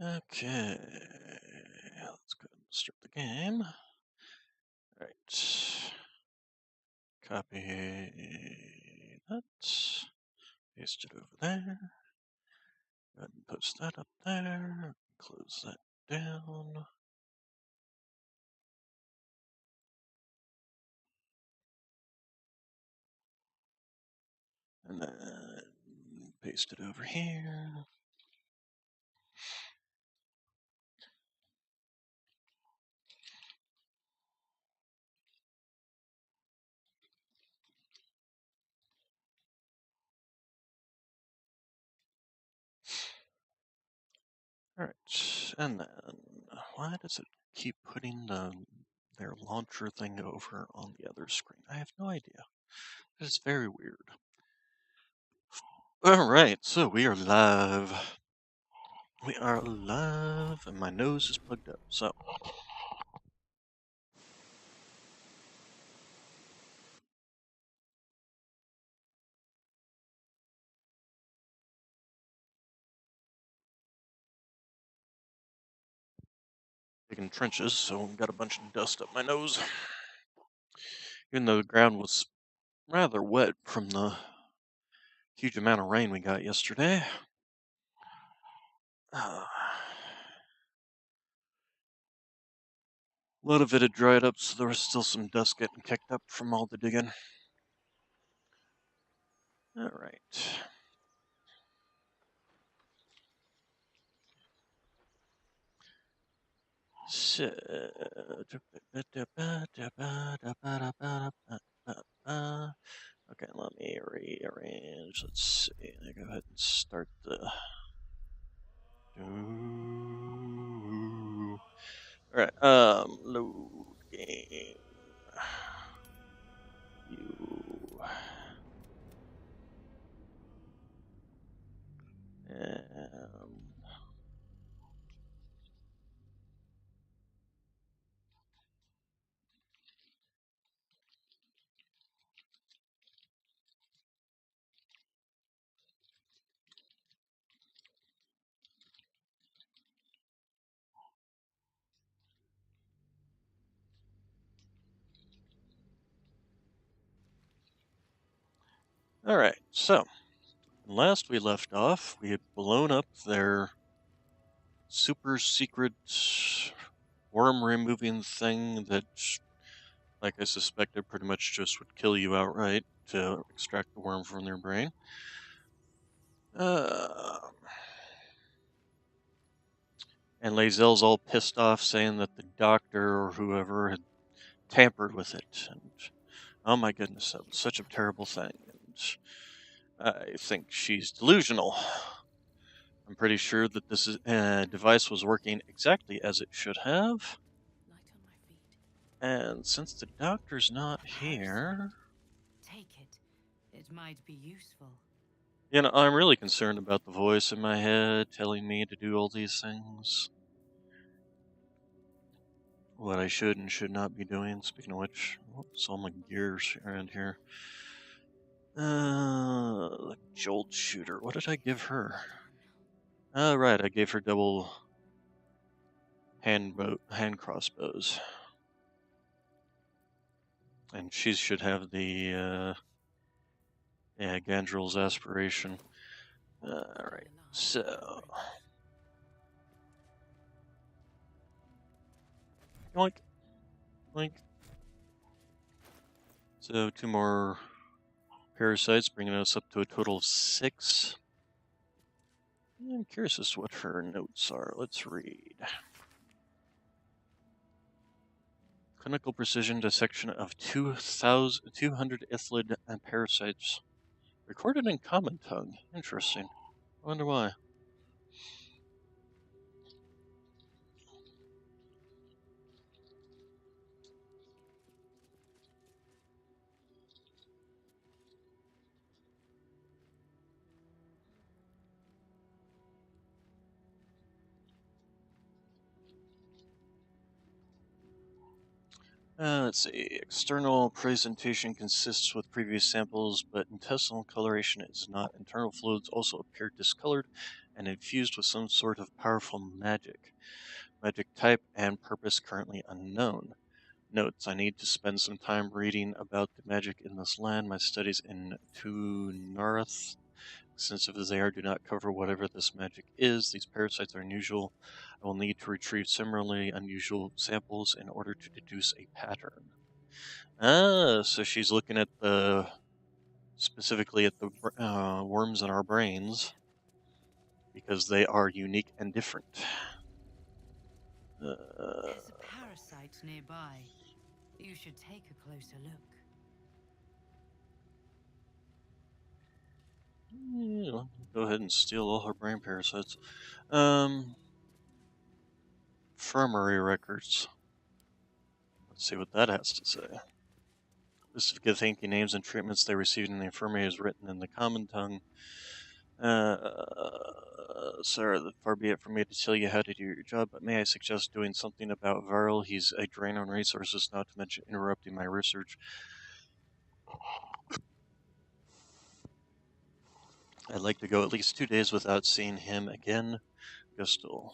Okay, let's go ahead and start the game. Alright, copy that, paste it over there, go ahead and post that up there, close that down. And then paste it over here. Alright, and then why does it keep putting their launcher thing over on the other screen? I have no idea. It's very weird. Alright, so we are live. We are live, and my nose is plugged up, so. Digging trenches, so got a bunch of dust up my nose. Even though the ground was rather wet from the huge amount of rain we got yesterday. A lot of it had dried up, so there was still some dust getting kicked up from all the digging. Alright. So, okay, let me rearrange. Let's see. I go ahead and start the. Alright, load game. You. Alright, so last we left off, we had blown up their super secret worm removing thing that, like I suspected, pretty much just would kill you outright to extract the worm from their brain. And Lae'zel's all pissed off, saying that the doctor or whoever had tampered with it. And oh my goodness, that was such a terrible thing. And I think she's delusional. I'm pretty sure that this device was working exactly as it should have. And since the doctor's not here... Take it. It might be useful. You know, I'm really concerned about the voice in my head telling me to do all these things. What I should and should not be doing. Speaking of which, whoops, all my gears around here. The Jolt Shooter. What did I give her? Oh, right, I gave her double hand crossbows. And she should have the, Gandrel's Aspiration. Alright, so... Yoink. Yoink. So, 2 more parasites, bringing us up to a total of 6. I'm curious as to what her notes are. Let's read. Clinical precision dissection of 200 ithilid parasites. Recorded in common tongue. Interesting. I wonder why. Let's see. External presentation consists with previous samples, but intestinal coloration is not. Internal fluids also appear discolored and infused with some sort of powerful magic. Magic type and purpose currently unknown. Notes: I need to spend some time reading about the magic in this land. My studies in Tunarth, extensive as they are, do not cover whatever this magic is. These parasites are unusual. I will need to retrieve similarly unusual samples in order to deduce a pattern. Ah, so she's looking at specifically at the worms in our brains because they are unique and different. There's a parasite nearby. You should take a closer look. Yeah, go ahead and steal all her brain parasites. Infirmary records. Let's see what that has to say. List of githyanki names and treatments they received in the infirmary is written in the common tongue. Sir, far be it from me to tell you how to do your job, but may I suggest doing something about Varl? He's a drain on resources, not to mention interrupting my research. I'd like to go at least 2 days without seeing him again. Gustul.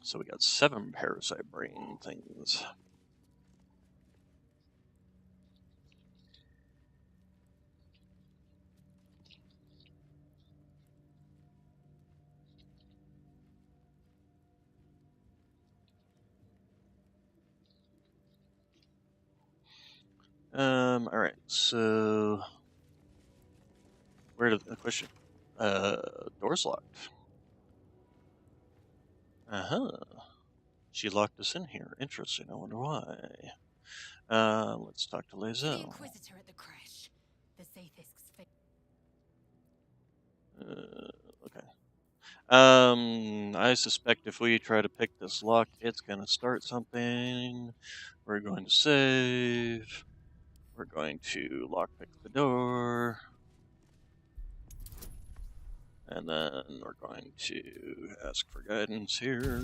So we got 7 parasite brain things. Alright, so where did the question? Door's locked. Uh-huh. She locked us in here. Interesting. I wonder why. Let's talk to The Lae'zel. Inquisitor at the crash. The Zaithиск's fate. Okay. I suspect if we try to pick this lock, it's gonna start something. We're going to save. We're going to lockpick the door. And then we're going to ask for guidance here.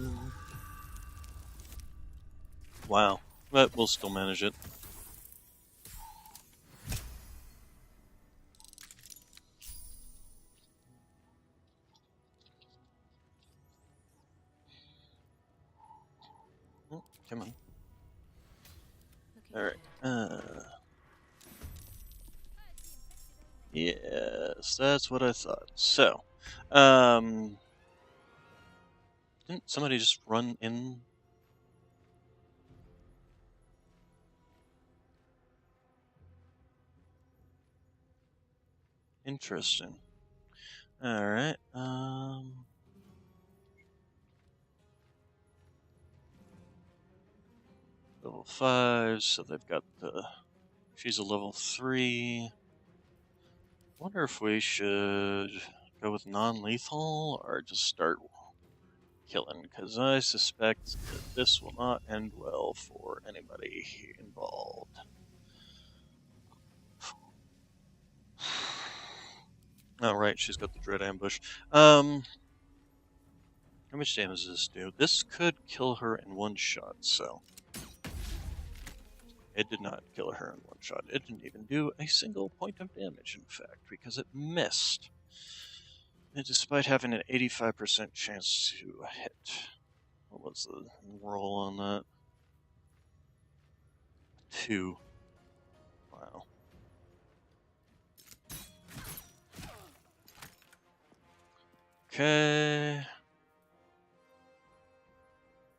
Wow. But we'll still manage it. Oh, come on. Alright. Yes, that's what I thought. So, didn't somebody just run in? Interesting. Alright, level 5, so they've got she's a level 3. Wonder if we should go with non-lethal or just start killing, because I suspect that this will not end well for anybody involved. Oh, right, she's got the Dread Ambush. How much damage does this do? This could kill her in one shot, so... It did not kill her in one shot. It didn't even do a single point of damage, in fact, because it missed. And despite having an 85% chance to hit. What was the roll on that? 2. Wow. Okay.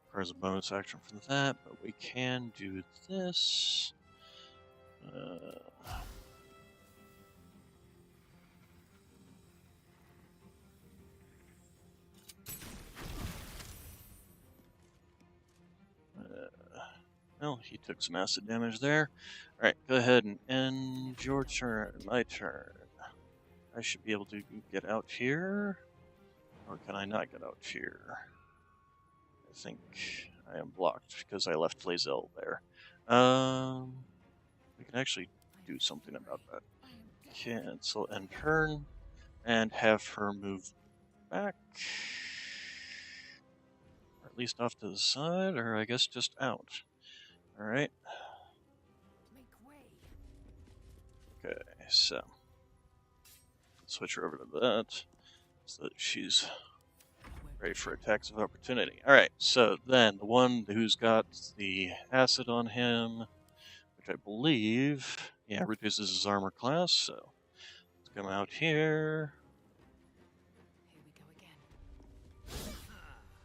Requires a bonus action for that, but we can do this. Well, he took some acid damage there. Alright, go ahead and end your turn. My turn. I should be able to get out here. Or can I not get out here? I think I am blocked because I left Lae'zel there. We can actually do something about that. Cancel end turn and have her move back. Or at least off to the side, or I guess just out. Alright. Make way. Okay, so switch her over to that so that she's ready for attacks of opportunity. Alright, so then the one who's got the acid on him, which I believe, yeah, reduces his armor class, so let's come out here. Here we go again.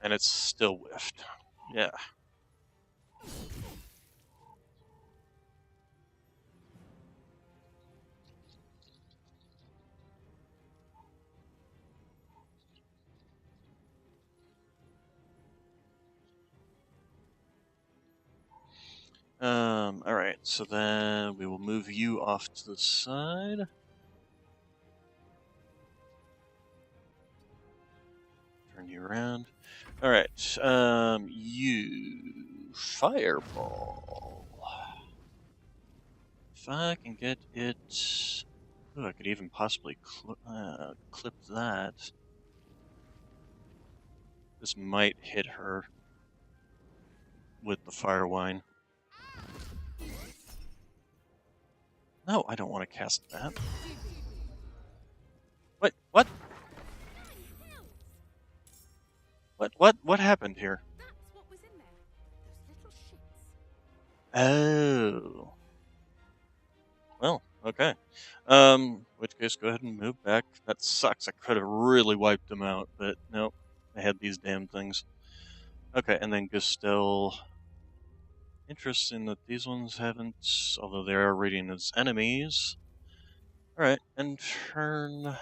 And it's still whiffed. Yeah. Alright, so then we will move you off to the side. Turn you around. Alright, you fireball. If I can get it... Oh, I could even possibly clip that. This might hit her with the fire wine. No, I don't want to cast that. Wait, what? What happened here? That's what was in there. Those little shits. Oh. Well, okay. Which case, go ahead and move back. That sucks. I could have really wiped them out, but nope. I had these damn things. Okay, and then Gustel. Interesting that these ones haven't, although they are rating as enemies. Alright, and turn...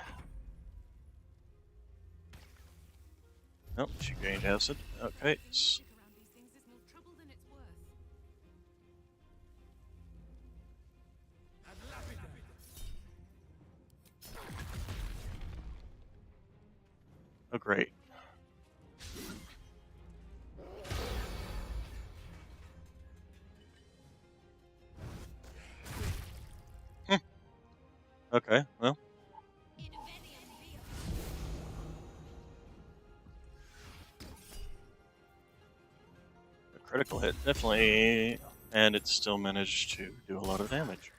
Nope, she gained acid. Okay. Stick around these things is more trouble than it's worth. Oh, great. Okay, well. A critical hit, definitely. And it still managed to do a lot of damage.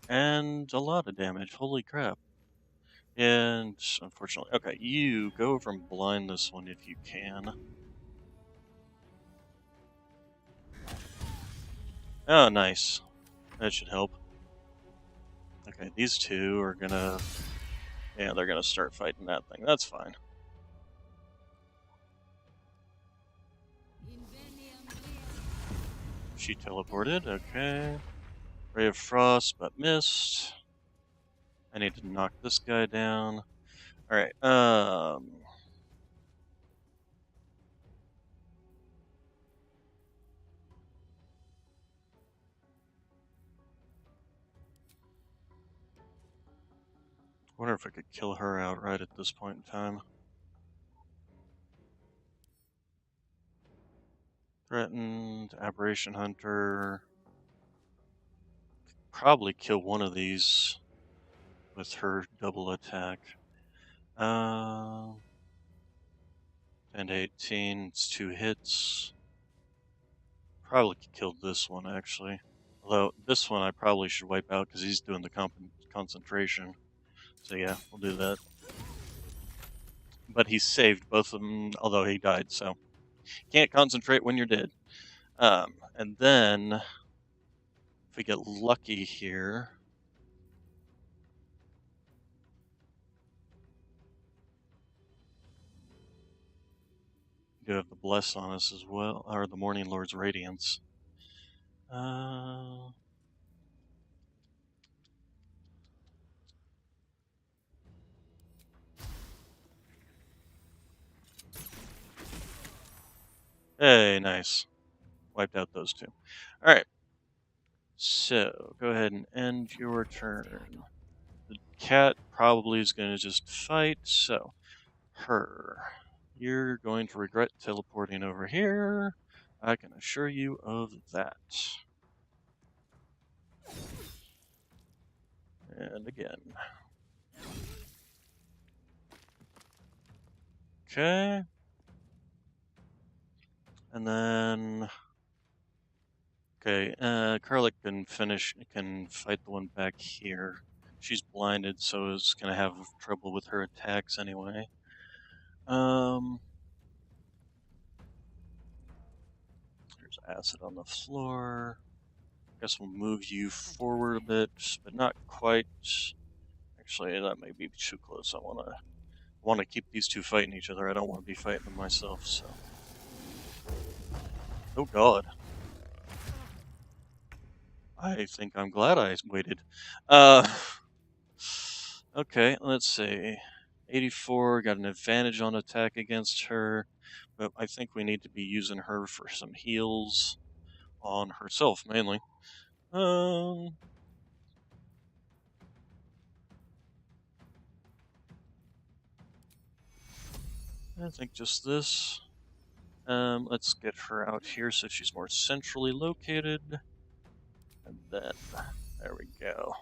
And a lot of damage, holy crap. And unfortunately, okay, you go over and blind this one if you can. Oh, nice. That should help. Okay, these two are gonna... Yeah, they're gonna start fighting that thing. That's fine. She teleported, okay. Ray of Frost, but missed. I need to knock this guy down. Alright, wonder if I could kill her outright at this point in time. Threatened, Aberration Hunter. Probably kill one of these with her double attack. 10 to 18, it's 2 hits. Probably killed this one, actually. Although, this one I probably should wipe out because he's doing the concentration. So yeah, we'll do that. But he saved both of them, although he died, so... Can't concentrate when you're dead. And then... If we get lucky here... We do have the Bless on us as well, or the Morning Lord's Radiance. Hey, nice. Wiped out those two. Alright. So, go ahead and end your turn. The cat probably is going to just fight, so... Her. You're going to regret teleporting over here. I can assure you of that. And again. Okay. And then... Okay, Karlik can fight the one back here. she's blinded, so is gonna have trouble with her attacks anyway. There's acid on the floor. Guess we'll move you forward a bit, but not quite. Actually, that may be too close. I wanna keep these two fighting each other. I don't want to be fighting them myself. So, oh god, I think I'm glad I waited. Okay, let's see. 84 got an advantage on attack against her, but I think we need to be using her for some heals on herself mainly. I think just this. Let's get her out here so she's more centrally located. And then, there we go.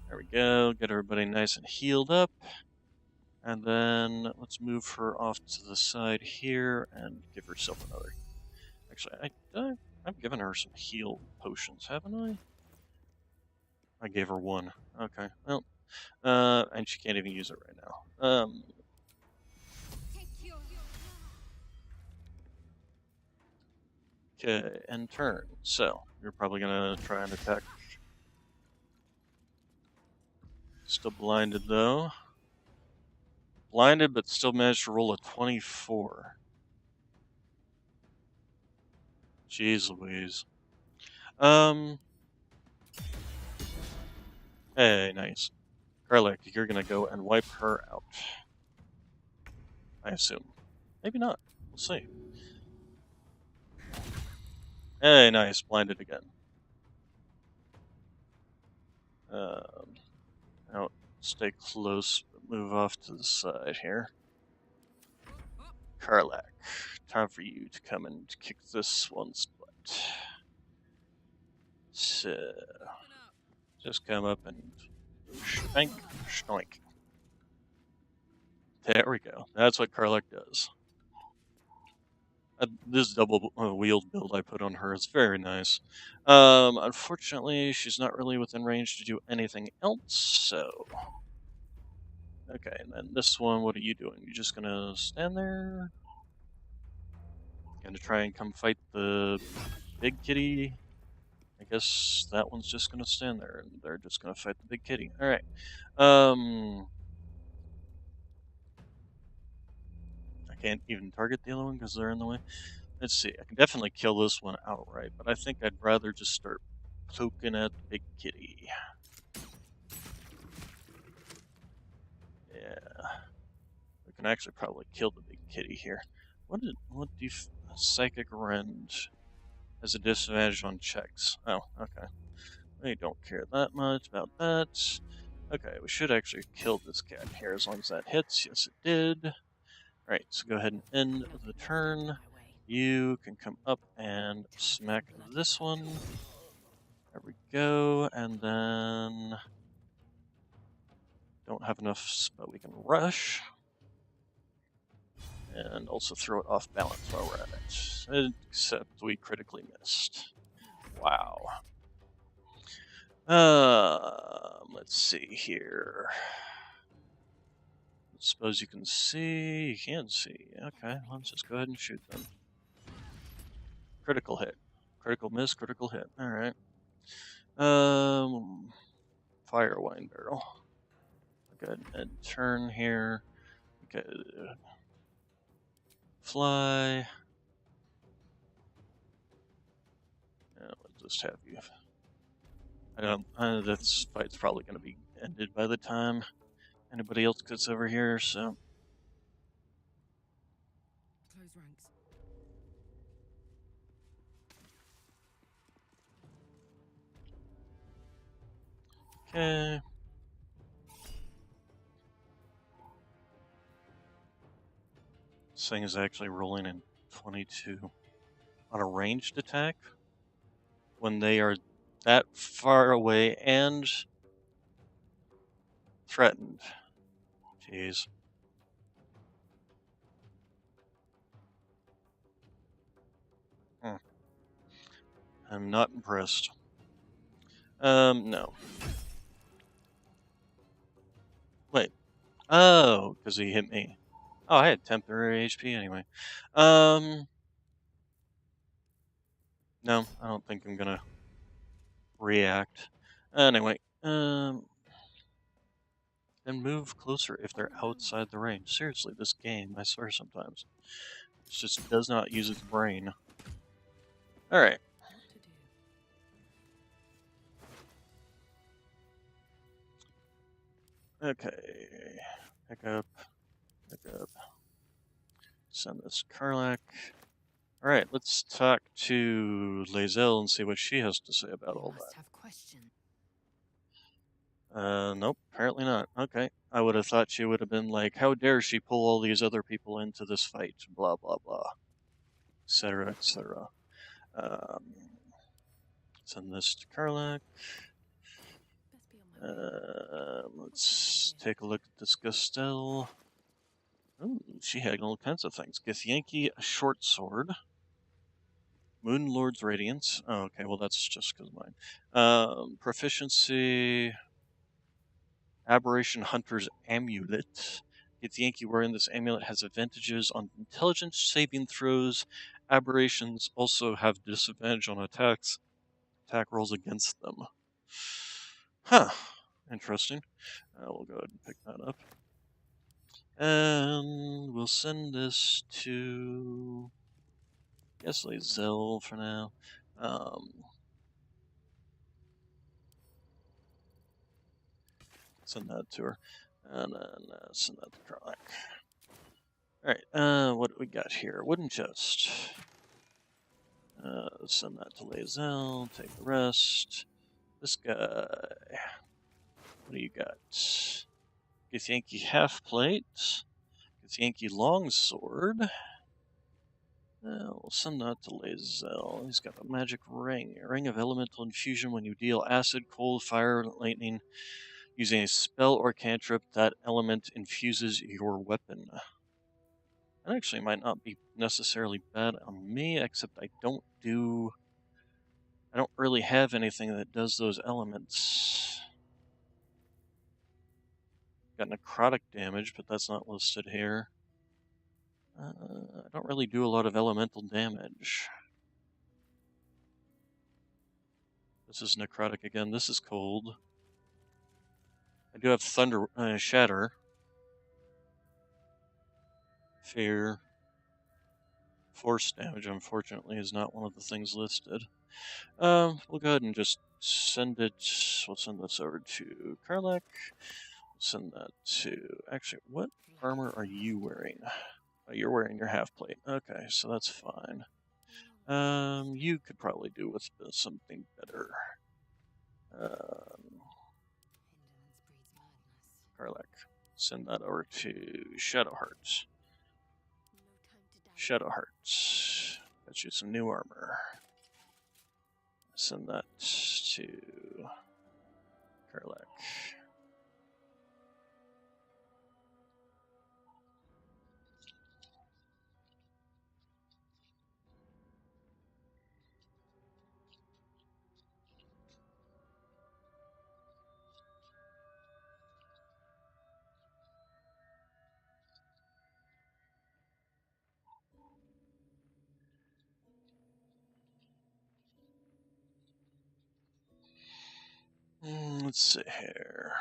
There we go, get everybody nice and healed up. And then, let's move her off to the side here and give herself another. Actually, I've given her some heal potions, haven't I? I gave her one. Okay, well, and she can't even use it right now. Okay, and turn. So, you're probably gonna try and attack. Still blinded though. Blinded, but still managed to roll a 24. Jeez Louise. Hey, nice. Garlic, you're gonna go and wipe her out. I assume. Maybe not. We'll see. Hey, nice. Blinded again. Now, stay close, but move off to the side here. Karlak, time for you to come and kick this one's butt. So, just come up and spank, schnoink. There we go. That's what Karlak does. This double wield build I put on her is very nice. Unfortunately, she's not really within range to do anything else, so... Okay, and then this one, what are you doing? You just gonna stand there? Gonna try and come fight the big kitty? I guess that one's just gonna stand there, and they're just gonna fight the big kitty. Alright. I can't even target the other one because they're in the way. Let's see, I can definitely kill this one outright, but I think I'd rather just start poking at the big kitty. Yeah. We can actually probably kill the big kitty here. What do Psychic Rend has a disadvantage on checks? Oh, okay. We don't care that much about that. Okay, we should actually kill this cat here as long as that hits. Yes, it did. Alright, so go ahead and end the turn. You can come up and smack this one. There we go, and then... Don't have enough, but we can rush. And also throw it off balance while we're at it. Except we critically missed. Wow. Let's see here. Suppose you can see. You can see. Okay, let's just go ahead and shoot them. Critical hit. Critical miss, critical hit. Alright. Fire wine barrel. Go ahead and turn here. Okay. Fly. Let's just have you. This fight's probably going to be ended by the time anybody else gets over here, so. Close ranks. Okay. This thing is actually rolling in 22 on a ranged attack when they are that far away and threatened. Jeez. I'm not impressed. No. Wait. Oh, because he hit me. Oh, I had temporary HP anyway. No, I don't think I'm gonna react. Anyway, then move closer if they're outside the range. Seriously, this game, I swear sometimes, it just does not use its brain. Alright. Okay. Pick up. Send this Karlak. Alright, let's talk to Lae'zel and see what she has to say about all that. Have questions. Nope, apparently not. Okay. I would have thought she would have been like, how dare she pull all these other people into this fight, blah, blah, blah, etc., etc. Send this to Karlak. Let's take a look at this Gustel. Ooh, she had all kinds of things. Githyanki, a short sword. Moon Lord's Radiance. Oh, okay, well that's just because of mine. Proficiency. Aberration Hunter's Amulet. Githyanki wearing this amulet has advantages on intelligence saving throws. Aberrations also have disadvantage on attack rolls against them. Huh. Interesting. We'll go ahead and pick that up. And we'll send this to, I guess, Lae'zel for now. Send that to her. And then send that to Karlak. Alright, what do we got here? Wooden chest. Send that to Lae'zel. Take the rest. This guy. What do you got? Githyanki half plate. Githyanki longsword. We'll send that to Lae'zel. He's got a magic ring. A ring of elemental infusion when you deal acid, cold, fire, lightning. Using a spell or cantrip, that element infuses your weapon. That actually might not be necessarily bad on me, except I don't really have anything that does those elements. Got necrotic damage, but that's not listed here. I don't really do a lot of elemental damage. This is necrotic again. This is cold. I do have thunder, shatter, fear, force damage. Unfortunately, is not one of the things listed. We'll go ahead and just send it. We'll send this over to Karlak. Send that to. Actually, what armor are you wearing? Oh, you're wearing your half plate. Okay, so that's fine. You could probably do with something better. Karlak, send that over to Shadowheart. Shadowheart, got you some new armor. Send that to Karlak. Let's see here.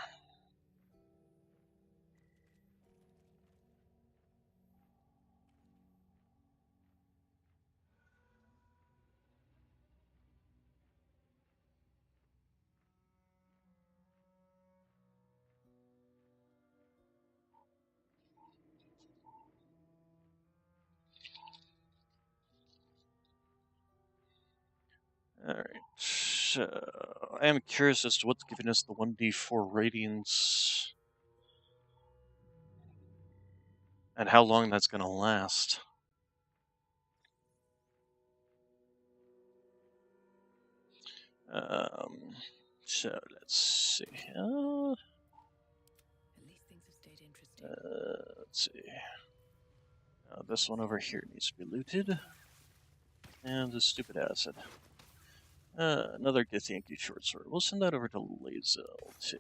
Alright, so I am curious as to what's giving us the 1d4 radiance and how long that's going to last. So let's see. At least things have stayed interesting. Let's see. This one over here needs to be looted. And the stupid acid. Another githyanki short sword. We'll send that over to Lazel too.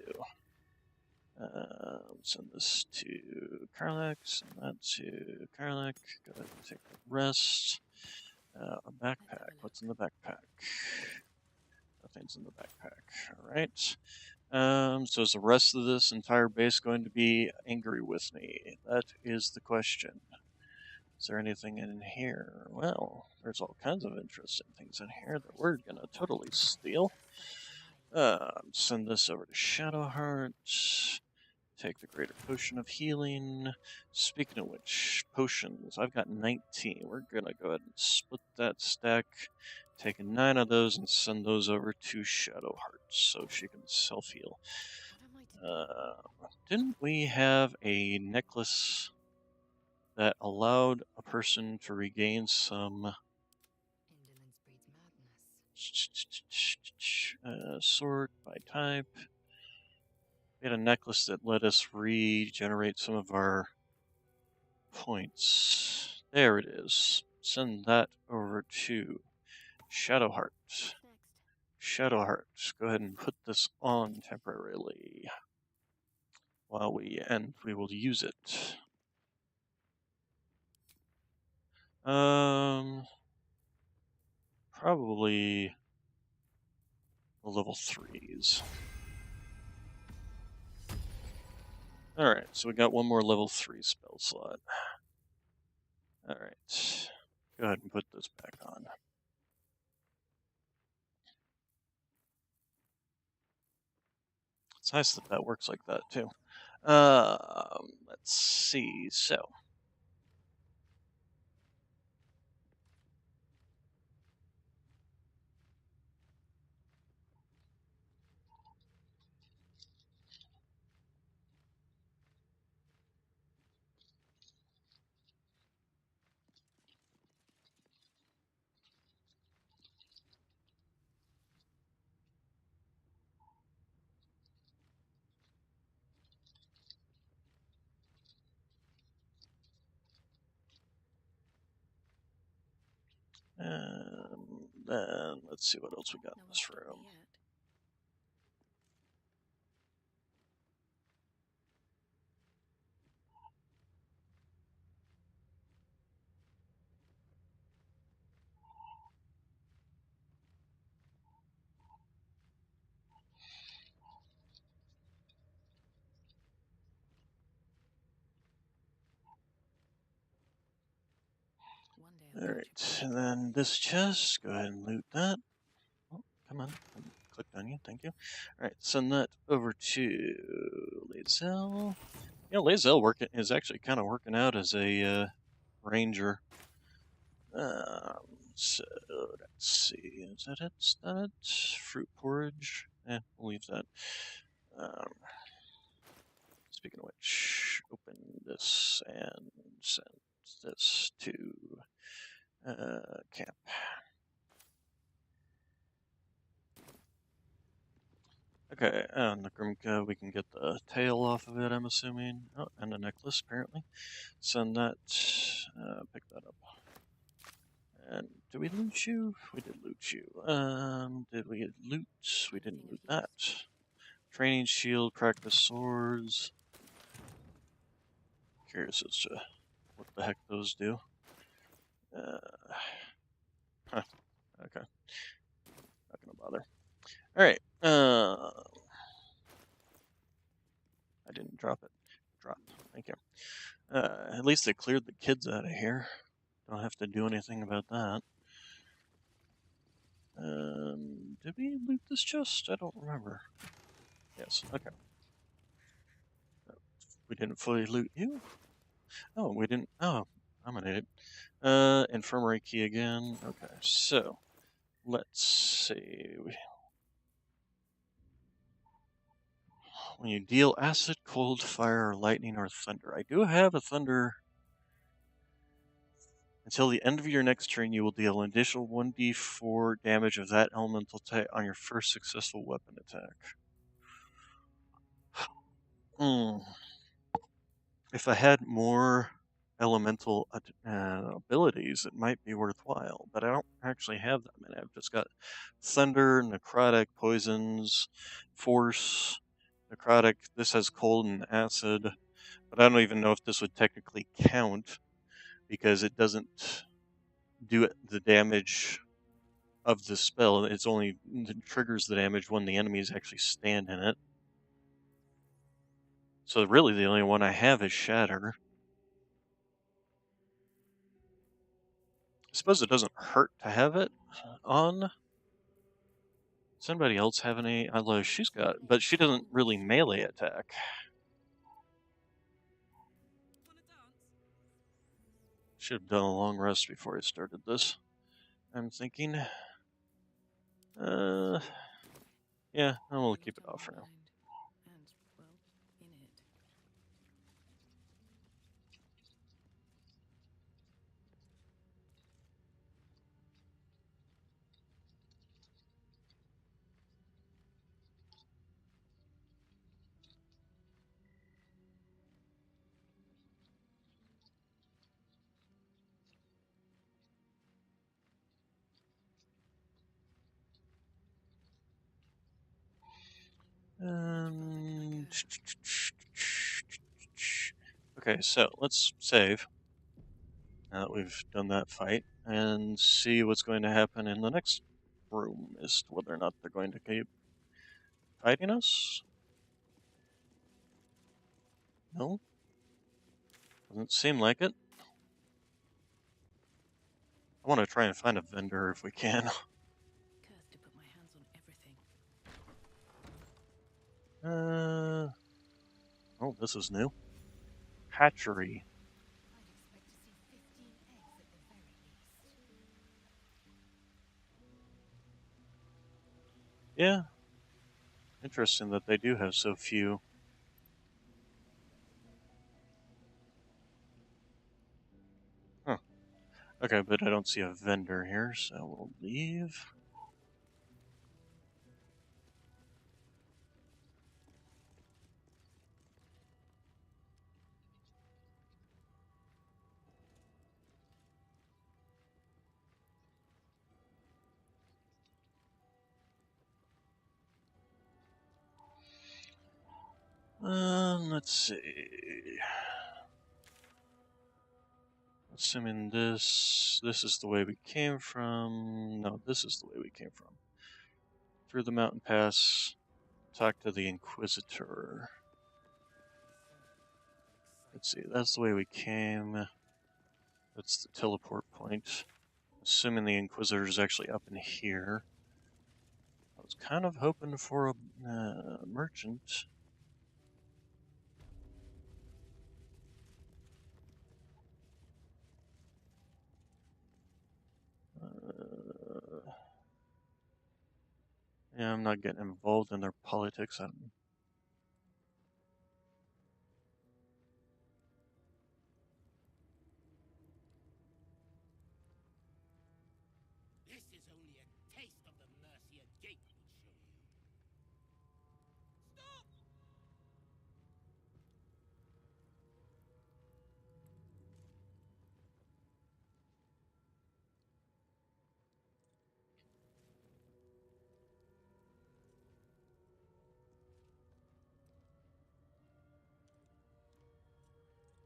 Send this to Karlak, send that to Karlak. Go ahead and take the rest. A backpack. What's in the backpack? Nothing's in the backpack. Alright. So is the rest of this entire base going to be angry with me? That is the question. Is there anything in here? Well, there's all kinds of interesting things in here that we're gonna totally steal. Send this over to Shadowheart. Take the Greater Potion of Healing. Speaking of which, potions, I've got 19. We're gonna go ahead and split that stack, take 9 of those, and send those over to Shadowheart so she can self-heal. Didn't we have a necklace that allowed a person to regain some Indolence breeds madness. sort by type? We had a necklace that let us regenerate some of our points. There it is. Send that over to Shadowheart. Next. Shadowheart, go ahead and put this on temporarily while we will use it. Probably the level 3s. Alright, so we got one more level 3 spell slot. Alright, go ahead and put this back on. It's nice that that works like that, too. Let's see, so. And then let's see what else we got No in one's this got me room. yet. One day I'll catch Alright, and then this chest, go ahead and loot that. Oh, come on, I clicked on you, thank you. Alright, send that over to Lazel. You know, Lazel is actually kind of working out as a ranger. So, let's see, is that it? Is that it? Fruit porridge? We'll leave that. Speaking of which, open this and send this to camp. Okay, and the Grimka, we can get the tail off of it, I'm assuming. Oh, and a necklace, apparently. Send that, pick that up. And did we loot you? We did loot you. Did we loot? We didn't loot that. Training shield, practice swords. Curious as to what the heck those do. Huh. Okay. Not gonna bother. Alright. I didn't drop it. Drop. Thank you. At least they cleared the kids out of here. Don't have to do anything about that. Did we loot this chest? I don't remember. Yes, okay. We didn't fully loot you? Oh, we didn't. Oh, I'm an idiot. Infirmary key again. Okay, so let's see. When you deal acid, cold, fire, lightning, or thunder. I do have a thunder. Until the end of your next turn, you will deal an additional 1d4 damage of that elemental type on your first successful weapon attack. If I had more elemental abilities, it might be worthwhile. But I don't actually have that many. I've just got thunder, necrotic, poisons, force, necrotic. This has cold and acid, but I don't even know if this would technically count because it doesn't do the damage of the spell. It triggers the damage when the enemies actually stand in it. So really the only one I have is Shatter. I suppose it doesn't hurt to have it on. Does anybody else have any? Although she's got, but she doesn't really melee attack. Should have done a long rest before I started this. I'm thinking. Yeah, I'm gonna keep it off for now. And, well, in it. Okay, so let's save. Now that we've done that fight, and see what's going to happen in the next room as to whether or not they're going to keep fighting us. No? Doesn't seem like it. I want to try and find a vendor if we can. Cursed to put my hands on everything. Oh, this is new. Hatchery. I'd expect to see 15 eggs at the very least. Yeah. Interesting that they do have so few. Huh. Okay, but I don't see a vendor here, so we'll leave. Let's see. Assuming this is the way we came from. No, this is the way we came from. Through the mountain pass, talk to the Inquisitor. Let's see, that's the way we came. That's the teleport point. Assuming the Inquisitor is actually up in here. I was kind of hoping for a merchant. Yeah, I'm not getting involved in their politics. This is only a taste of the mercy a gate will show you. Stop!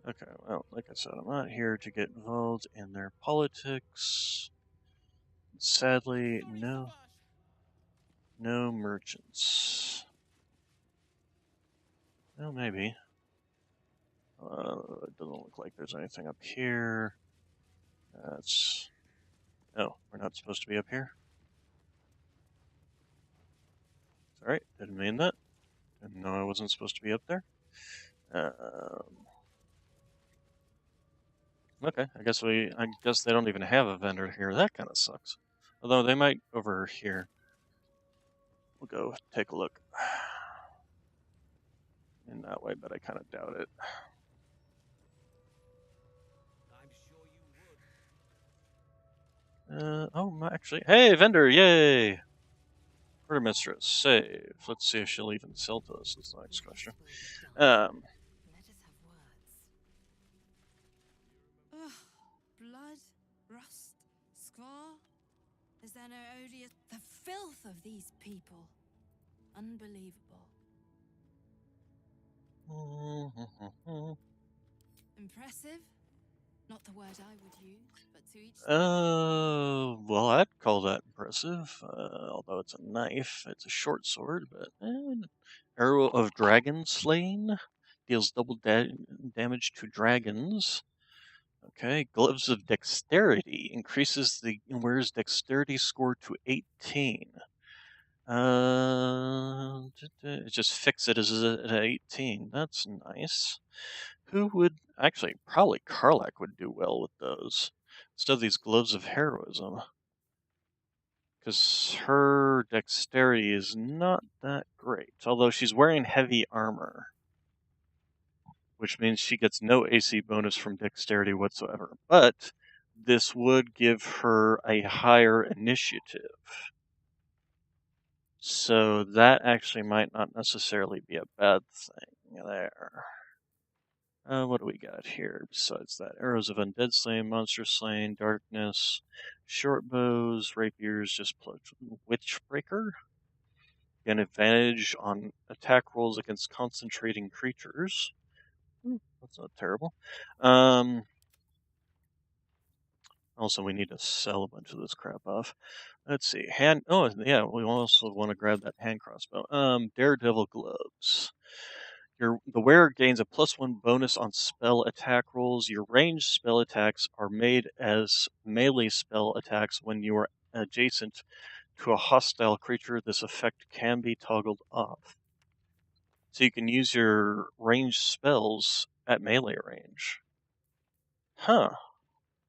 Okay, well, like I said, I'm not here to get involved in their politics. Sadly, no merchants. Well, maybe. It doesn't look like there's anything up here. That's... Oh, we're not supposed to be up here? Sorry, didn't mean that. Didn't know I wasn't supposed to be up there. Okay, I guess they don't even have a vendor here. That kind of sucks. Although they might over here. We'll go take a look. In that way, but I kind of doubt it. I'm sure you would. Oh, actually, hey, vendor, yay! Order mistress, save. Let's see if she'll even sell to us. Is the next question. Let us have words. Is there no odious... The filth of these people. Unbelievable. Impressive? Not the word I would use, but to each... Well, I'd call that impressive. Although it's a knife, it's a short sword, but Arrow of Dragon Slaying deals double damage to dragons. Okay, Gloves of Dexterity increases the wearer's dexterity score to 18. Just fix it as at 18. That's nice. Who would actually probably Karlak would do well with those instead of these Gloves of Heroism, because her dexterity is not that great. Although she's wearing heavy armor, which means she gets no AC bonus from dexterity whatsoever. But this would give her a higher initiative. So that actually might not necessarily be a bad thing there. What do we got here besides that? Arrows of Undead Slaying, Monster Slaying, Darkness, Short Bows, Rapiers, just Witchbreaker. An advantage on attack rolls against concentrating creatures. That's not terrible. Also, we need to sell a bunch of this crap off. Let's see. Oh, yeah, we also want to grab that hand crossbow. Daredevil Gloves. The wearer gains a +1 bonus on spell attack rolls. Your ranged spell attacks are made as melee spell attacks when you are adjacent to a hostile creature. This effect can be toggled off. So you can use your ranged spells at melee range. Huh.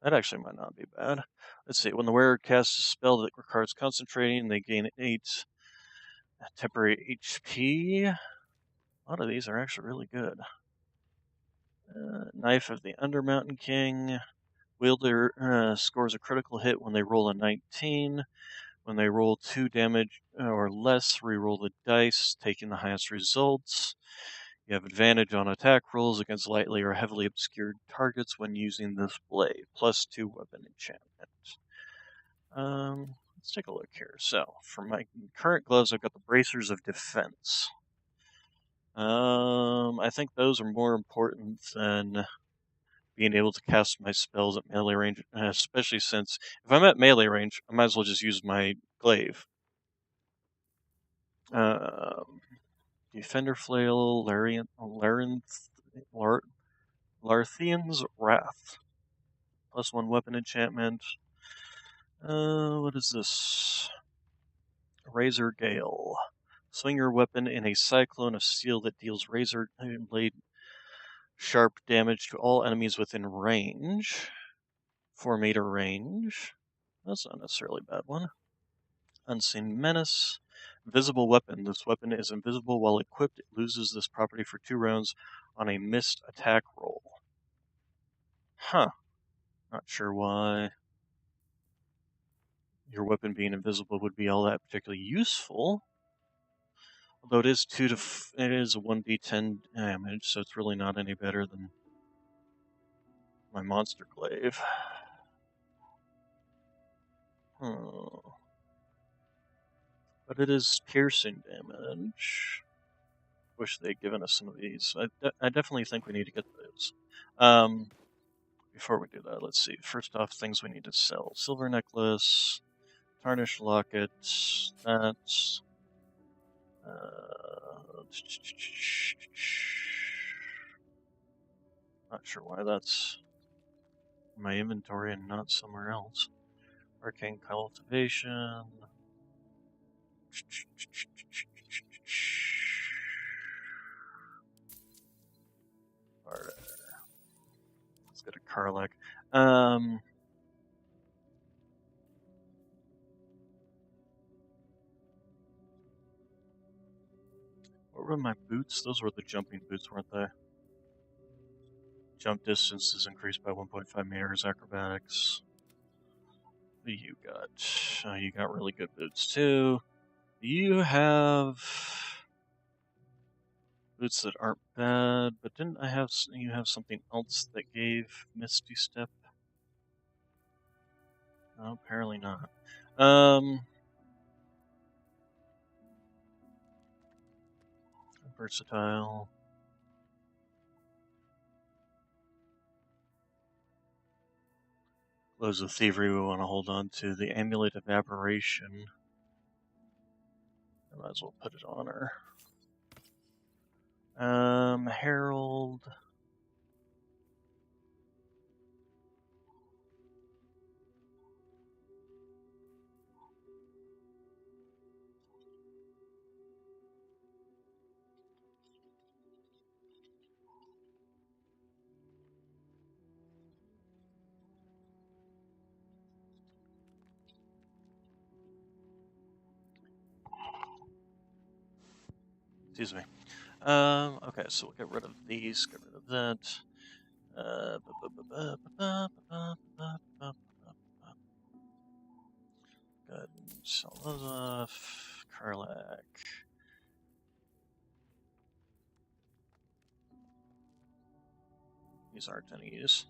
That actually might not be bad. Let's see. When the wearer casts a spell that requires concentrating, they gain 8 temporary HP. A lot of these are actually really good. Knife of the Undermountain King. Wielder scores a critical hit when they roll a 19. When they roll 2 damage or less, reroll the dice, taking the highest results. You have advantage on attack rolls against lightly or heavily obscured targets when using this blade. +2 weapon enchantment. Let's take a look here. So, for my current gloves, I've got the Bracers of Defense. I think those are more important than being able to cast my spells at melee range, especially since if I'm at melee range, I might as well just use my glaive. Defender Flail, Larthian's Wrath. +1 weapon enchantment. What is this? Razor Gale. Swing your weapon in a cyclone of steel that deals razor blade sharp damage to all enemies within range. 4-meter range. That's not necessarily a bad one. Unseen Menace. Visible weapon. This weapon is invisible while equipped. It loses this property for 2 rounds on a missed attack roll. Huh. Not sure why your weapon being invisible would be all that particularly useful. Although it is it is a 1d10 damage, so it's really not any better than my monster glaive. But it is piercing damage. Wish they'd given us some of these. I definitely think we need to get those. Before we do that, let's see. First off, things we need to sell. Silver necklace, tarnished locket, that's... not sure why that's in my inventory and not somewhere else. Arcane cultivation. Alright. Let's get a Karlak. What were my boots? Those were the jumping boots, weren't they? Jump distance is increased by 1.5 meters. Acrobatics. What do you got? You got really good boots too. You have boots that aren't bad, but didn't you have something else that gave Misty Step? No, apparently not. Versatile. Gloves of Thievery we want to hold on to. The Amulet of Aberration. I might as well put it on her. Herald. Excuse me. Okay, so we'll get rid of these, get rid of that. Go ahead and sell those off. Karlak. These aren't any use.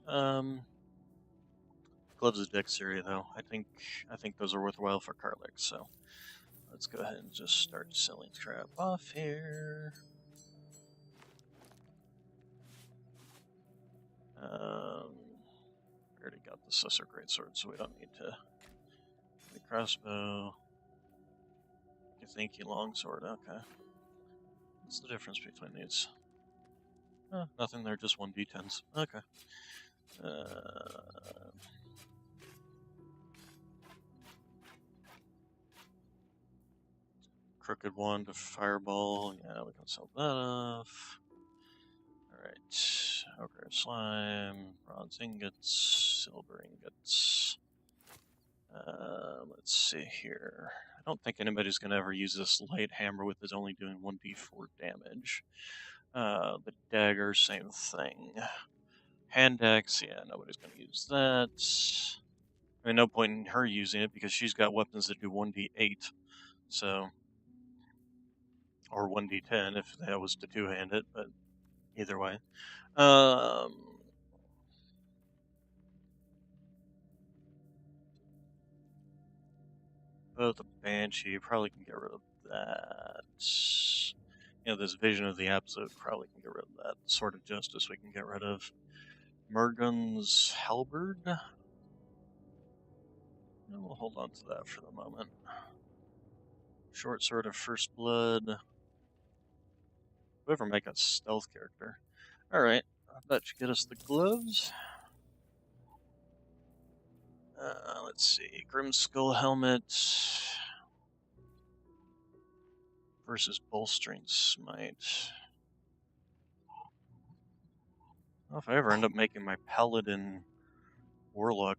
Gloves of Dexterity, though. I think those are worthwhile for Karlak, so let's go ahead and just start selling crap off here. We already got the Sussor Greatsword, so we don't need to. The crossbow. Githyanki Longsword, okay. What's the difference between these? Nothing, they're just 1d10s. Okay. Crooked Wand of Fireball, yeah, we can sell that off. Alright, Ogre Slime, Bronze Ingots, Silver Ingots. Let's see here. I don't think anybody's going to ever use this light hammer with it only doing 1d4 damage. The dagger, same thing. Hand axe, yeah, nobody's going to use that. I mean, no point in her using it because she's got weapons that do 1d8. So, or 1d10 if that was to two-hand it, but either way. Both the Banshee, probably can get rid of that. This Vision of the Absolute, probably can get rid of that. Sword of Justice, we can get rid of. Murgun's Halberd. We'll hold on to that for the moment. Short Sword of First Blood. Whoever make a stealth character. Alright, that should get us the gloves. Let's see. Grim Skull Helmet versus Bolstering Smite. Well, if I ever end up making my Paladin Warlock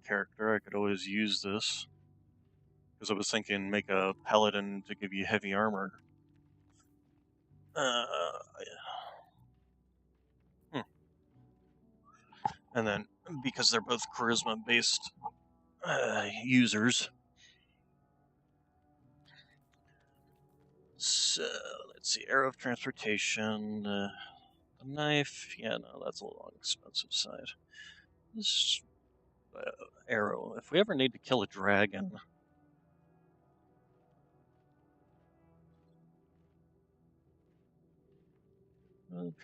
character, I could always use this. Because I was thinking make a Paladin to give you heavy armor. And then, because they're both charisma-based users. So, let's see. Arrow of Transportation. The knife. Yeah, no, that's a little on the expensive side. This arrow. If we ever need to kill a dragon.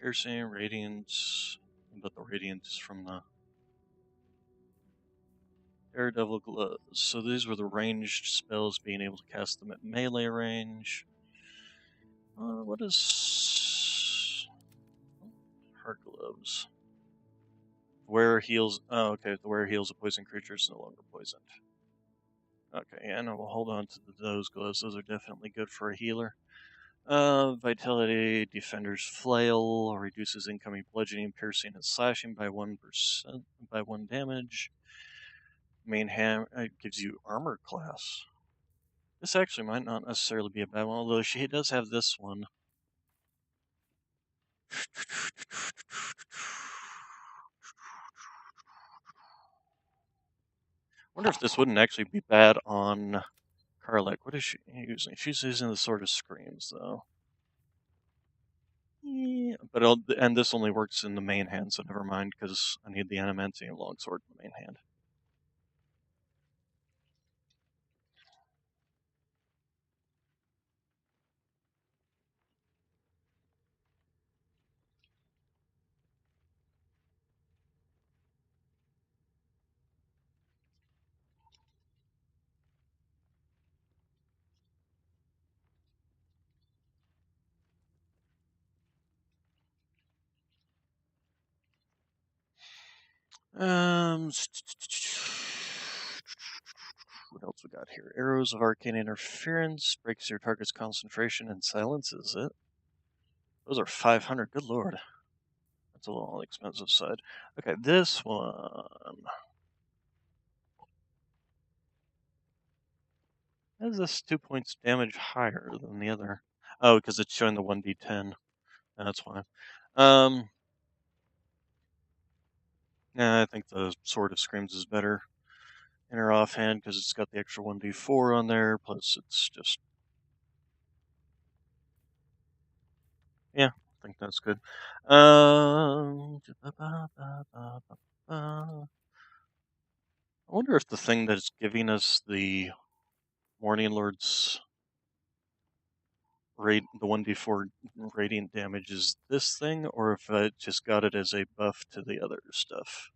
Piercing, Radiance. But the Radiance is from the Daredevil Gloves. So these were the ranged spells, being able to cast them at melee range. What is Heart Gloves? Wearer heals. Oh, okay. The wearer heals a poison creature is no longer poisoned. Okay, and we'll hold on to those gloves. Those are definitely good for a healer. Vitality, Defender's Flail reduces incoming bludgeoning, piercing, and slashing by 1% by 1 damage. Main hammer gives you armor class. This actually might not necessarily be a bad one, although she does have this one. Wonder if this wouldn't actually be bad on Karlak. What is she using? She's using the Sword of Screams, though. Yeah, but and this only works in the main hand, so never mind, because I need the Animantium Longsword in the main hand. What else we got here? Arrows of arcane interference breaks your target's concentration and silences it. Those are 500. Good lord, that's a little on the expensive side. Okay, this one. How is this 2 points damage higher than the other? Oh, because it's showing the 1d10. That's why. Yeah, I think the Sword of Screams is better in her offhand because it's got the extra 1d4 on there. Plus, it's just. Yeah, I think that's good. I wonder if the thing that's giving us the Morning Lord's the 1d4 radiant damage is this thing, or if I just got it as a buff to the other stuff.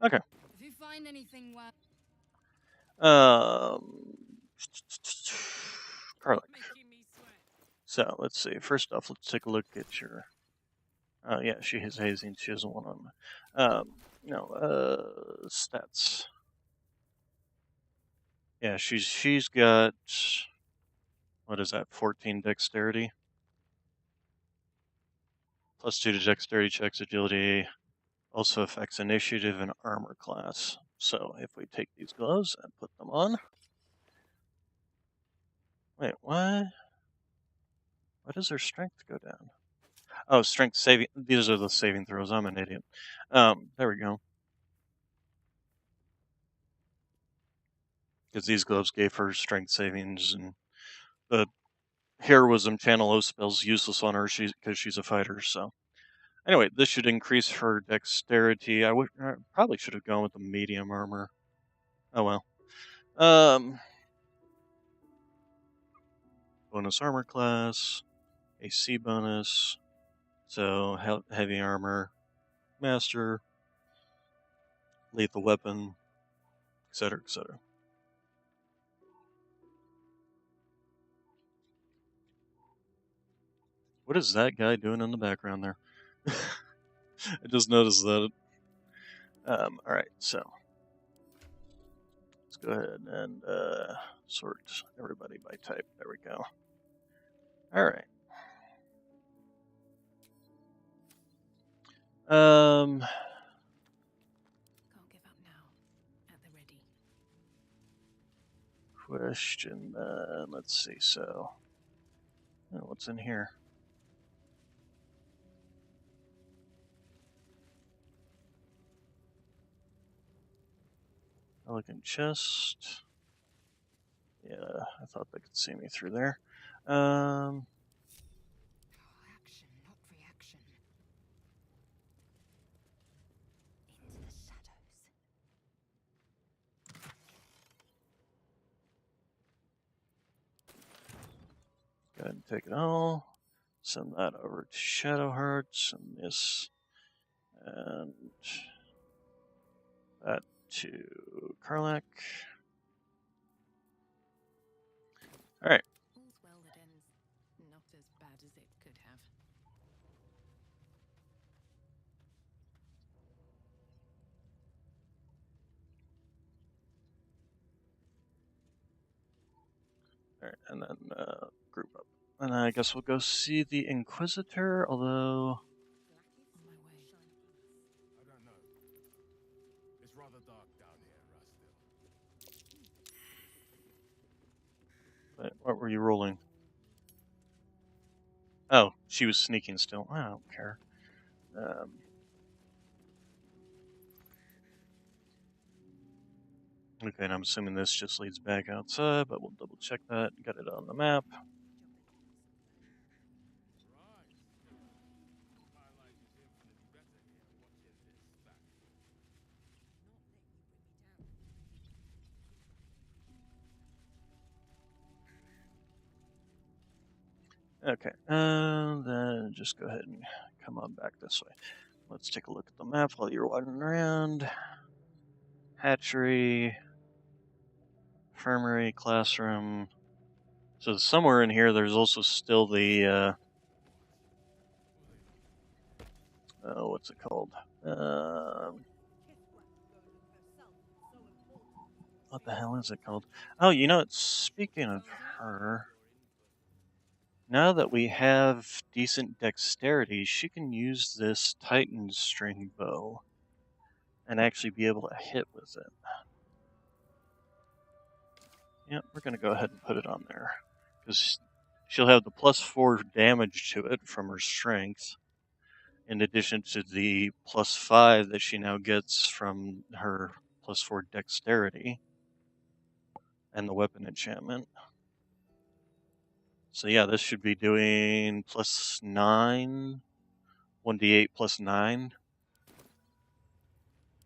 Okay. If you find anything well, Karlak. Making me sweat. So let's see. First off, let's take a look at your. Yeah, she has hazing. She doesn't want on. Stats. Yeah, she's got. What is that? 14 dexterity. +2 to dexterity checks, agility. Also affects initiative and armor class. So if we take these gloves and put them on. Wait, what? Why does her strength go down? Oh, strength saving. These are the saving throws. I'm an idiot. There we go. Because these gloves gave her strength savings, and the heroism channel O spell's useless on her because she's a fighter. So anyway, this should increase her dexterity. I probably should have gone with the medium armor. Oh well. Bonus armor class, AC bonus. So heavy armor, master, lethal weapon, etc., etc. What is that guy doing in the background there? I just noticed that. Alright, so let's go ahead and sort everybody by type. There we go. Alright. Can't give up now. At the ready. Question, let's see, so. What's in here? Elegant chest. Yeah, I thought they could see me through there. action, not reaction. Into the shadows. Go ahead and take it all. Send that over to Shadow Hearts and this. And that to Karlak. Alright. All's well that ends not as bad as it could have. Alright, and then group up. And I guess we'll go see the Inquisitor, although. On my way. I don't know. It's rather dark down here, still. Wait, what were you rolling? Oh, she was sneaking still. I don't care. Okay, and I'm assuming this just leads back outside, but we'll double check that. Got it on the map. Right. Highlight is infinitely better here, watching this back. Okay, and then just go ahead and come on back this way. Let's take a look at the map while you're wandering around. Hatchery, infirmary, classroom, So somewhere in here, there's also still the what's it called? What the hell is it called? Oh, you know, speaking of her, now that we have decent dexterity, she can use this Titan string bow and actually be able to hit with it. Yep, we're going to go ahead and put it on there, because she'll have the +4 damage to it from her strength, in addition to the +5 that she now gets from her +4 dexterity and the weapon enchantment. So yeah, this should be doing +9, 1d8 +9.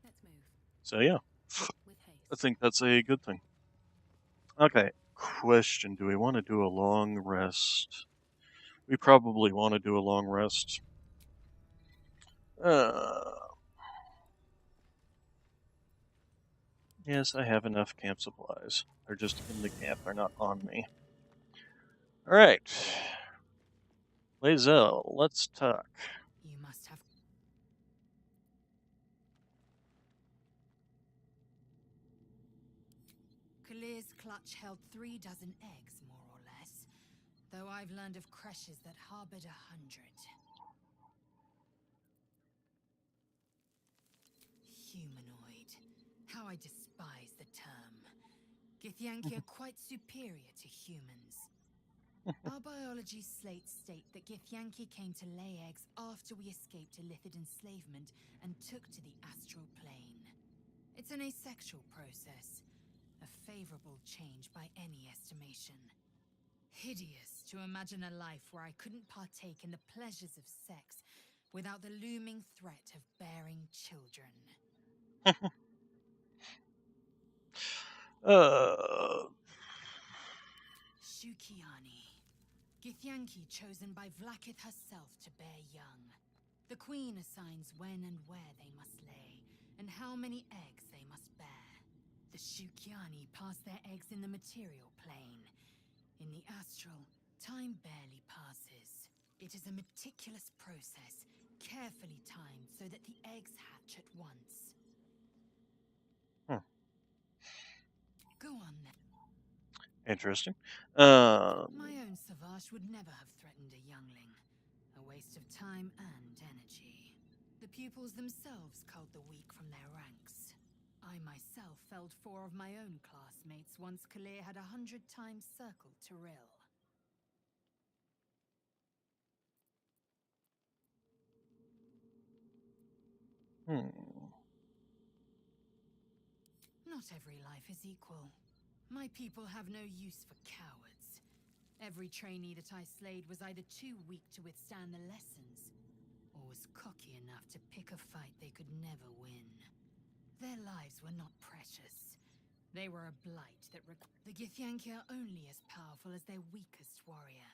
Let's move. So yeah, With haste. I think that's a good thing. Okay, question, do we want to do a long rest? We probably want to do a long rest. Yes, I have enough camp supplies. They're just in the camp, they're not on me. Alright. Lae'zel, let's talk. You must have. Kalir's clutch held 3 dozen eggs, more or less. Though I've learned of creches that harbored 100. Humanoid. How I despise the term. Githyanki are quite superior to humans. Our biology slates state that Githyanki came to lay eggs after we escaped illicit enslavement and took to the astral plane. It's an asexual process, a favorable change by any estimation. Hideous to imagine a life where I couldn't partake in the pleasures of sex without the looming threat of bearing children. Shukiani. Githyanki chosen by Vlaakith herself to bear young. The queen assigns when and where they must lay, and how many eggs they must bear. The Shukiani pass their eggs in the material plane. In the astral, time barely passes. It is a meticulous process, carefully timed so that the eggs hatch at once. Go on then. Interesting. My own Savage would never have threatened a youngling. A waste of time and energy. The pupils themselves culled the weak from their ranks. I myself felled 4 of my own classmates once Kalir had 100 times circled Tyrell. Not every life is equal. My people have no use for cowards. Every trainee that I slayed was either too weak to withstand the lessons, or was cocky enough to pick a fight they could never win. Their lives were not precious. They were a blight that the Githyanki are only as powerful as their weakest warrior.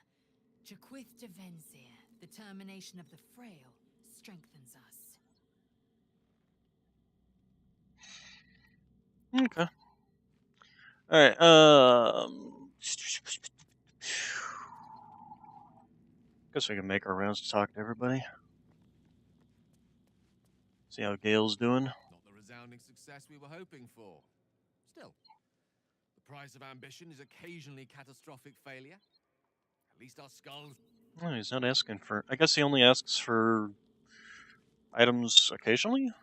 Jaquith de Venzir, the termination of the frail, strengthens us. Okay. Alright, guess we can make our rounds to talk to everybody. See how Gale's doing. Not the resounding success we were hoping for. Still, the price of ambition is occasionally catastrophic failure. At least our skulls... Oh, he's not asking for... I guess he only asks for items occasionally?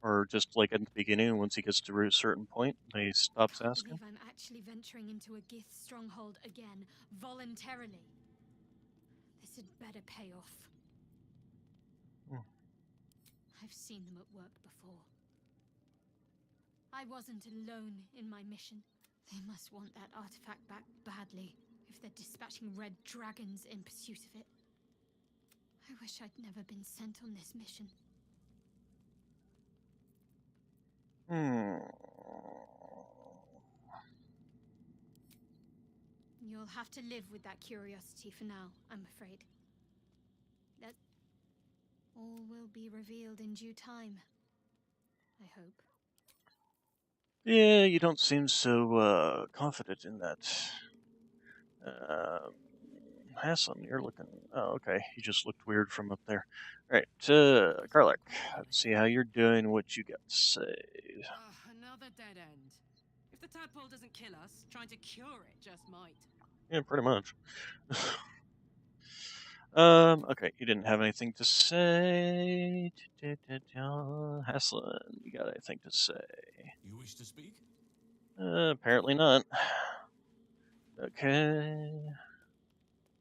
Or just like at the beginning, once he gets to a certain point, he stops asking? I believe I'm actually venturing into a Gith stronghold again, voluntarily. This had better pay off. I've seen them at work before. I wasn't alone in my mission. They must want that artifact back badly, if they're dispatching red dragons in pursuit of it. I wish I'd never been sent on this mission. You'll have to live with that curiosity for now, I'm afraid. That all will be revealed in due time, I hope. Yeah, you don't seem so confident in that. Hassan, you're looking. Oh, okay. You just looked weird from up there. All right, Garlic. Let's see how you're doing. What you got to say? Another dead end. If the tadpole doesn't kill us, trying to cure it just might. Yeah, pretty much. Okay, you didn't have anything to say. Hassan, you got anything to say? You wish to speak? Apparently not. Okay.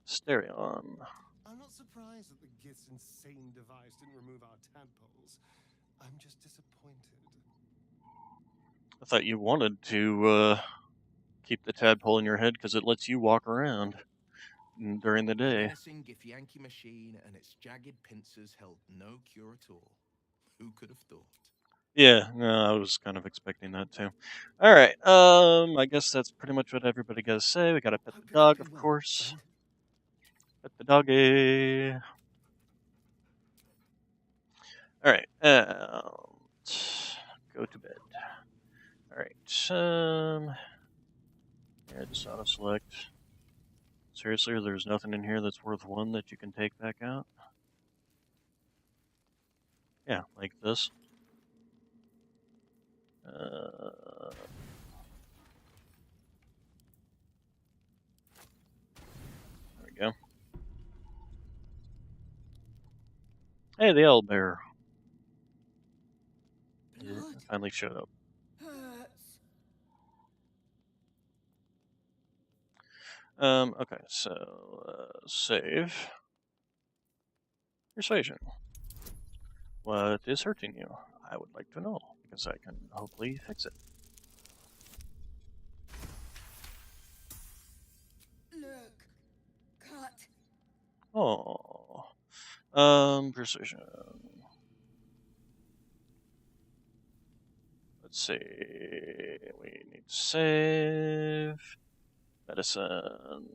Stereon. I'm not surprised that the Gith's insane device didn't remove our tadpoles. I'm just disappointed. I thought you wanted to keep the tadpole in your head because it lets you walk around during the The day. menacing githyanki machine and its jagged pincers held no cure at all. Who could have thought? Yeah, no, I was kind of expecting that too. All right, I guess that's pretty much what everybody got to say. We got to pet the dog, of course. Pet the doggy. All right, go to bed. All right, yeah, just auto select. Seriously, there's nothing in here that's worth one that you can take back out. Yeah, like this. There we go. Hey, the owlbear. Yeah, finally showed up. Okay, so, save. Persuasion. What is hurting you? I would like to know, because I can hopefully fix it. Look, cut. Oh. Persuasion. Let's see. We need to save. Medicine.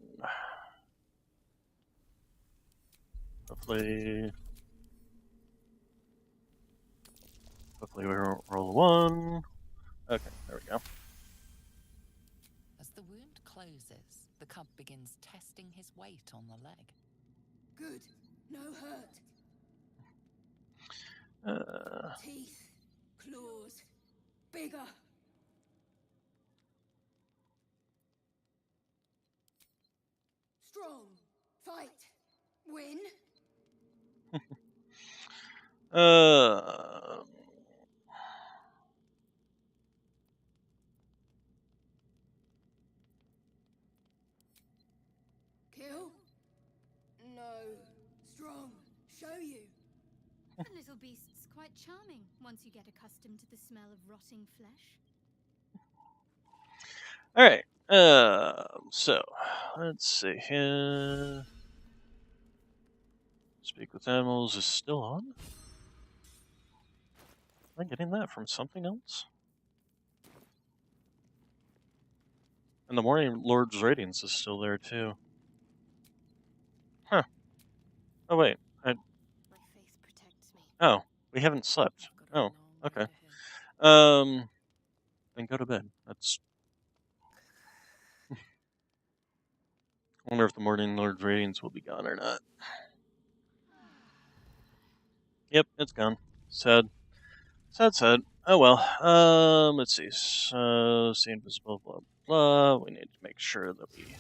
Hopefully we roll a 1. Okay, there we go. As the wound closes, the cub begins testing his weight on the leg. Good. No hurt. Teeth. Claws. Bigger. Strong. Fight. Win. Kill? No. Strong. Show you. The little beast's quite charming once you get accustomed to the smell of rotting flesh. Alright, so, let's see here. Speak with animals is still on? Am I getting that from something else? And the Morning Lord's Radiance is still there, too. Huh. Oh, wait. My faith protects me. Oh, we haven't slept. Oh, okay. Then go to bed. That's... wonder if the Morning Lord's Radiance will be gone or not. Yep, it's gone. Sad. Sad. Oh well. Let's see. So, see invisible, blah blah. We need to make sure that we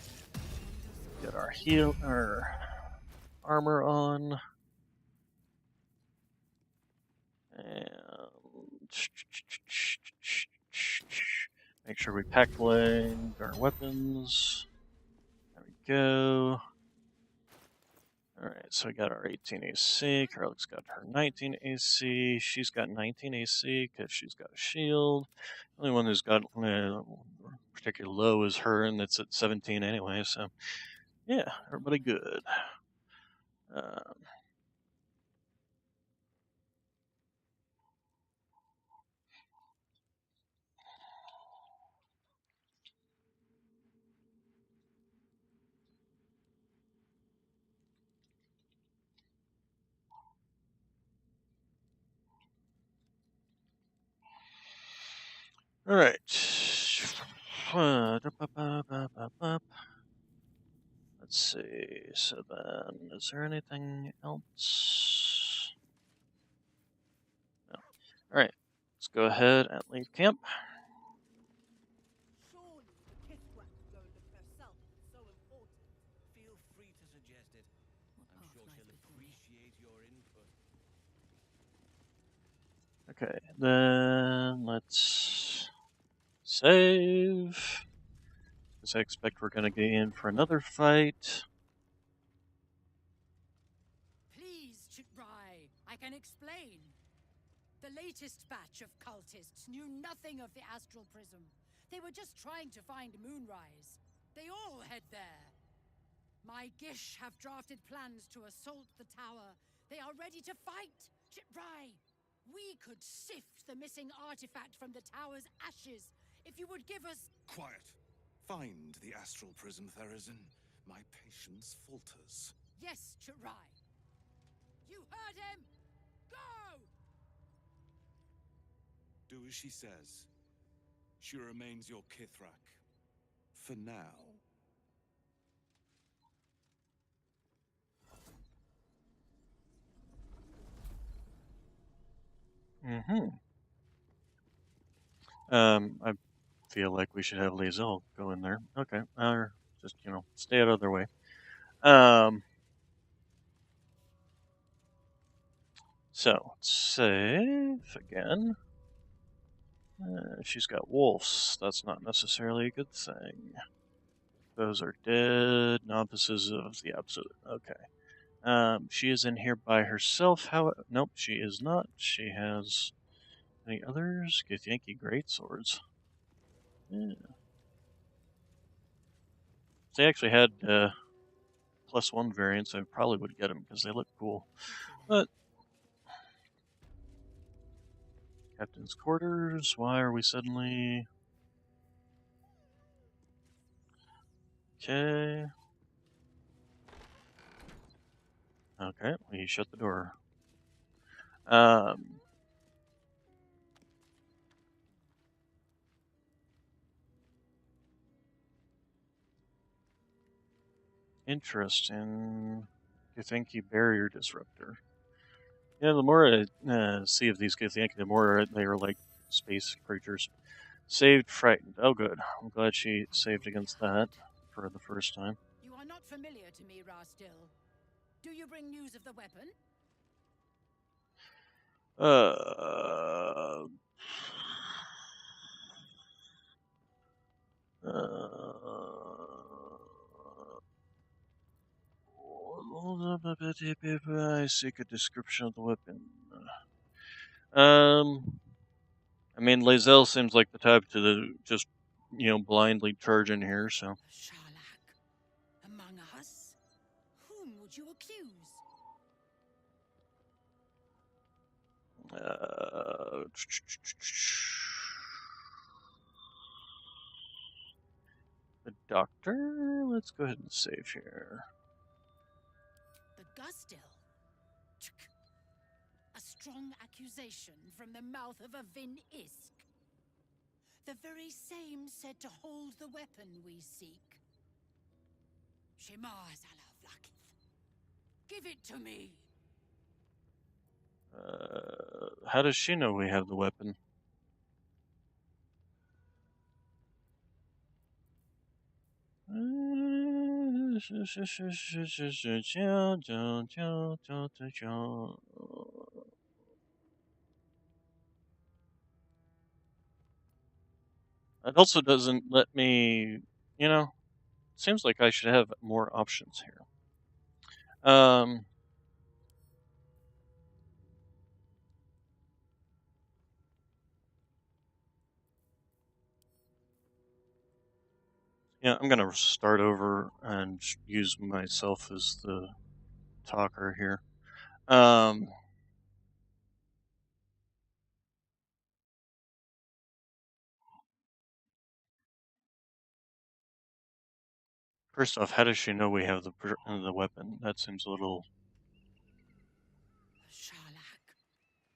get our armor on. And make sure we pack blade our weapons. There we go. Alright, so we got our 18 AC. Carly's got her 19 AC. She's got 19 AC because she's got a shield. The only one who's got particularly low is her, and it's at 17 anyway, so yeah, everybody good. Alright. let's see. So then, is there anything else? No. All right. Let's go ahead and leave camp. Surely the Kithrak going to herself is so important. Feel free to suggest it. I'm sure she'll appreciate your input. Okay, then let's save. Because I expect we're going to get in for another fight. Please, Chitrai, I can explain. The latest batch of cultists knew nothing of the astral prism. They were just trying to find Moonrise. They all head there. My Gish have drafted plans to assault the tower. They are ready to fight, Chitrai. We could sift the missing artifact from the tower's ashes if you would give us... Quiet. Find the astral prism, Therazin. My patience falters. Yes, Chitrai. You heard him! Go! Do as she says. She remains your Kithrak. For now. I feel like we should have Lae'zel go in there. Okay, or just stay out of their way. So let's save again. She's got wolves. That's not necessarily a good thing. Those are dead novices of the Absolute. Okay. She is in here by herself. Nope, she is not. She has any others? Githyanki greatswords. Yeah. If they actually had +1 variants, I probably would get them because they look cool. But Captain's quarters. Why are we suddenly? Okay. Okay, we shut the door. Interesting. Githyanki barrier disruptor. Yeah, the more I see of these Githyanki, the more they are like space creatures. Saved, frightened. Oh, good. I'm glad she saved against that for the first time. You are not familiar to me, Rastil. Do you bring news of the weapon? I seek a description of the weapon. I mean, Lae'zel seems like the type to just, blindly charge in here, so. Sharlak, among us? Whom would you accuse? The doctor? Let's go ahead and save here. The Gustil? A strong accusation from the mouth of a Vin Isk. The very same said to hold the weapon we seek. Shema Zalavlakith. Give it to me. How does she know we have the weapon? It also doesn't let me, seems like I should have more options here. Yeah, I'm going to start over and use myself as the talker here. First off, how does she know we have the weapon? That seems a little... Sharlak,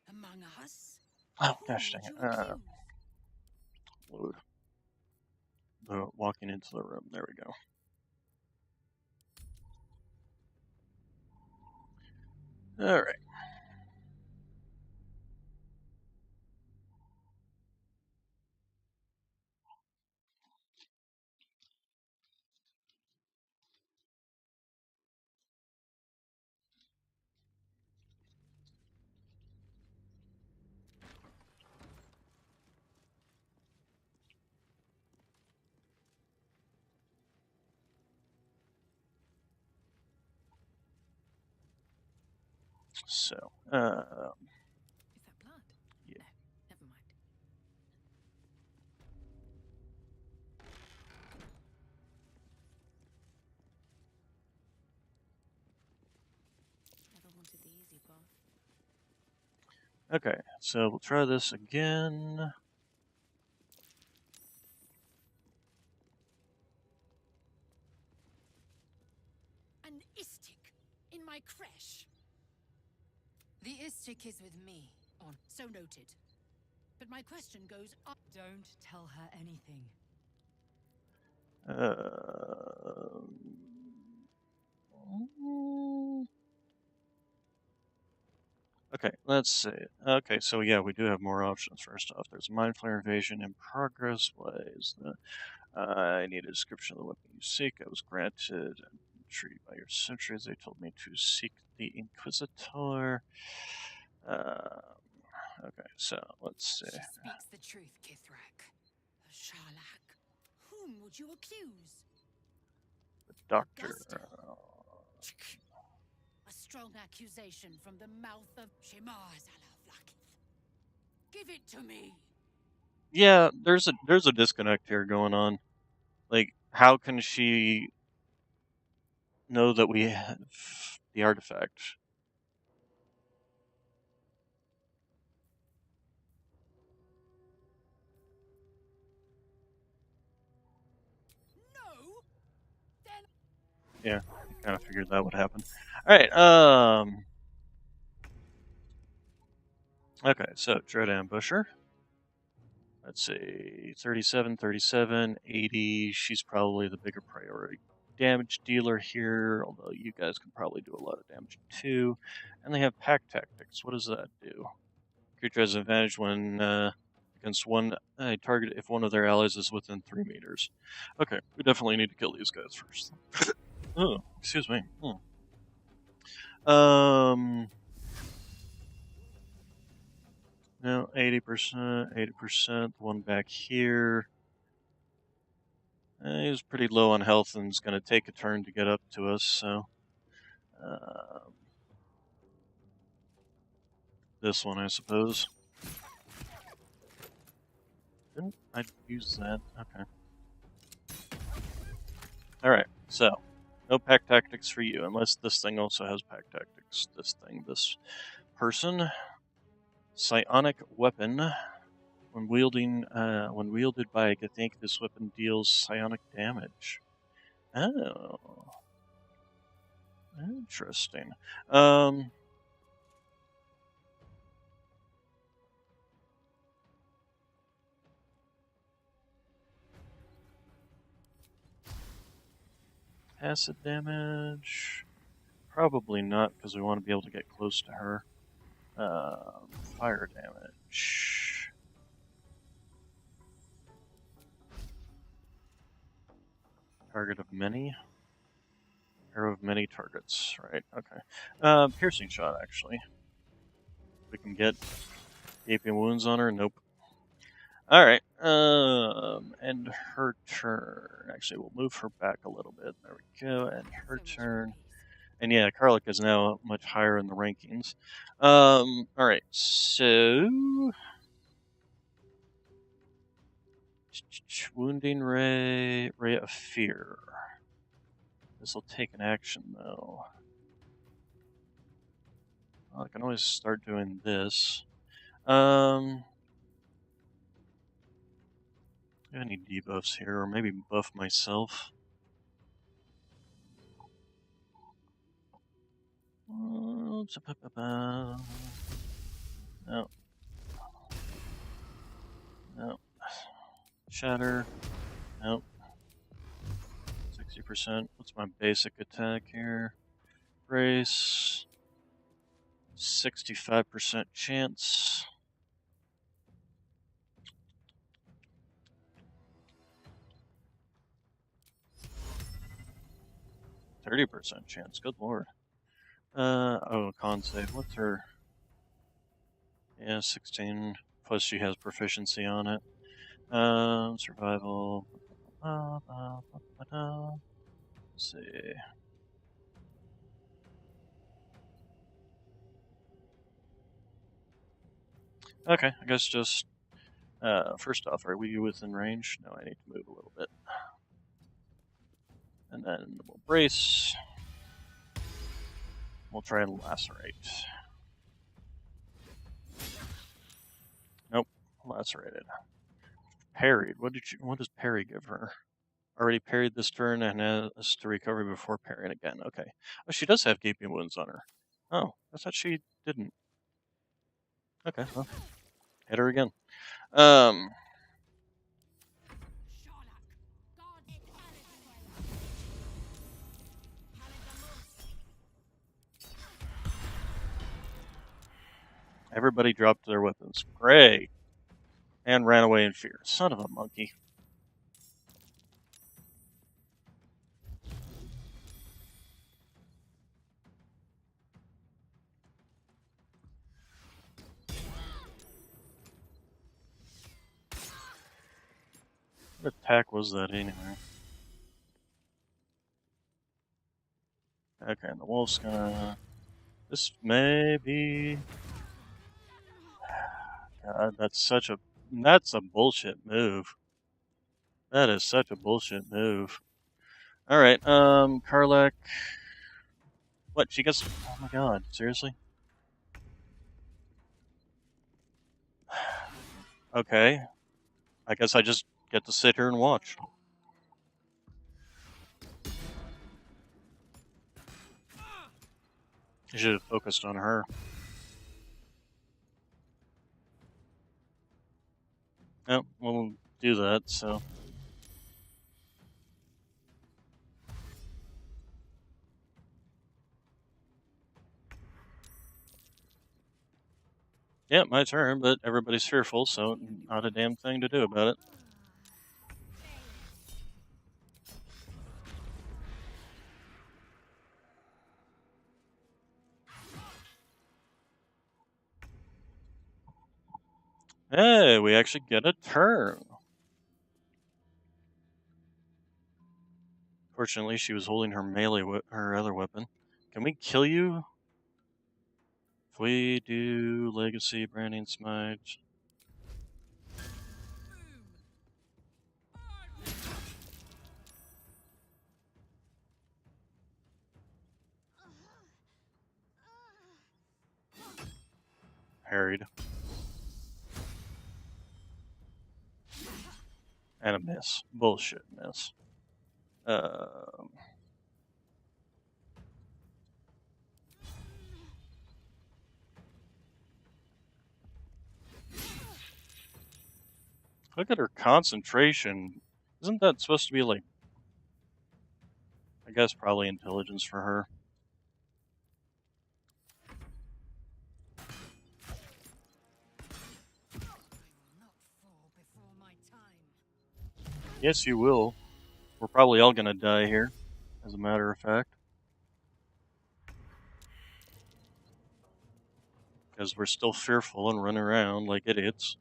among us? Oh, gosh dang it. Load. Walking into the room. There we go. Alright. So, Is that blood? yeah. No, never mind. Never wanted the easy path. Okay, so we'll try this again. An istik in my creche. The Istik is with me. On, so noted. But my question goes up. Don't tell her anything. Okay, let's see. Okay, so yeah, we do have more options. First off, there's Mind Flare Invasion in progress. What is the... I need a description of the weapon you seek. I was granted entry by your sentries. They told me to seek the Inquisitor. Okay, so let's see. She speaks the truth, Kithrak. A Sharlak. Whom would you accuse? The Doctor. Augusta. A strong accusation from the mouth of Shemar Zalavlakith. Give it to me. Yeah, there's a disconnect here going on. Like, how can she know that we have the artifact? No. Then. Yeah, I kind of figured that would happen. All right. Okay, so Dread Ambusher. Let's see, 37, 37, 80. She's probably the bigger priority damage dealer here, although you guys can probably do a lot of damage too. And they have Pack Tactics. What does that do? Creature has advantage when against one target if one of their allies is within 3 meters. Okay, we definitely need to kill these guys first. Oh, excuse me. No, 80%, 80%. One back here. He's pretty low on health and is going to take a turn to get up to us, so... this one, I suppose. Didn't I use that? Okay. Alright, so... no pack tactics for you, unless this thing also has pack tactics. This thing, this person. Psionic weapon. When wielded by a githyanki, this weapon deals psionic damage. Oh. Interesting. Acid damage? Probably not, because we want to be able to get close to her. Fire damage. Target of many? Arrow of many targets, right, okay. Piercing shot, actually. We can get gaping wounds on her? Nope. Alright, and her turn. Actually, we'll move her back a little bit. There we go, and her turn. And yeah, Karlach is now much higher in the rankings. Alright, so... Wounding Ray, Ray of Fear. This will take an action, though. Well, I can always start doing this. Do I have any debuffs here, or maybe buff myself? No. No. Shatter. Nope. 60%. What's my basic attack here? Brace. 65% chance. %30 chance. Good lord. Oh, con save. What's her? Yeah, 16. Plus she has proficiency on it. Survival. Let's see. Okay, I guess just first off, are we within range? No, I need to move a little bit. And then we'll brace. We'll try and lacerate. Nope, lacerated. Parried. What does parry give her? Already parried this turn and has to recover before parrying again. Okay. Oh, she does have gaping wounds on her. Oh, I thought she didn't. Okay, well, hit her again. Everybody dropped their weapons. Great. And ran away in fear. Son of a monkey. What attack was that anyway? Okay, and the wolf's gonna... This may be... God, that's a bullshit move. That is such a bullshit move. Alright, Karlak... What, she gets... Oh my god, seriously? Okay. I guess I just get to sit here and watch. You should have focused on her. Oh, we'll do that, so... Yeah, my turn, but everybody's fearful, so not a damn thing to do about it. Hey, we actually get a turn. Fortunately, she was holding her her other weapon. Can we kill you? If we do Legacy, Branding Smite... Harried. And a miss. Bullshit miss. Look at her concentration. Isn't that supposed to be like... I guess probably intelligence for her. Yes, you will. We're probably all gonna die here, as a matter of fact. Because we're still fearful and running around like idiots.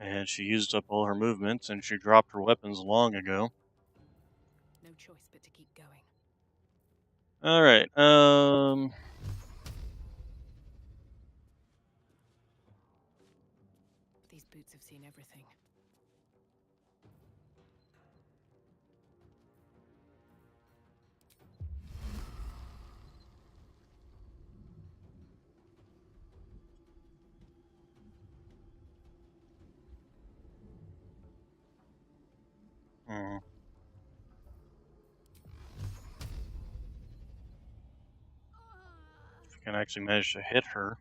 And she used up all her movements, and she dropped her weapons long ago. No choice but to keep going. Alright, These boots have seen everything. can actually manage to hit her.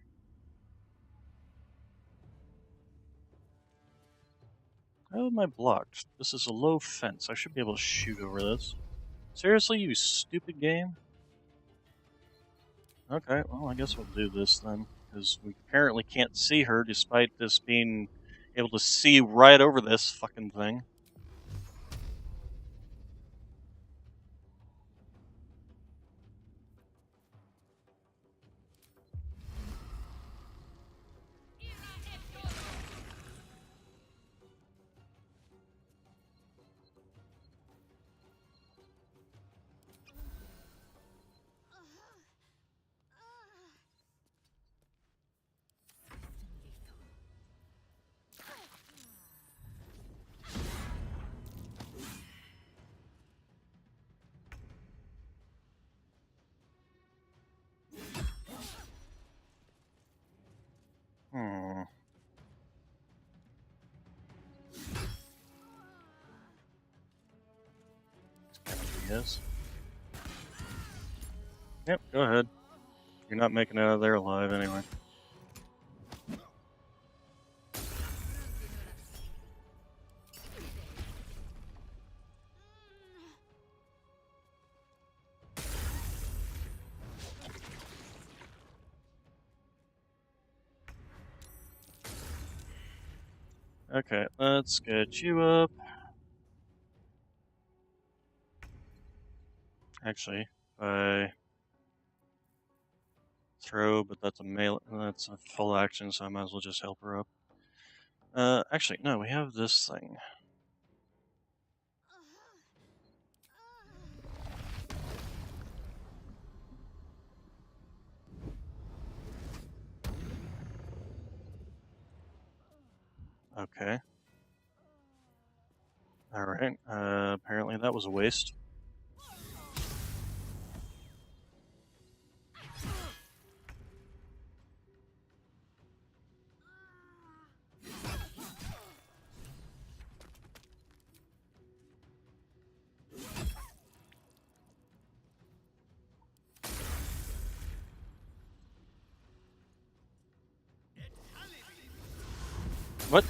How am I blocked? This is a low fence. I should be able to shoot over this. Seriously, you stupid game? Okay, well, I guess we'll do this then, because we apparently can't see her despite this being able to see right over this fucking thing. Yes. Yep, go ahead. You're not making it out of there alive anyway. Okay, let's get you up. Actually, I throw, but that's a melee, that's a full action, so I might as well just help her up. Actually, no, we have this thing. Okay. Alright, apparently that was a waste. What?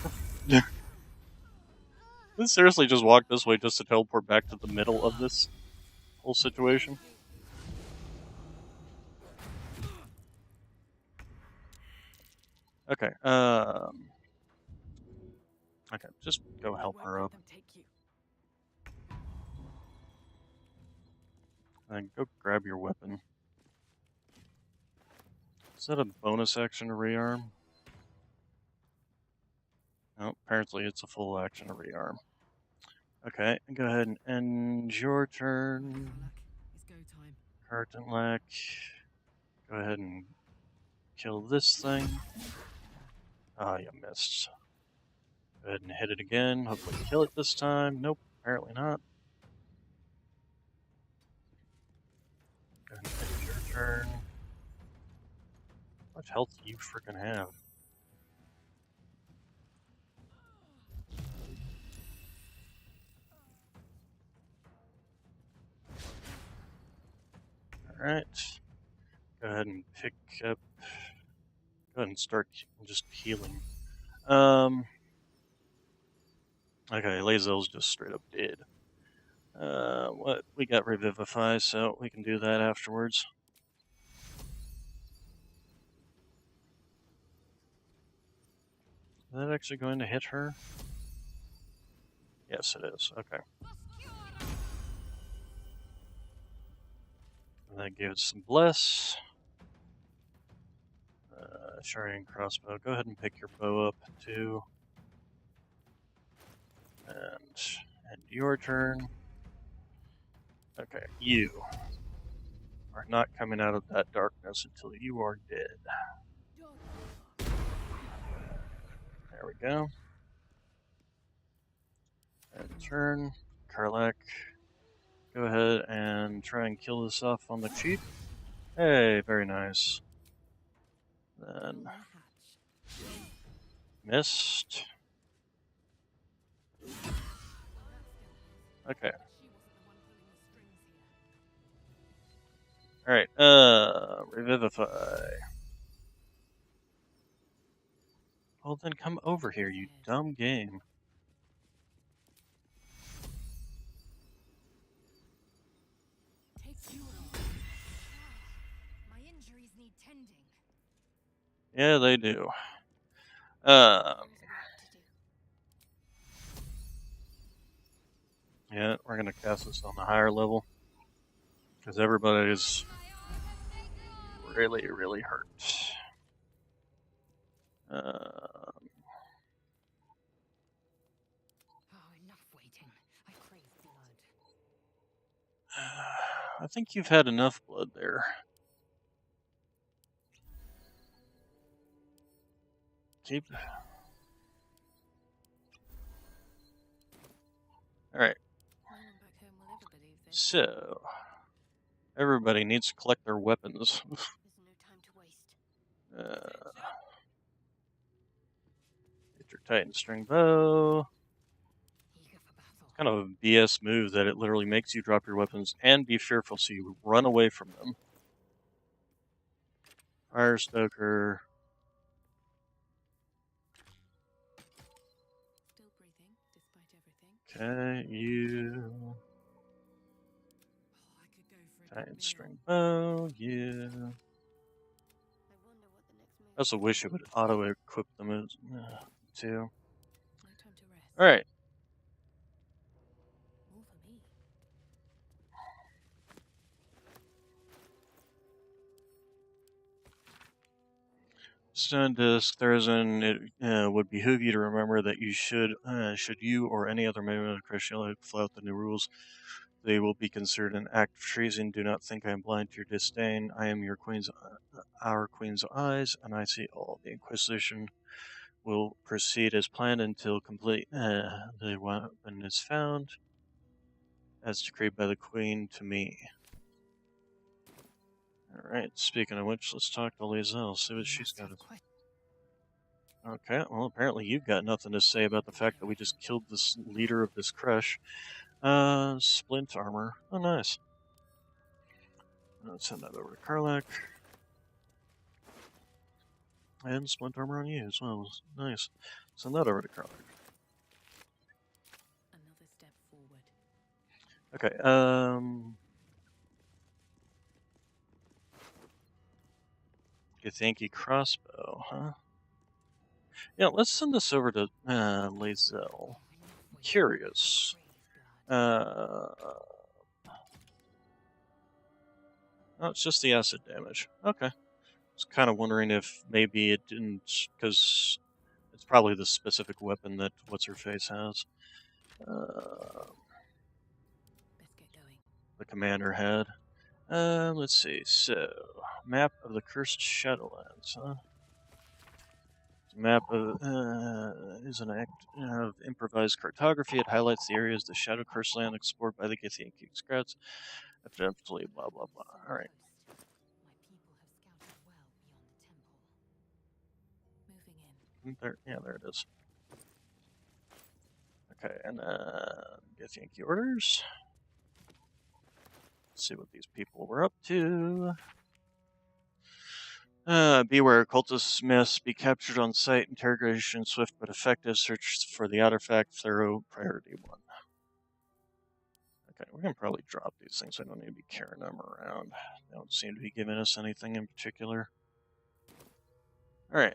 Did seriously just walk this way just to teleport back to the middle of this whole situation? Okay, okay, just go help her up. And go grab your weapon. Is that a bonus action to rearm? No, apparently it's a full action to rearm. Okay, go ahead and end your turn. Cartonlack. Go ahead and kill this thing. Ah, you missed. Go ahead and hit it again. Hopefully kill it this time. Nope, apparently not. Go ahead and end your turn. How much health do you freaking have? Alright. Go ahead and pick up. Go ahead and start just healing. Okay, Lazel's just straight up dead. What? We got Revivify, so we can do that afterwards. Is that actually going to hit her? Yes, it is. Okay. And that gives some Bless. Shurian Crossbow. Go ahead and pick your bow up, too. And your turn. Okay, you are not coming out of that darkness until you are dead. There we go. And turn. Karlak. Go ahead and try and kill this off on the cheap. Hey, very nice. Then missed. Okay. Alright, revivify. Well then come over here, you dumb game. My injuries need tending. Yeah, they do. Yeah, we're gonna cast this on the higher level. Because everybody is really, really hurt. Oh, enough waiting. I crave blood. I think you've had enough blood there. Keep. Alright. So, everybody needs to collect their weapons. Get your Titan string bow. It's kind of a BS move that it literally makes you drop your weapons and be fearful, so you run away from them. Fire Stoker. Still breathing, despite everything. Okay, you. Titan string bow, you. I also wish it would auto-equip them as, too. Alright. Stun disc, Thurzin, it would behoove you to remember that you should you or any other member of the Christian flout the new rules, they will be considered an act of treason. Do not think I am blind to your disdain. I am our queen's eyes, and I see all. The Inquisition will proceed as planned until complete. The weapon is found, as decreed by the queen to me. Alright, speaking of which, let's talk to Lizelle, see what she's got. Okay, well, apparently you've got nothing to say about the fact that we just killed this leader of this crush. Splint armor. Oh, nice. Let's send that over to Karlak. And splint armor on you as well. Nice. Send that over to Karlak. Another step forward. Okay, githyanki crossbow, huh? Yeah, let's send this over to Lizelle. I'm curious. Oh, it's just the acid damage. Okay. I was kind of wondering if maybe it didn't, because it's probably the specific weapon that What's-Her-Face has. The commander had. Let's see. So, map of the Cursed Shadowlands, huh? Map of, is an act of improvised cartography. It highlights the areas the Shadow Cursed Land explored by the Githyanki scouts. Evidently, blah blah blah. Alright. There, yeah, there it is. Okay, and Githyanki orders. Let's see what these people were up to. Beware, cultists must be captured on sight. Interrogation swift but effective. Search for the artifact. Thorough. Priority 1. Okay, we can probably drop these things. I don't need to be carrying them around. They don't seem to be giving us anything in particular. Alright,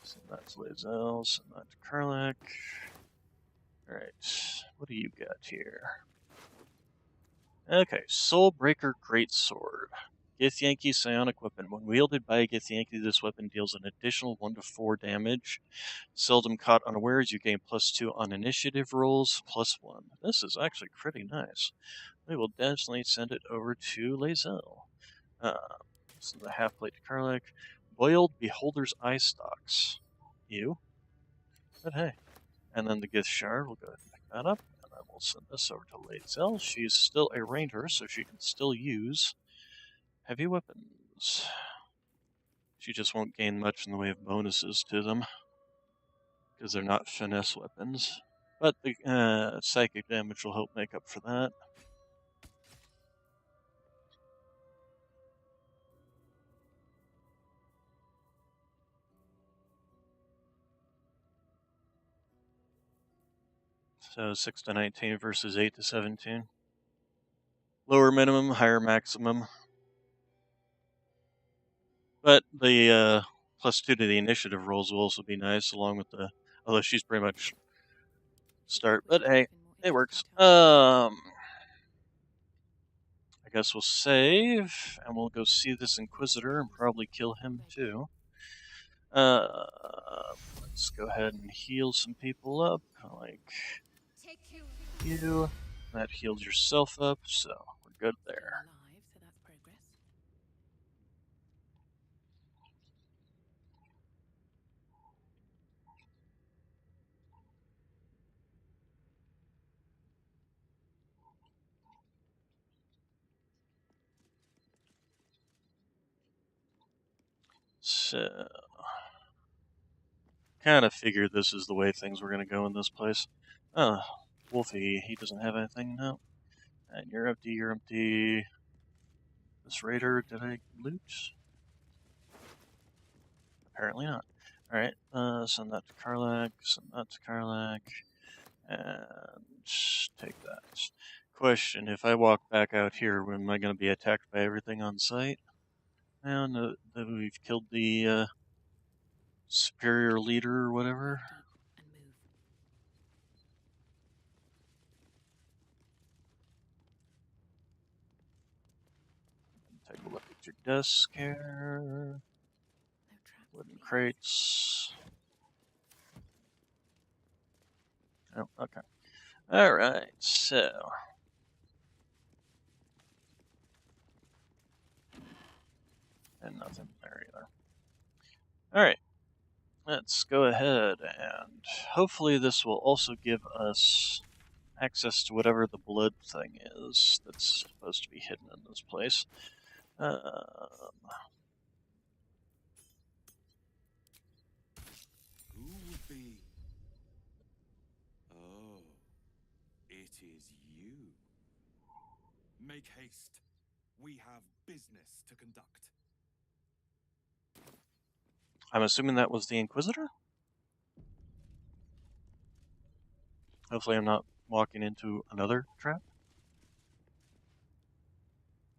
send that to Lizelle, send that to Karlak. Alright, what do you got here? Okay, Soulbreaker Greatsword. Githyanki psionic weapon. When wielded by a Githyanki, this weapon deals an additional 1 to 4 damage. Seldom caught unawares, you gain +2 on initiative rolls, +1. This is actually pretty nice. We will definitely send it over to Lizelle. Send the half plate to Karlak. Boiled Beholder's Eye Stalks. You? But hey. And then the Gith Shard, we'll go ahead and pick that up. And then we'll send this over to Lizelle. She's still a ranger, so she can still use Heavy weapons. She just won't gain much in the way of bonuses to them, because they're not finesse weapons. But the psychic damage will help make up for that. So 6 to 19 versus 8 to 17. Lower minimum, higher maximum. But the +2 to the initiative rolls will also be nice, along with the... Although she's pretty much start, but hey, it works. I guess we'll save, and we'll go see this Inquisitor and probably kill him too. Let's go ahead and heal some people up, like you. That heals yourself up, so we're good there. So, kind of figured this is the way things were going to go in this place. Oh, Wolfie, he doesn't have anything now. And you're empty, you're empty. This raider, did I loot? Apparently not. Alright, send that to Karlak, send that to Karlak, and take that. Question, if I walk back out here, am I going to be attacked by everything on site? Now that we've killed the superior leader or whatever. Take a look at your desk here. Wooden crates. Oh, okay. Alright, so. And nothing there either. Alright. Let's go ahead and hopefully this will also give us access to whatever the blood thing is that's supposed to be hidden in this place. Who would be? Oh, it is you. Make haste. We have business to conduct. I'm assuming that was the Inquisitor? Hopefully I'm not walking into another trap.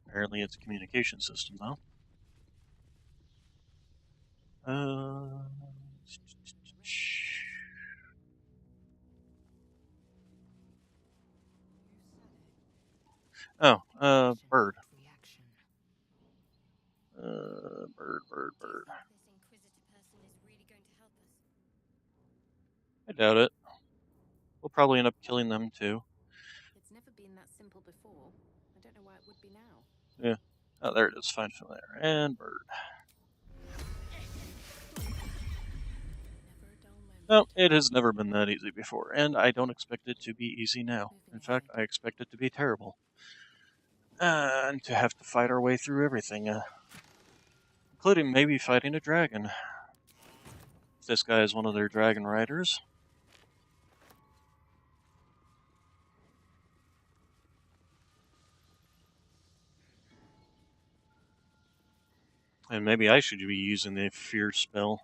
Apparently it's a communication system, though. Bird. Bird. I doubt it. We'll probably end up killing them too. It's never been that simple before. I don't know why it would be now. Yeah. Oh, there it is. Fine from there. And bird. No, it has never been that easy before, and I don't expect it to be easy now. In fact, I expect it to be terrible. And to have to fight our way through everything, including maybe fighting a dragon. If this guy is one of their dragon riders. And maybe I should be using the fear spell.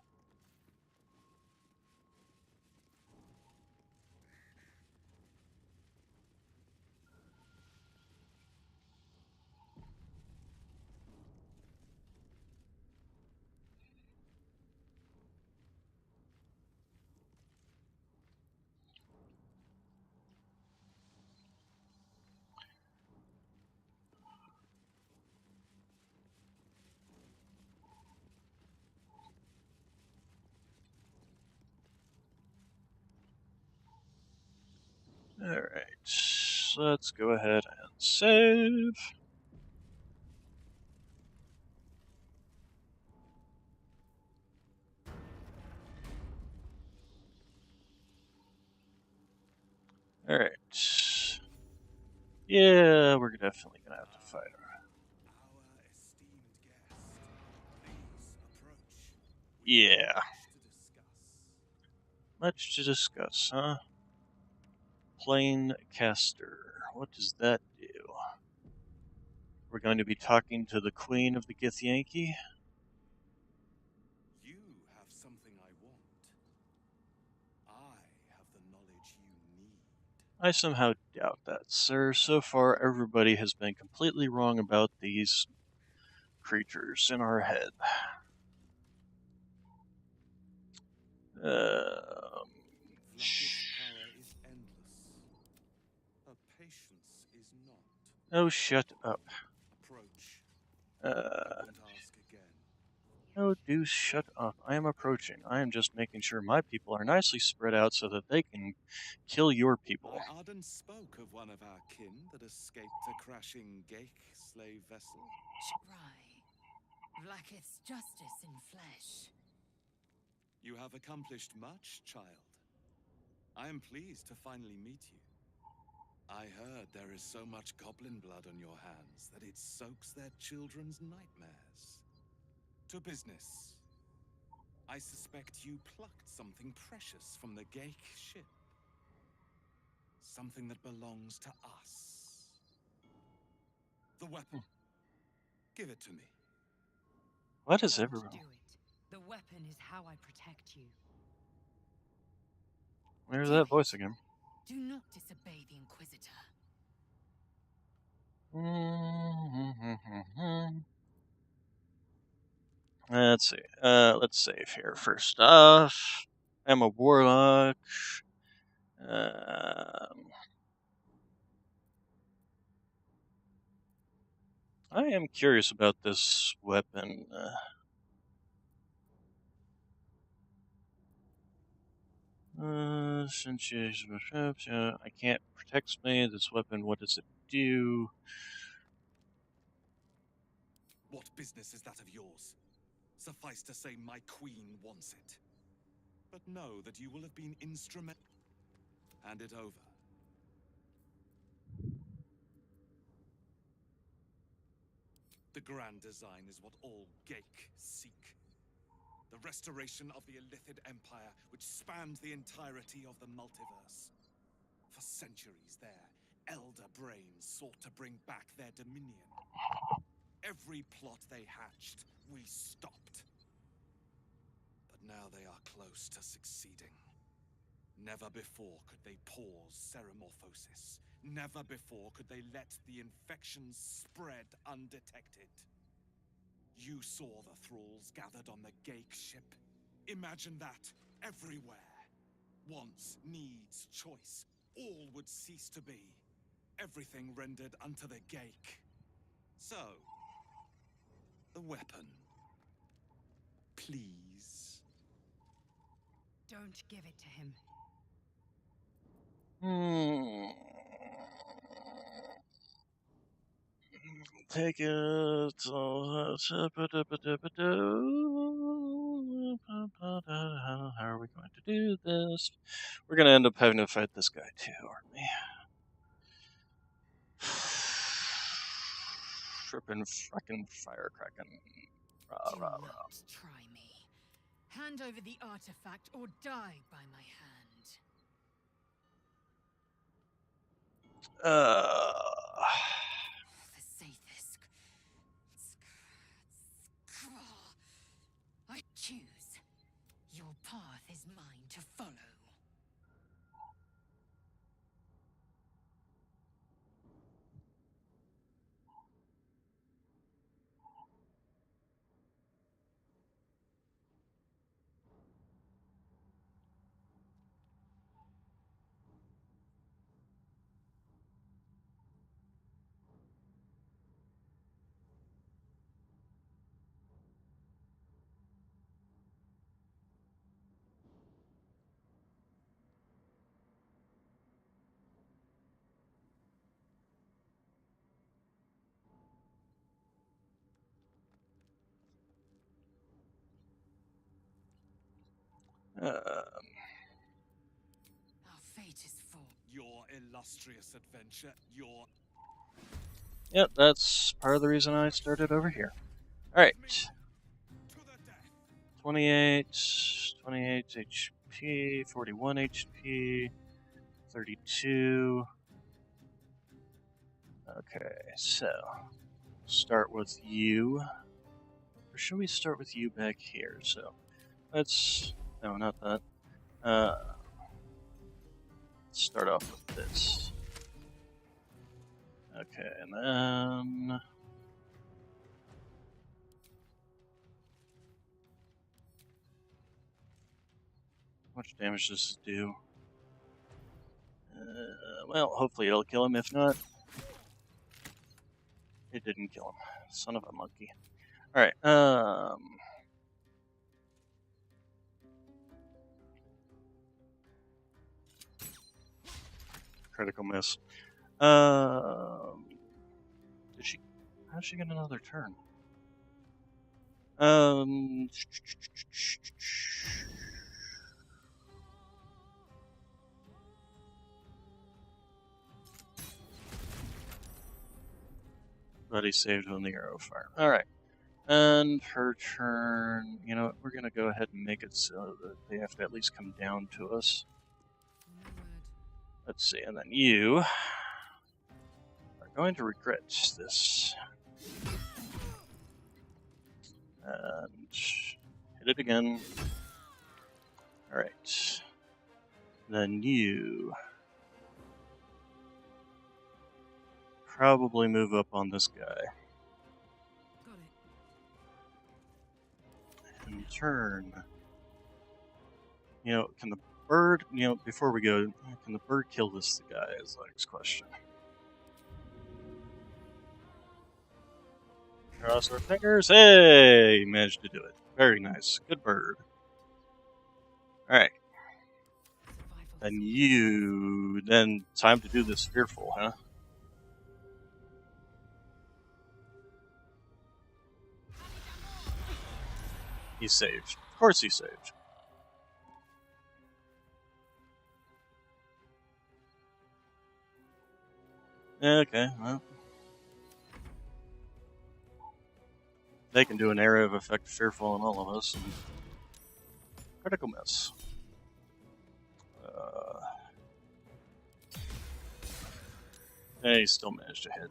Alright, let's go ahead and save. Alright. Yeah, we're definitely gonna have to fight her. Our esteemed Yeah. Much to discuss, huh? Plain caster. What does that do? We're going to be talking to the queen of the Githyanki. You have something I want. I have the knowledge you need. I somehow doubt that, sir. So far, everybody has been completely wrong about these creatures in our head. Vlaakith's power is endless. Her patience is not. Oh, shut up. Approach. I won't ask again. Oh, do shut up. I am approaching. I am just making sure my people are nicely spread out so that they can kill your people. My Arden spoke of one of our kin that escaped a crashing Geik slave vessel. Right. Vlaakith's justice in flesh. You have accomplished much, child. I am pleased to finally meet you. I heard there is so much goblin blood on your hands that it soaks their children's nightmares. To business. I suspect you plucked something precious from the Geik ship. Something that belongs to us. The weapon. Give it to me. What is Don't everyone? do it. The weapon is how I protect you. There's that voice again. Do not disobey the Inquisitor. Let's see. Let's save here. First off, I'm a warlock. I am curious about this weapon. I can't protect me. This weapon, what does it do? What business is that of yours? Suffice to say, my queen wants it. But know that you will have been instrumental. Hand it over. The grand design is what all Geik seek. The restoration of the Illithid Empire, which spanned the entirety of the multiverse. For centuries, their elder brains sought to bring back their dominion. Every plot they hatched, we stopped. But now they are close to succeeding. Never before could they pause ceremorphosis. Never before could they let the infections spread undetected. You saw the thralls gathered on the Geik ship. Imagine that everywhere. Wants, needs, choice, all would cease to be. Everything rendered unto the Geik. So, the weapon. Please. Don't give it to him. Take it. How are we going to do this? We're going to end up having to fight this guy too, aren't we? Trippin' frickin' firecrackin'. Do not try me. Hand over the artifact or die by my hand. The Sathisk. I choose. Your path is mine to follow. Uh, Our fate is full. Your illustrious adventure, your... Yep, that's part of the reason I started over here. Alright. 20 28 HP, 41 HP, 32. Okay, so start with you. Or should we start with you back here? So let's, no, not that. Let's start off with this. Okay, and then how much damage does this do? Well, hopefully it'll kill him. If not, it didn't kill him. Son of a monkey. Alright, critical miss. Did she? How did she get another turn? But he saved on the arrow fire. Alright. And her turn, you know what, we're gonna go ahead and make it so that they have to at least come down to us. Let's see, and then you are going to regret this. And hit it again. Alright. Then you probably move up on this guy. And turn. You know, can the bird, you know, before we go, can the bird kill this guy is the next question. Cross our fingers. Hey! Managed to do it. Very nice. Good bird. Alright. Then you... Then time to do this fearful, huh? He saved. Of course he saved. Okay, well. They can do an area of effect fearful on all of us. And critical miss. And he still managed to hit.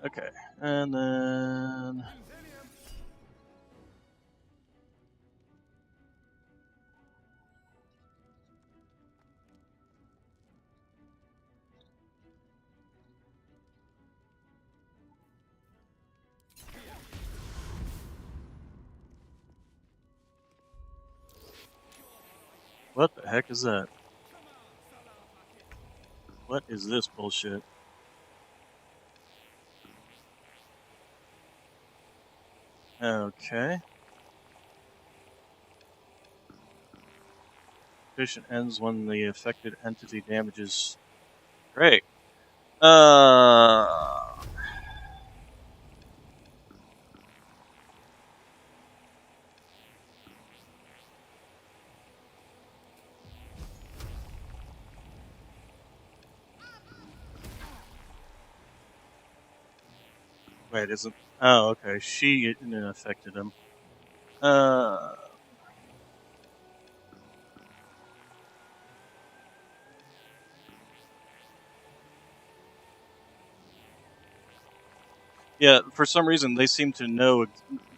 Okay, and then... What the heck is that? What is this bullshit? Okay. Efficient ends when the affected entity damages. Great. Wait, isn't... Oh, okay. She affected him. Yeah, for some reason they seem to know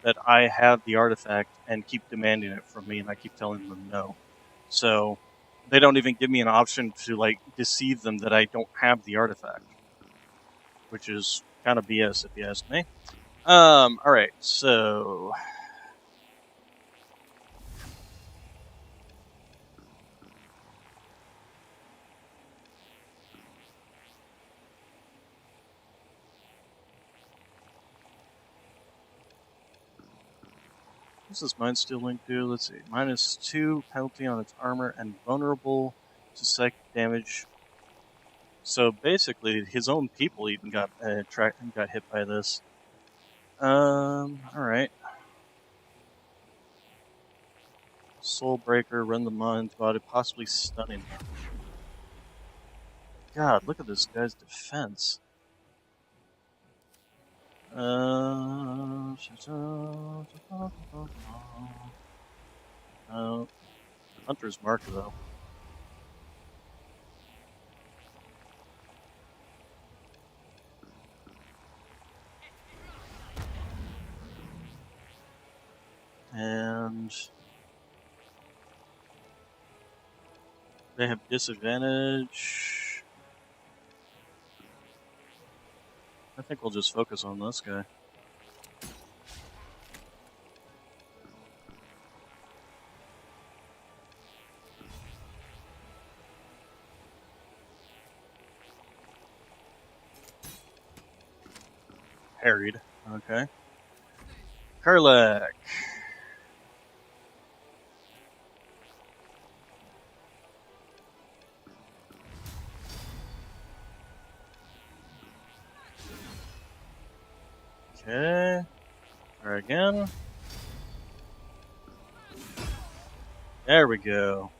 that I have the artifact and keep demanding it from me, and I keep telling them no. So they don't even give me an option to, like, deceive them that I don't have the artifact. Which is kind of BS if you ask me. Alright, so... What's this Mind Steel link do? Let's see. -2 penalty on its armor and vulnerable to psychic damage. So basically, his own people even got hit by this. Alright. Soul Breaker, run the mind's body, possibly stunning him. God, look at this guy's defense. Hunter's Mark, though. And they have disadvantage. I think we'll just focus on this guy. Harried. Okay. Karlak. Okay. Try again. There we go.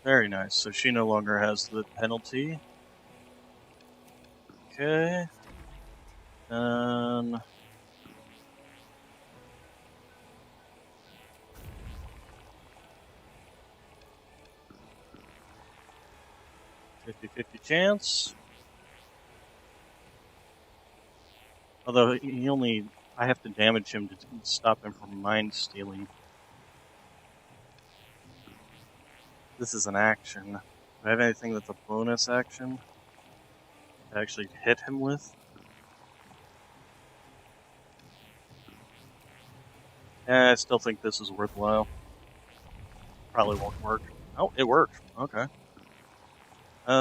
Very nice. So she no longer has the penalty. Okay. Then 50-50 chance. Although he only, I have to damage him to stop him from mind stealing. This is an action. Do I have anything that's a bonus action to actually hit him with? I still think this is worthwhile. Probably won't work. Oh, it worked. Okay. I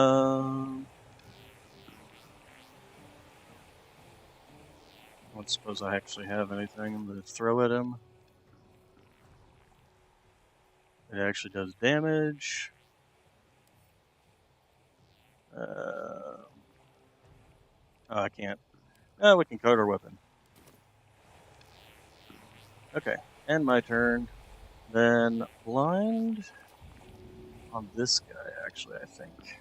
don't suppose I actually have anything to throw at him. It actually does damage. Oh, I can't. Oh, we can code our weapon. Okay, and my turn. Then blind on this guy, actually, I think.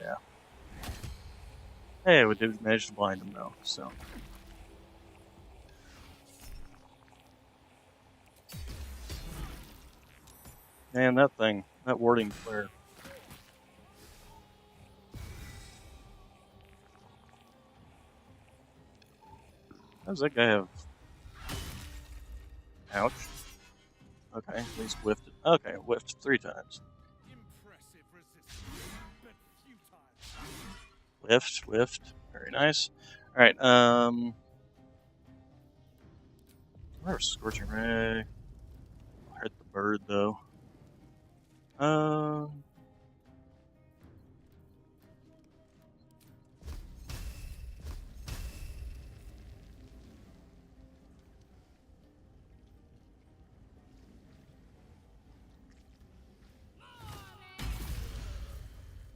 Yeah. Hey, we did manage to blind him though, so. Man, that thing, that warding flare. How does that guy have? Ouch. Okay, at least whiffed it. Okay, whiffed 3 times. Impressive resistance, but futile. Whiffed. Very nice. Alright, where's Scorching Ray? Hurt the bird, though.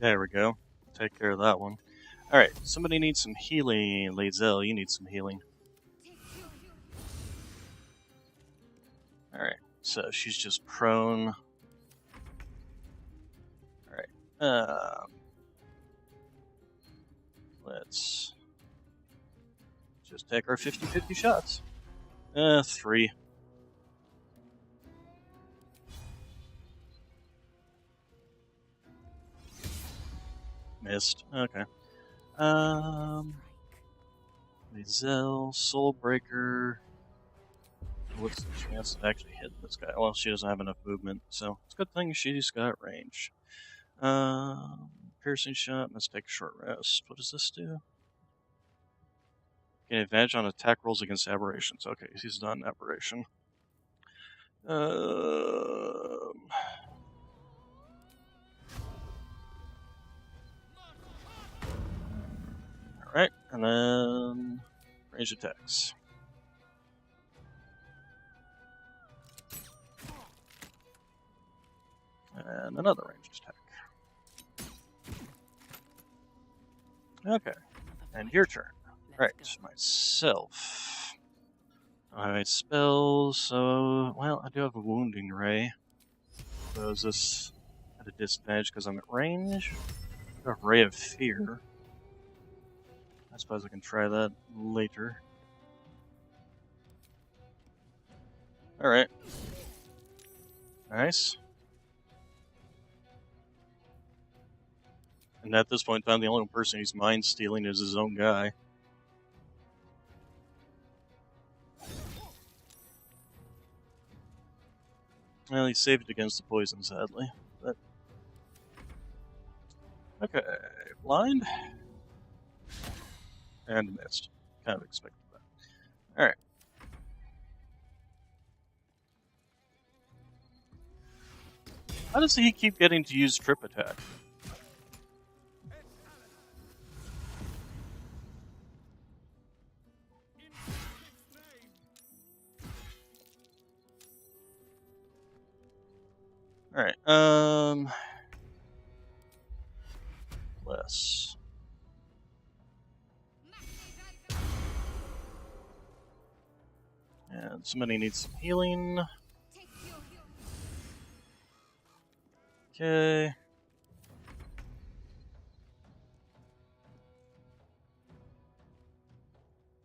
There we go. Take care of that one. Alright, somebody needs some healing. Lazel, you need some healing. Alright, so she's just prone. Alright, let's just take our 50-50 shots. 3. Missed. Okay. Lazel, Soul Breaker. What's the chance of actually hitting this guy? Well, she doesn't have enough movement, so it's a good thing she's got range. Piercing shot, must take a short rest. What does this do? Gain advantage on attack rolls against aberrations. Okay, he's not an aberration. Alright, and then range attacks. And another ranged attack. Okay, and your turn. Right, myself. Alright, spells, so, well, I do have a wounding ray. So is this at a disadvantage because I'm at range? I have a ray of fear. I suppose I can try that later. Alright. Nice. And at this point in time, the only person he's mind stealing is his own guy. Well, he saved against the poison, sadly. But okay, blind. And missed. Kind of expected that. Alright. How does he keep getting to use trip attack? Alright, less. And somebody needs some healing. Okay.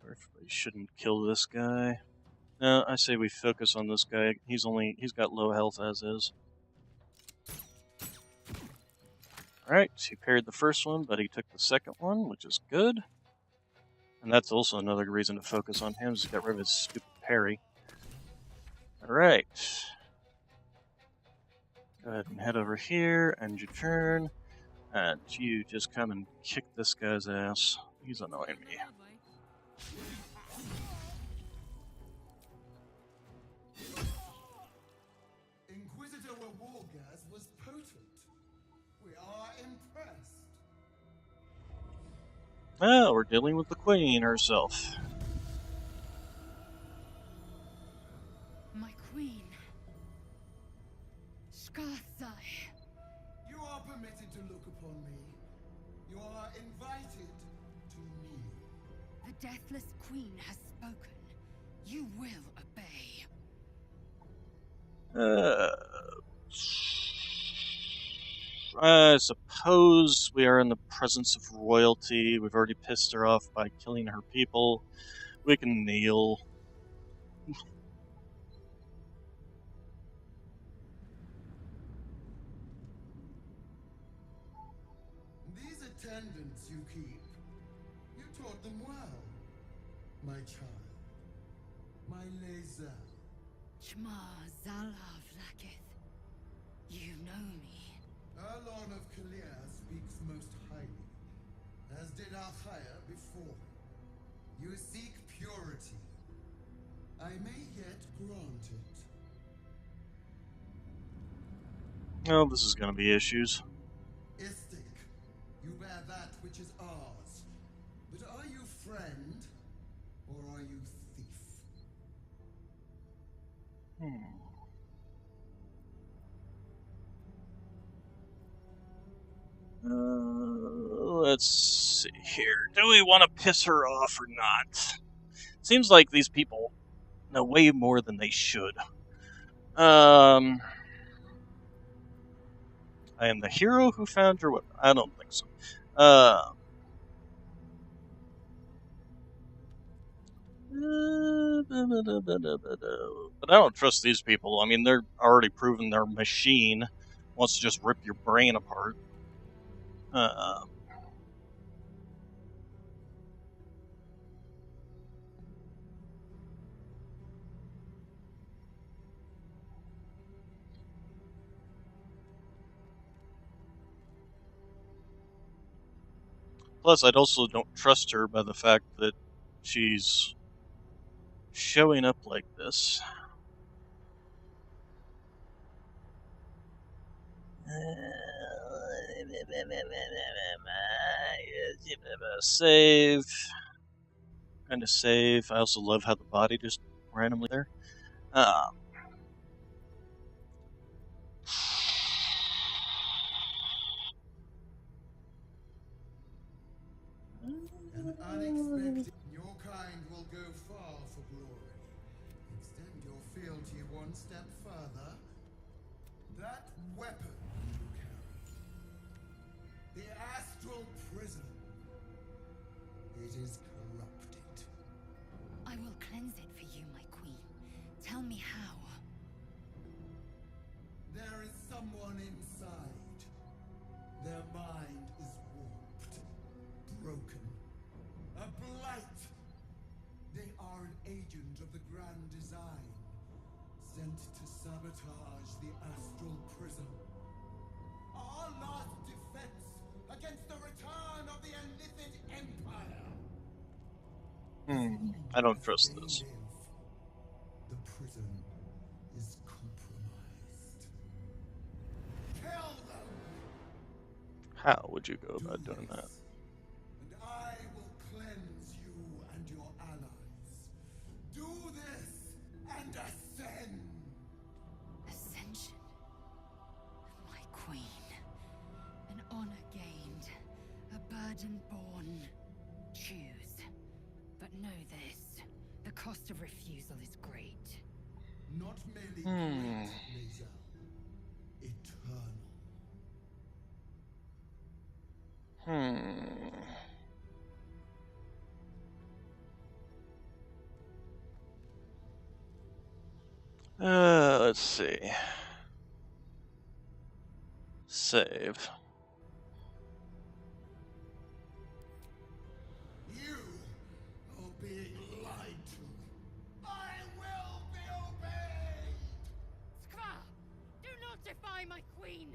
We shouldn't kill this guy. No, I say we focus on this guy. He's got low health as is. Alright, he parried the first one, but he took the second one, which is good. And that's also another reason to focus on him, is to get rid of his stupid parry. Alright. Go ahead and head over here, end your turn. And you just come and kick this guy's ass. He's annoying me. Inquisitor Wargas was potent. We are impressed. Oh, we're dealing with the queen herself. My queen. Skathai. You are permitted to look upon me. You are invited to kneel. The deathless queen has spoken. You will obey. I suppose we are in the presence of royalty. We've already pissed her off by killing her people. We can kneel. These attendants you keep, you taught them well. My child, my Lae'zel. Shma Zalav Lakith. You know me. Erlon of Kalir speaks most highly, as did Alchaya before. You seek purity. I may yet grant it. Oh, this is going to be issues. Istik, you bear that which is ours. But are you friend, or are you thief? Let's see here. Do we want to piss her off or not? Seems like these people know way more than they should. I am the hero who found your weapon. I don't think so. But I don't trust these people. I mean, they're already proven their machine wants to just rip your brain apart. Plus, I also don't trust her by the fact that she's showing up like this. Save. Kind of save. I also love how the body just randomly there. An unexpected. Your kind will go far for glory. cruelty one step further. That weapon you carry, the astral prism, it is corrupted. I will cleanse it for you, my queen. Tell me how. There is someone inside. Their mind is warped, broken, a blight. They are an agent of the Grand Design, sent to sabotage the astral prism. Our last defense against the return of the Illithid Empire. I don't trust this. The prison is compromised. Kill them! How would you go about doing that? And I will cleanse you and your allies. Do this and ascend! Ascension. My queen. An honor gained. A burden borne. Choose. But know this. The cost of refusal is great. Not merely great, Lae'zel. Eternal. Let's see. Save. You are being lied to. I will be obeyed! Skva! Do not defy my queen!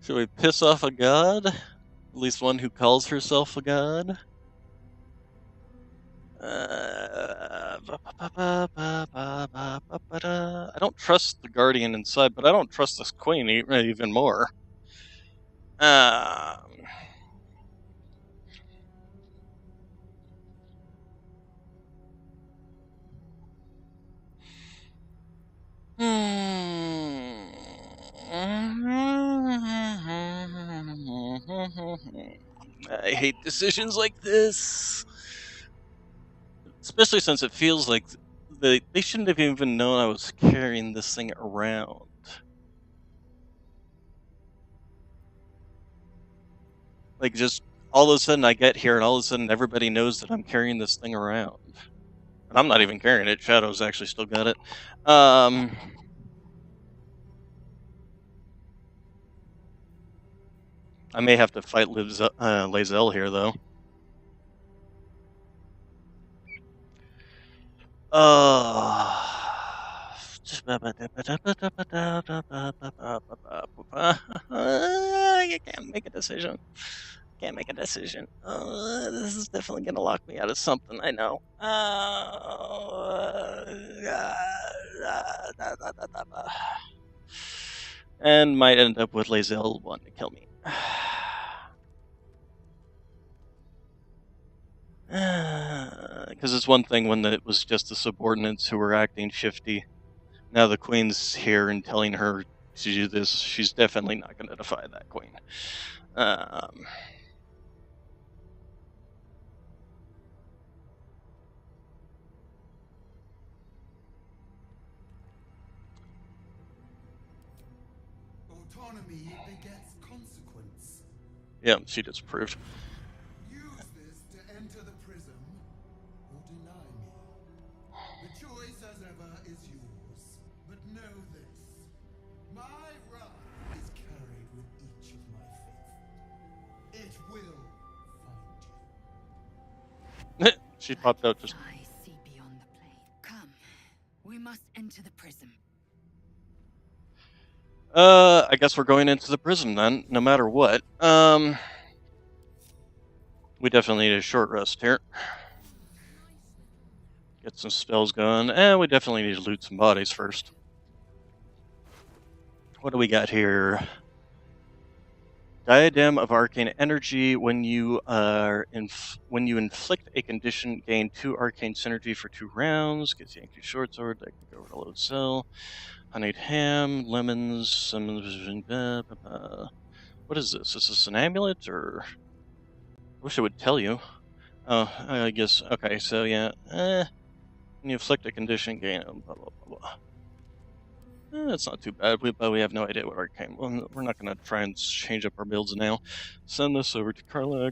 Should we piss off a god? At least one who calls herself a god? I don't trust the guardian inside, but I don't trust this queen even more. I hate decisions like this. Especially since it feels like they shouldn't have even known I was carrying this thing around. Like, just all of a sudden I get here and all of a sudden everybody knows that I'm carrying this thing around. And I'm not even carrying it. Shadow's actually still got it. I may have to fight Lae'zel here, though. I can't make a decision. This is definitely gonna lock me out of something, I know. And might end up with Lae'zel wanting to kill me. Because it's one thing when it was just the subordinates who were acting shifty. Now the queen's here and telling her to do this. She's definitely not going to defy that queen. Autonomy begets consequence. Yeah, she disapproved. Use this to enter the prism, or deny me. The choice, as ever, is yours. But know this. My wrath is carried with each of my faith. It will find you. She popped out just... I see beyond the plane. Come. We must enter the prism. I guess we're going into the prism then, no matter what. We definitely need a short rest here. Get some spells going, and we definitely need to loot some bodies first. What do we got here? Diadem of Arcane Energy. When you inflict a condition, gain 2 Arcane Synergy for 2 rounds. Githyanki Short Sword. That can go over to Load Cell. Honeyed Ham, lemons. What is this? Is this an amulet or? I wish it would tell you. Oh, I guess. Okay, so yeah. When you inflict a condition, gain blah blah blah blah. That's not too bad, but we have no idea what arcane. Well, we're not going to try and change up our builds now. Send this over to Karlak.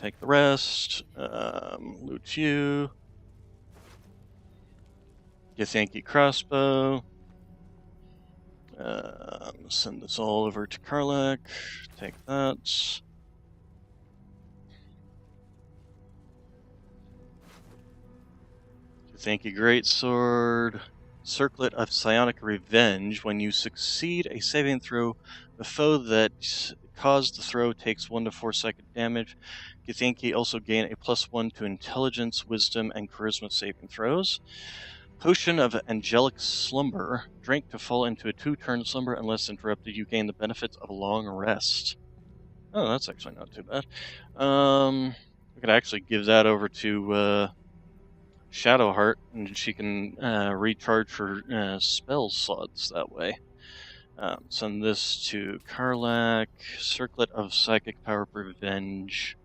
Take the rest. Loot you. Githyanki crossbow. Send this all over to Karlak. Take that. Githyanki greatsword. Circlet of Psionic Revenge. When you succeed a saving throw, the foe that caused the throw takes 1 to 4 psychic damage. Githyanki also gain a +1 to Intelligence, Wisdom, and Charisma saving throws. Potion of Angelic Slumber. Drink to fall into a 2-turn slumber unless interrupted. You gain the benefits of a long rest. Oh, that's actually not too bad. We could actually give that over to Shadowheart, and she can recharge her spell slots that way. Send this to Karlak. Circlet of Psychic Power Revenge.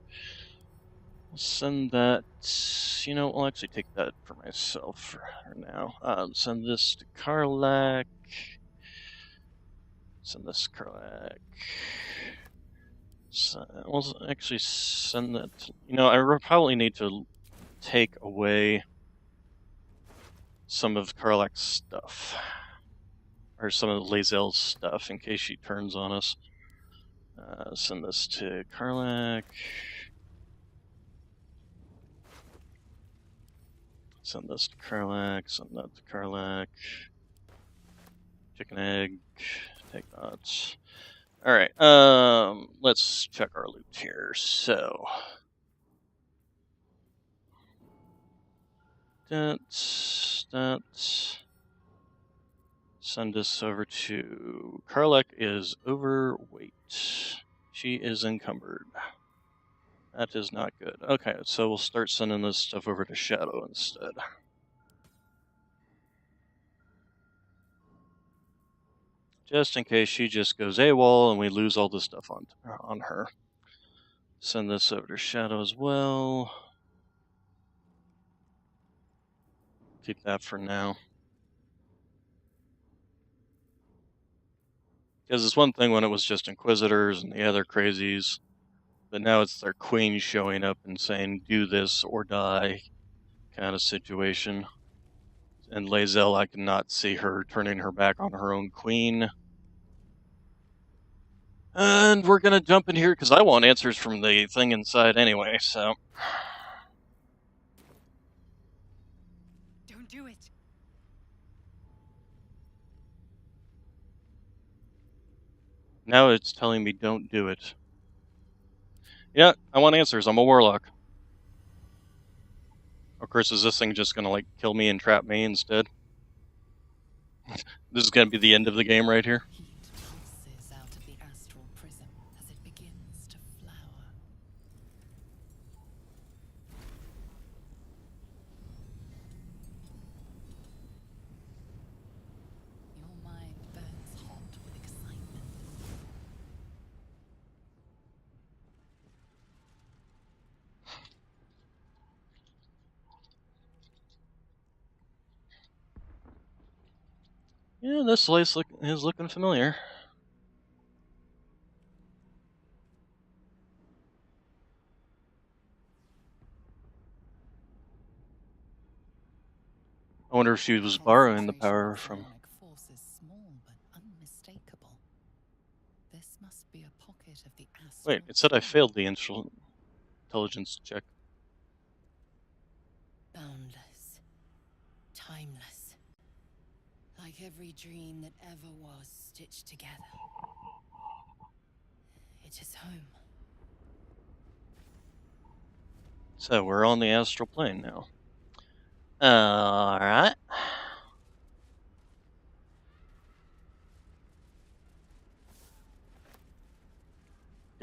We'll send that. You know, I'll actually take that for myself for now. Send this to Karlak. Send this to Karlak. We'll actually send that. You know, I probably need to take away some of Karlak's stuff, or some of Lae'zel's stuff, in case she turns on us. Send this to Karlak. Send this to Karlak. Send that to Karlak. Chicken egg. Take that. Alright, let's check our loot here. So, that. Send this over to Karlak is overweight. She is encumbered. That is not good. Okay, so we'll start sending this stuff over to Shadow instead. Just in case she just goes AWOL and we lose all the stuff on her. Send this over to Shadow as well. Keep that for now. Because it's one thing when it was just Inquisitors and the other crazies, but now it's their queen showing up and saying, do this or die kind of situation. And Lae'zel, I cannot see her turning her back on her own queen. And we're going to jump in here because I want answers from the thing inside anyway, so. Don't do it. Now it's telling me don't do it. Yeah, I want answers. I'm a warlock. Of course, is this thing just going to, like, kill me and trap me instead? This is going to be the end of the game right here. Heat pulses out of the astral prism as it begins to flower. Your mind burns hot with excitement. Yeah, this place is looking familiar. I wonder if she was borrowing the power from. Force is small but unmistakable. This must be a pocket of the astral. Wait, it said I failed the intelligence check. Boundless. Timeless. Like every dream that ever was stitched together. It is home. So we're on the astral plane now. Alright.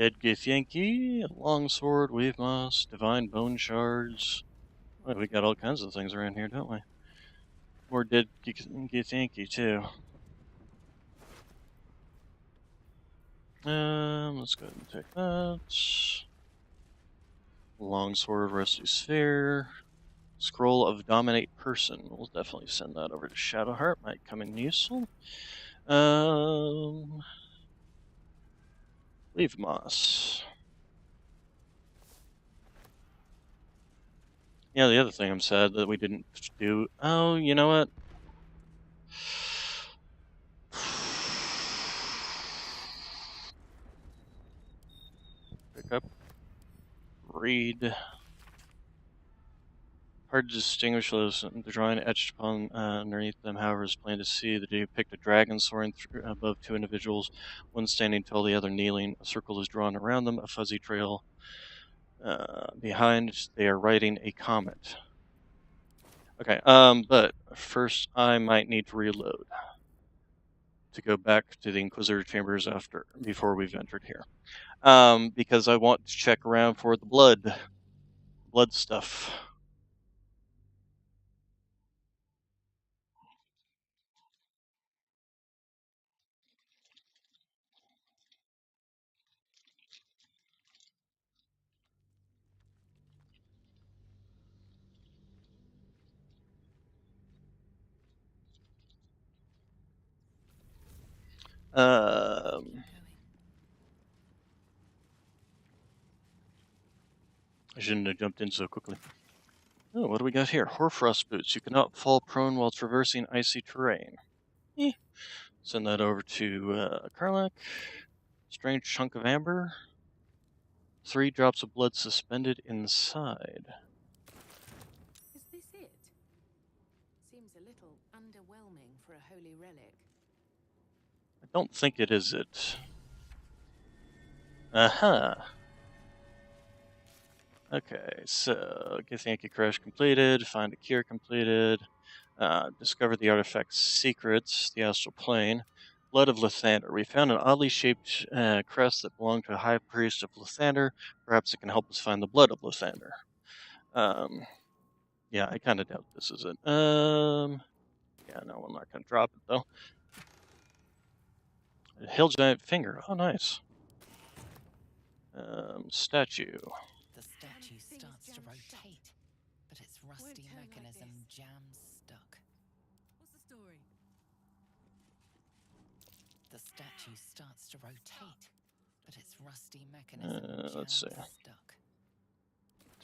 Dead githyanki, longsword, weave moss, divine bone shards. Well, we got all kinds of things around here, don't we? More dead githyanki too. Let's go ahead and take that. Longsword, rusty sphere. Scroll of dominate person. We'll definitely send that over to Shadowheart. Might come in useful. Leave moss. Yeah, the other thing I'm sad that we didn't do. Oh, you know what? Pick up. Read. Hard to distinguish those. The drawing etched upon underneath them, however, is plain to see. They depict a dragon soaring above two individuals, one standing tall, the other kneeling. A circle is drawn around them, a fuzzy trail behind. They are riding a comet. Okay, but first I might need to reload to go back to the Inquisitor chambers before we've entered here. Because I want to check around for the blood stuff. I shouldn't have jumped in so quickly. Oh, what do we got here? Hoarfrost boots. You cannot fall prone while traversing icy terrain. Send that over to Karlak. Strange chunk of amber. 3 drops of blood suspended inside. Is this it? Seems a little underwhelming for a holy relic. I don't think it is it. Aha. Okay, so Githyanki Crash completed, find a cure completed, discover the artifact's secrets, the astral plane, blood of Lathander. We found an oddly shaped crest that belonged to a high priest of Lathander. Perhaps it can help us find the blood of Lathander. Yeah, I kind of doubt this is it. Yeah, no, I'm not going to drop it though. A hill giant finger. Oh, nice. Statue. The statue starts to rotate, but its rusty mechanism jams stuck. What's the story? The statue starts to rotate, but its rusty mechanism Let's see. stuck.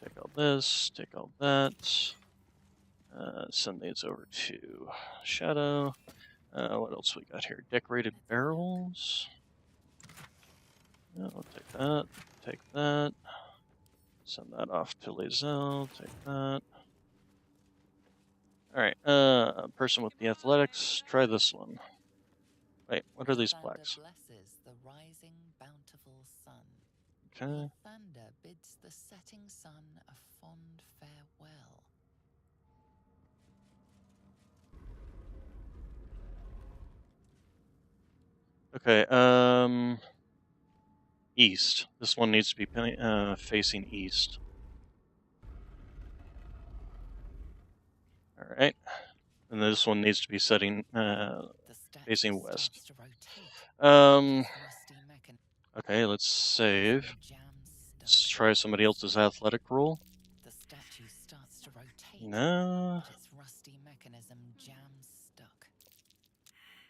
Take all this, take all that. Send these over to Shadow. What else we got here? Decorated barrels. Yeah, we'll take that, take that. Send that off to Lae'zel, take that. Alright, person with the athletics, try this one. Wait, what are these plaques? Blesses the rising bountiful sun. Okay. Thunder bids the setting sun a fond farewell. Okay, east. This one needs to be facing east. Alright. And this one needs to be facing west. Okay, let's save. Let's try somebody else's athletic roll. The statue starts to rotate. No. But its rusty mechanism jams stuck.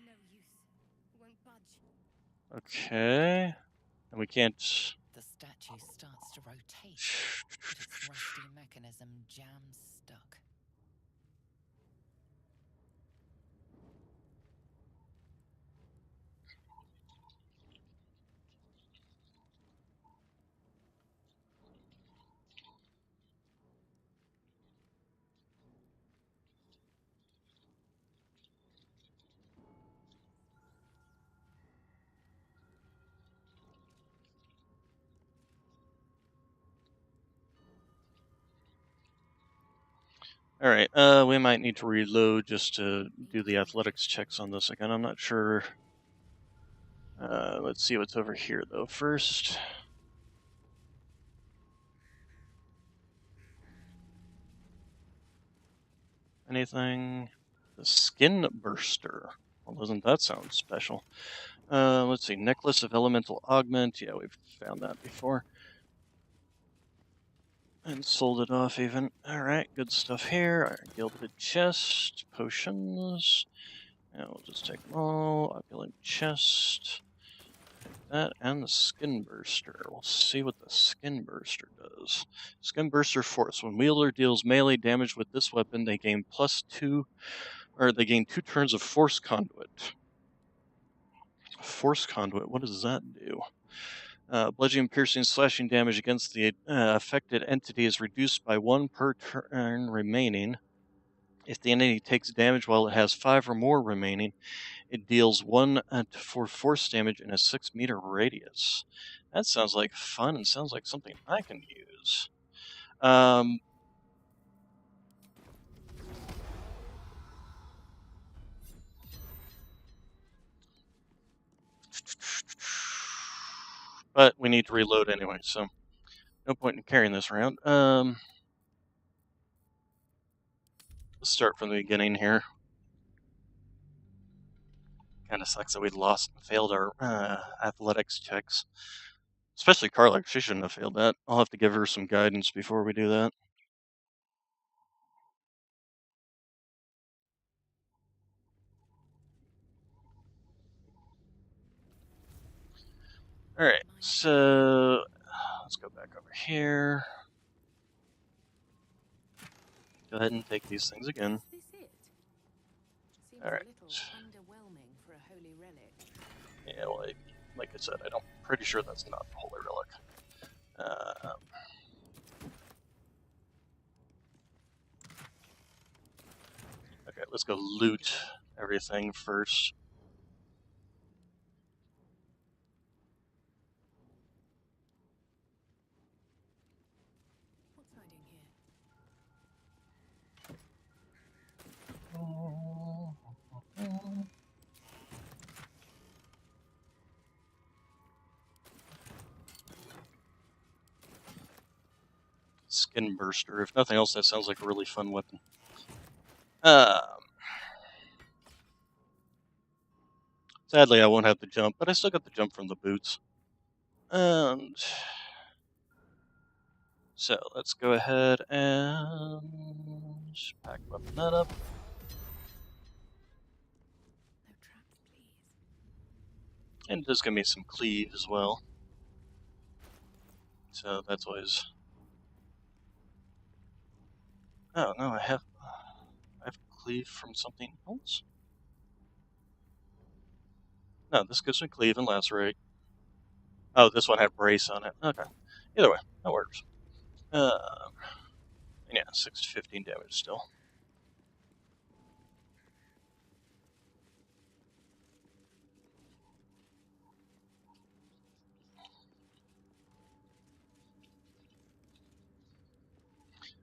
No use. Won't budge. Okay. And we can't. The statue starts to rotate. But its rusty mechanism jams stuck. Alright, we might need to reload just to do the athletics checks on this again. I'm not sure. Let's see what's over here, though, first. Anything? The Skin Burster. Well, doesn't that sound special? Let's see. Necklace of Elemental Augment. Yeah, we've found that before. And sold it off even. Alright, good stuff here. Our Gilded Chest. Potions. And we'll just take them all. Opulent Chest. That and the Skin Burster. We'll see what the Skin Burster does. Skin Burster Force. When wielder deals melee damage with this weapon, they gain +2, or they gain 2 turns of Force Conduit. Force Conduit, what does that do? Bludgeoning, piercing, slashing damage against the affected entity is reduced by 1 per turn remaining. If the entity takes damage while it has 5 or more remaining, it deals 1 to 4 force damage in a 6-meter radius. That sounds like fun and sounds like something I can use. But we need to reload anyway, so no point in carrying this around. Let's start from the beginning here. Kind of sucks that we lost and failed our athletics checks. Especially Carla, she shouldn't have failed that. I'll have to give her some guidance before we do that. Alright, so let's go back over here. Go ahead and take these things again. Is this it? Seems Alright. a little underwhelming for a holy relic. Yeah, well, like I said, I'm pretty sure that's not a holy relic. Okay, let's go loot everything first. What's hiding here? Skin Burster. If nothing else, that sounds like a really fun weapon. Sadly, I won't have the jump, but I still got the jump from the boots. And so let's go ahead and pack weapon that up. No traps, please. And there's gonna be some cleave as well. So that's always. Oh no, I have cleave from something else. No, this gives me cleave and lacerate. Oh, this one had brace on it. Okay. Either way, that works. Yeah, 6 to 15 damage still.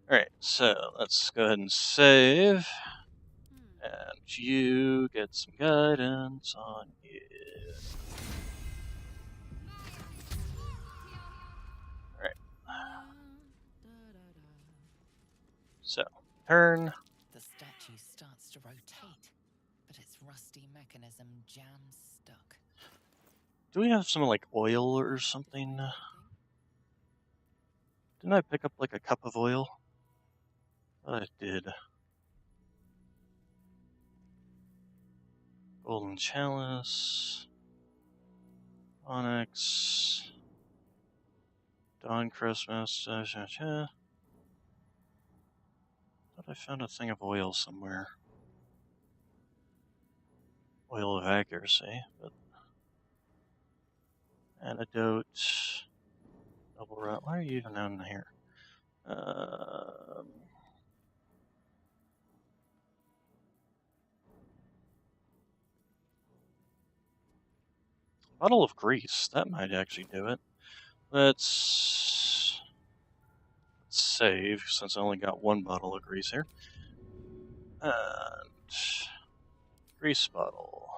Alright, so let's go ahead and save. And you get some guidance on you. Alright. So, turn. The statue starts to rotate, but its rusty mechanism jams stuck. Do we have some, like, oil or something? Didn't I pick up, like, a cup of oil? I did. Golden Chalice. Onyx. Dawn Christmas. Thought I found a thing of oil somewhere. Oil of accuracy, but antidote. Double rot. Why are you even down here? Bottle of grease. That might actually do it. Let's save, since I only got 1 bottle of grease here. And grease bottle.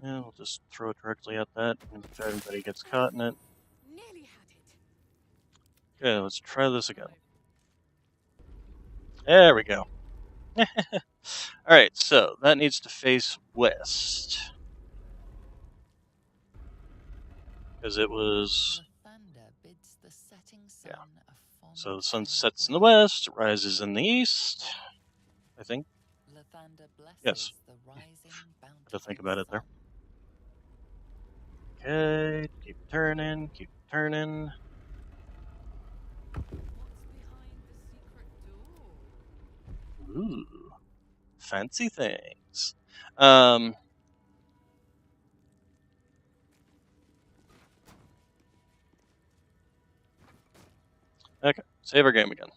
Yeah, we'll just throw it directly at that, and if anybody gets caught in it. Nearly had it. Okay, let's try this again. There we go. Alright, so that needs to face west. Because it was... bids the setting sun yeah. So the sun sets in the west, rises in the east. I think. Yes. The rising bounty To think about it there. Okay, keep turning, keep turning. What's behind the secret door? Ooh, fancy things. Okay, save our game again.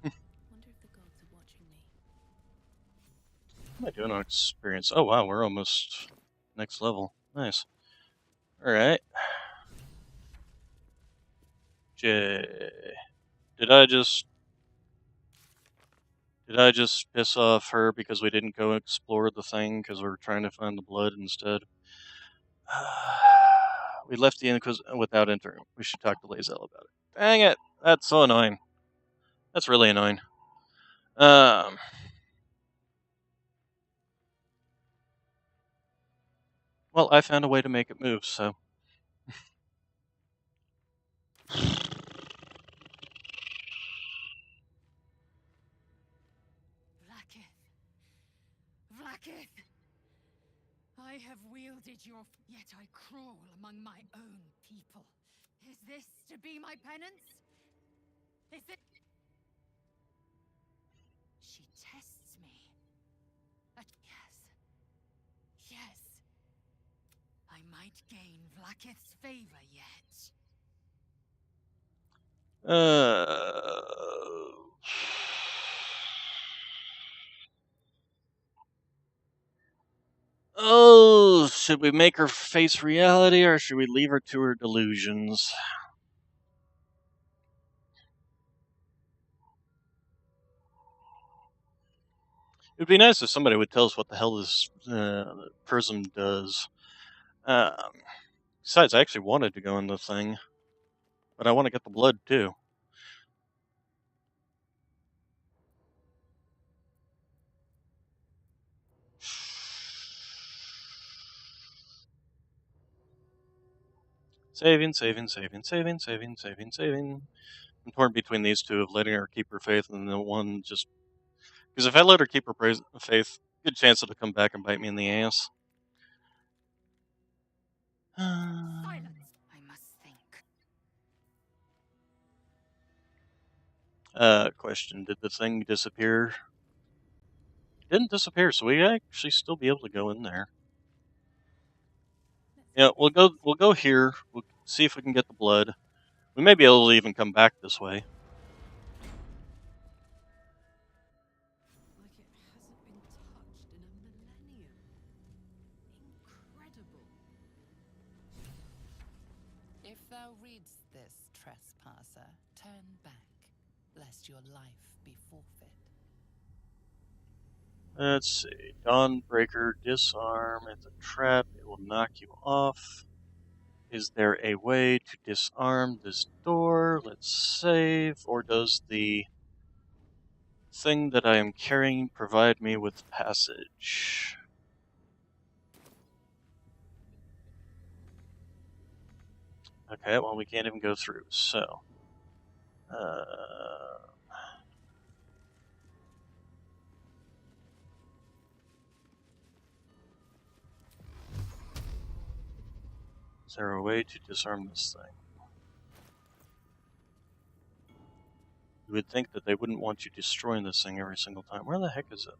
Wonder if the gods are watching me. What am I doing on experience? Oh wow, we're almost next level. Nice. Alright. J. Did I just piss off her because we didn't go explore the thing because we were trying to find the blood instead? We left the inn without entering. We should talk to Lazel about it. Dang it! That's so annoying. That's really annoying. Well, I found a way to make it move, so. Vlaakith! I have wielded your... Yet I crawl among my own people. Is this to be my penance? Is it... She tests me. Yes. I might gain Vlaakith's favor yet. Oh, should we make her face reality or should we leave her to her delusions? It'd be nice if somebody would tell us what the hell this prism does. Besides, I actually wanted to go in the thing, but I want to get the blood too. Saving. I'm torn between these two of letting her keep her faith and the one just... Because if I let her keep her faith, good chance it'll come back and bite me in the ass. Silence! I must think. Question, did the thing disappear? It didn't disappear, so we actually still be able to go in there. Yeah, we'll go here. We'll see if we can get the blood. We may be able to even come back this way. Like it hasn't been touched in a millennium. Incredible. If thou readst this, trespasser, turn back, lest your life be forfeit. Let's see. Dawnbreaker, disarm. It's a trap. It will knock you off. Is there a way to disarm this door? Let's save. Or does the thing that I am carrying provide me with passage? Okay, well, we can't even go through, so. Is there a way to disarm this thing? You would think that they wouldn't want you destroying this thing every single time. Where the heck is it?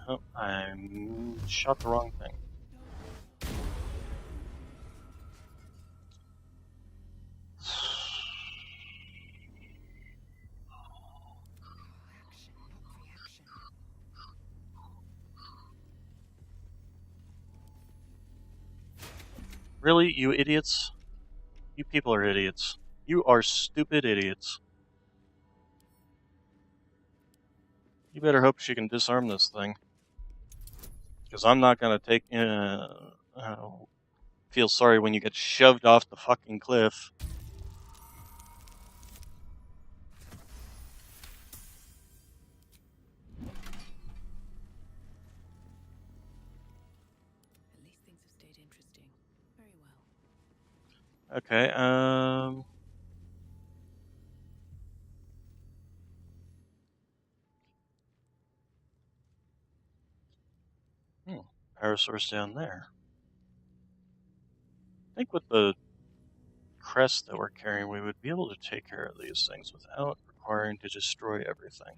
Oh, I shot the wrong thing. Really, you idiots? You people are idiots. You are stupid idiots. You better hope she can disarm this thing. Because I'm not gonna feel sorry when you get shoved off the fucking cliff. At least things have stayed interesting. Very well. Okay, power source down there. I think with the crest that we're carrying, we would be able to take care of these things without requiring to destroy everything.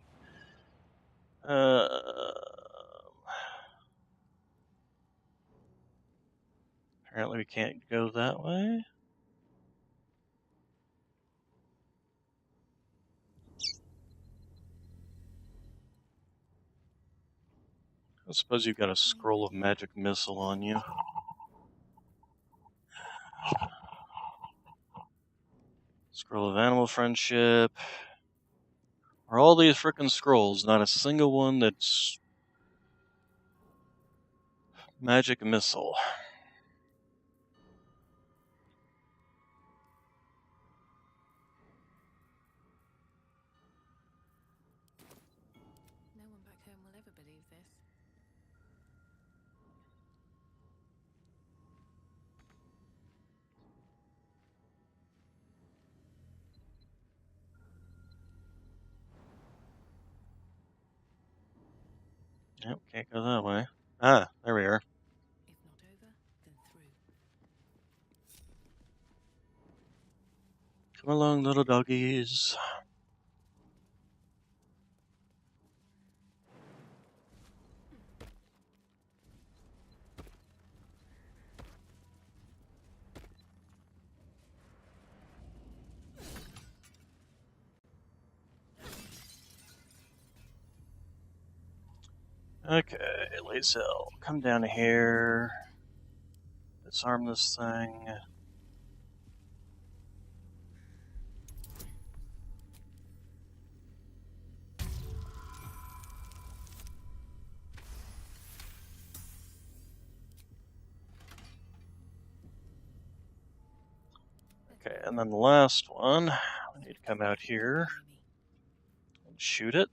Apparently we can't go that way. I suppose you've got a scroll of magic missile on you. Scroll of animal friendship. Are all these frickin' scrolls, not a single one that's magic missile. No one back home will ever believe this. Yep, can't go that way. Ah, there we are. If not over, then through. Come along, little doggies. Okay, Lazel, come down here. Disarm this thing. Okay, and then the last one, we need to come out here and shoot it.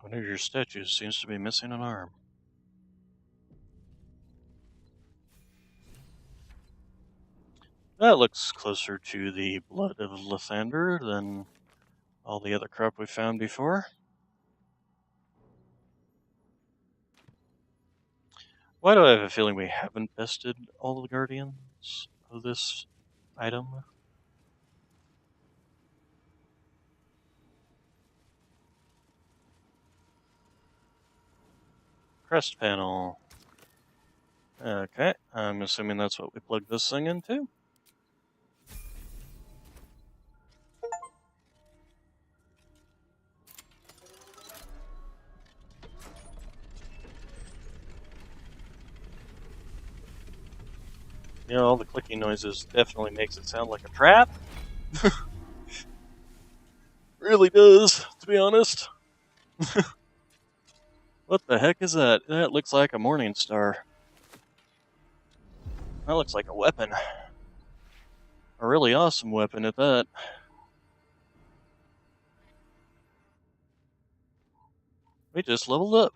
One of your statues seems to be missing an arm. That looks closer to the blood of Lathander than all the other crap we found before. Why do I have a feeling we haven't bested all the guardians of this item? Crest panel. Okay, I'm assuming that's what we plugged this thing into. You know, all the clicking noises definitely makes it sound like a trap. Really does, to be honest. What the heck is that? That looks like a morning star. That looks like a weapon. A really awesome weapon at that. We just leveled up.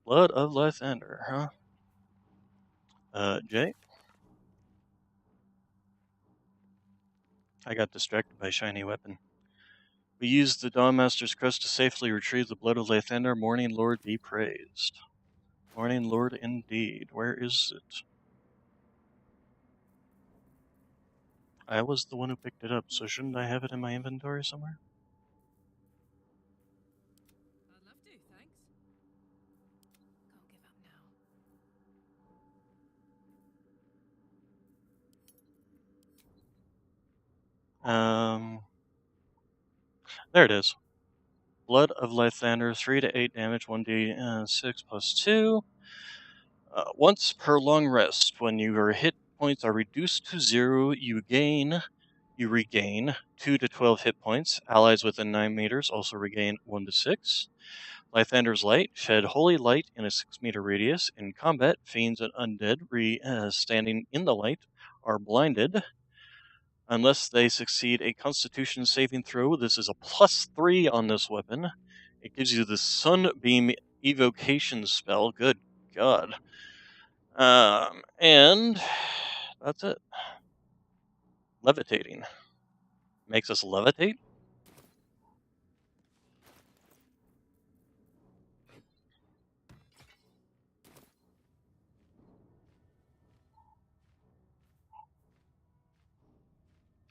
Blood of Lathander, huh? Jay? I got distracted by shiny weapon. We used the Dawnmaster's crest to safely retrieve the blood of Lathander. Morning Lord be praised. Morning Lord indeed. Where is it? I was the one who picked it up, so shouldn't I have it in my inventory somewhere? I'd love to, thanks. There it is. Blood of Lythander, 3 to 8 damage, 1d6 plus 2. Once per long rest, when your hit points are reduced to 0, you regain 2 to 12 hit points. Allies within 9 meters also regain 1 to 6. Lythander's Light, shed holy light in a 6-meter radius. In combat, fiends and undead standing in the light are blinded. Unless they succeed a Constitution saving throw, this is a +3 on this weapon. It gives you the Sunbeam evocation spell. Good God. And that's it. Levitating. Makes us levitate?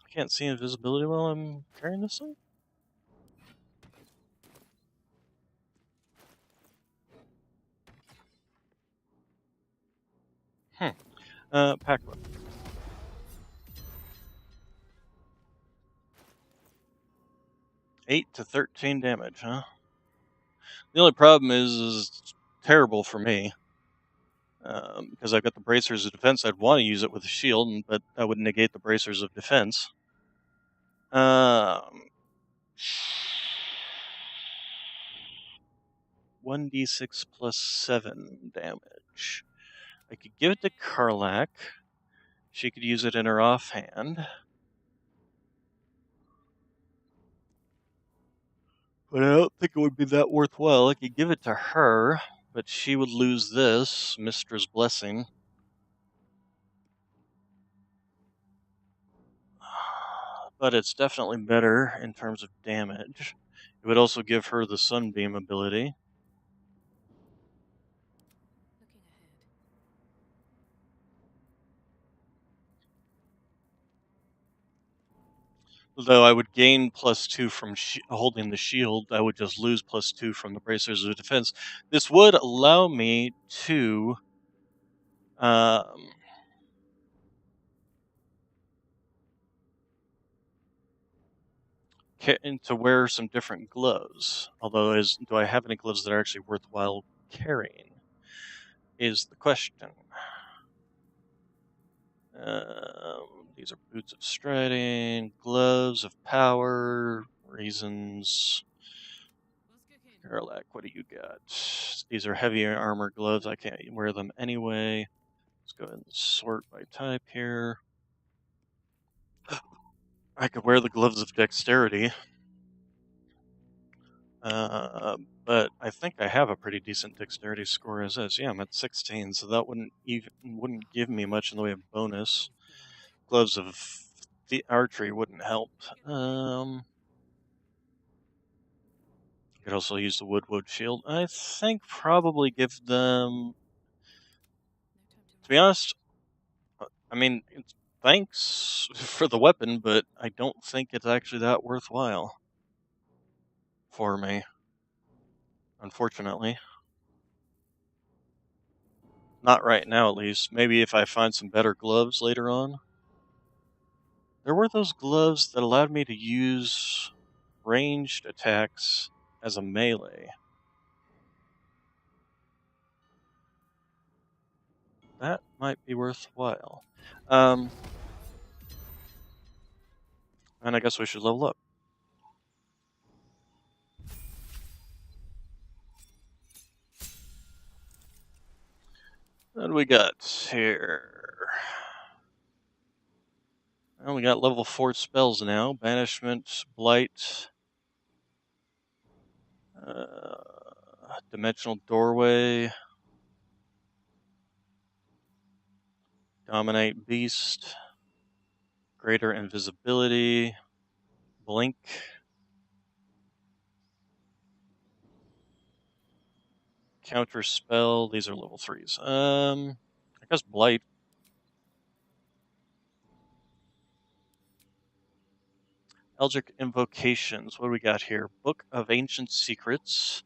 I can't see invisibility while I'm carrying this thing? Pack weapon. 8 to 13 damage, huh? The only problem is it's terrible for me. Because I've got the bracers of defense. I'd want to use it with a shield, but that would negate the bracers of defense. 1d6 plus 7 damage. I could give it to Karlak. She could use it in her offhand. But I don't think it would be that worthwhile. I could give it to her, but she would lose this, Mistress Blessing. But it's definitely better in terms of damage. It would also give her the Sunbeam ability. Though I would gain +2 from holding the shield, I would just lose +2 from the bracers of defense. This would allow me to to wear some different gloves. Although, do I have any gloves that are actually worthwhile carrying? Is the question. These are boots of striding, gloves of power, reasons. Karlak, what do you got? These are heavy armor gloves. I can't wear them anyway. Let's go ahead and sort by type here. I could wear the gloves of dexterity. But I think I have a pretty decent dexterity score as is. Yeah, I'm at 16, so that wouldn't give me much in the way of bonus. Gloves of the archery wouldn't help. Could also use the wood shield. I think probably give them. To be honest, I mean, thanks for the weapon, but I don't think it's actually that worthwhile for me. Unfortunately. Not right now, at least. Maybe if I find some better gloves later on. There were those gloves that allowed me to use ranged attacks as a melee. That might be worthwhile. And I guess we should level up. What do we got here? Well, we got level 4 spells now. Banishment, Blight, Dimensional Doorway, Dominate Beast, Greater Invisibility, Blink, Counter Spell. These are level 3s. I guess Blight. Eldritch Invocations. What do we got here? Book of Ancient Secrets.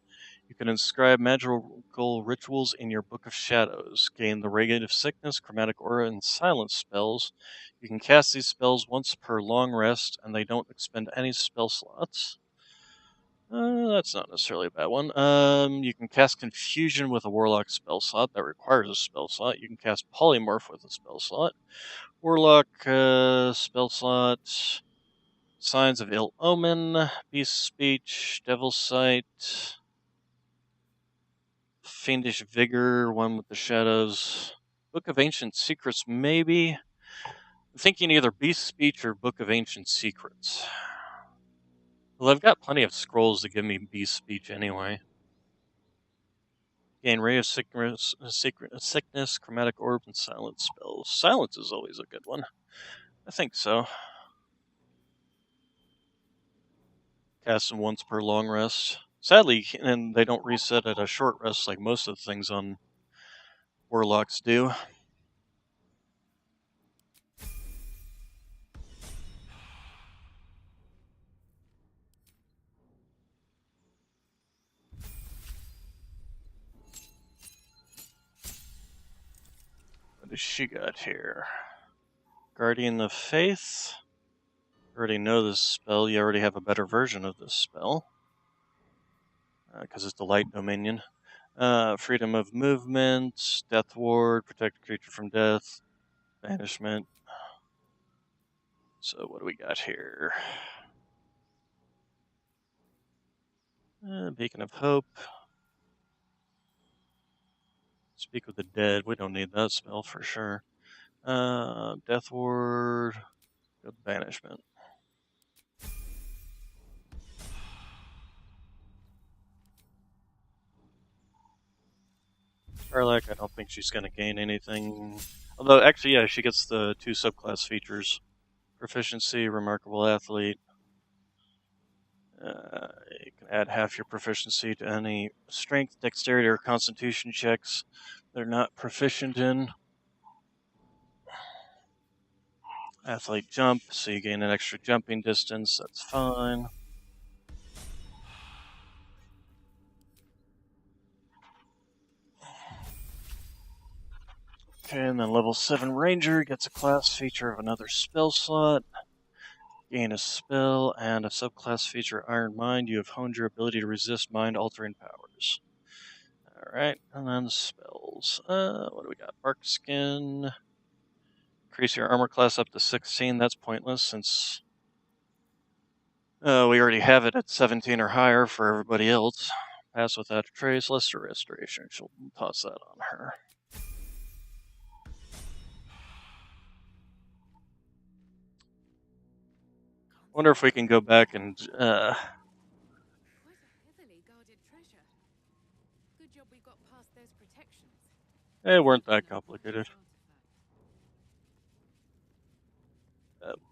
You can inscribe magical rituals in your Book of Shadows. Gain the Radiant of Sickness, Chromatic Aura, and Silence spells. You can cast these spells once per long rest, and they don't expend any spell slots. That's not necessarily a bad one. You can cast Confusion with a Warlock spell slot. That requires a spell slot. You can cast Polymorph with a spell slot. Warlock spell slot. Signs of Ill Omen. Beast Speech. Devil's Sight. Fiendish Vigor. One with the Shadows. Book of Ancient Secrets, maybe? I'm thinking either Beast Speech or Book of Ancient Secrets. Well, I've got plenty of scrolls to give me Beast Speech anyway. Gain Ray of Sickness, Chromatic Orb, and Silence spells. Silence is always a good one. I think so. Cast them once per long rest. Sadly, and they don't reset at a short rest like most of the things on Warlocks do. What does she got here? Guardian of Faith. You already know this spell. You already have a better version of this spell. Because it's the Light Dominion. Freedom of Movement, Death Ward, Protect a creature from death, Banishment. So what do we got here? Beacon of Hope. Speak with the Dead. We don't need that spell for sure. Death Ward. Good Banishment. Karlak, I don't think she's going to gain anything. Although, actually, yeah, she gets the 2 subclass features. Proficiency, Remarkable Athlete. You can add half your proficiency to any strength, dexterity, or constitution checks they're not proficient in. Athlete jump, so you gain an extra jumping distance, that's fine. Okay, and then level 7 Ranger gets a class feature of another spell slot. Gain a spell and a subclass feature, Iron Mind. You have honed your ability to resist mind-altering powers. Alright, and then spells. What do we got? Bark Skin. Increase your armor class up to 16. That's pointless since we already have it at 17 or higher for everybody else. Pass without a trace. Lesser Restoration. She'll toss that on her. Wonder if we can go back and Quite a heavily guarded treasure. Good job we got past those protections. They weren't that complicated.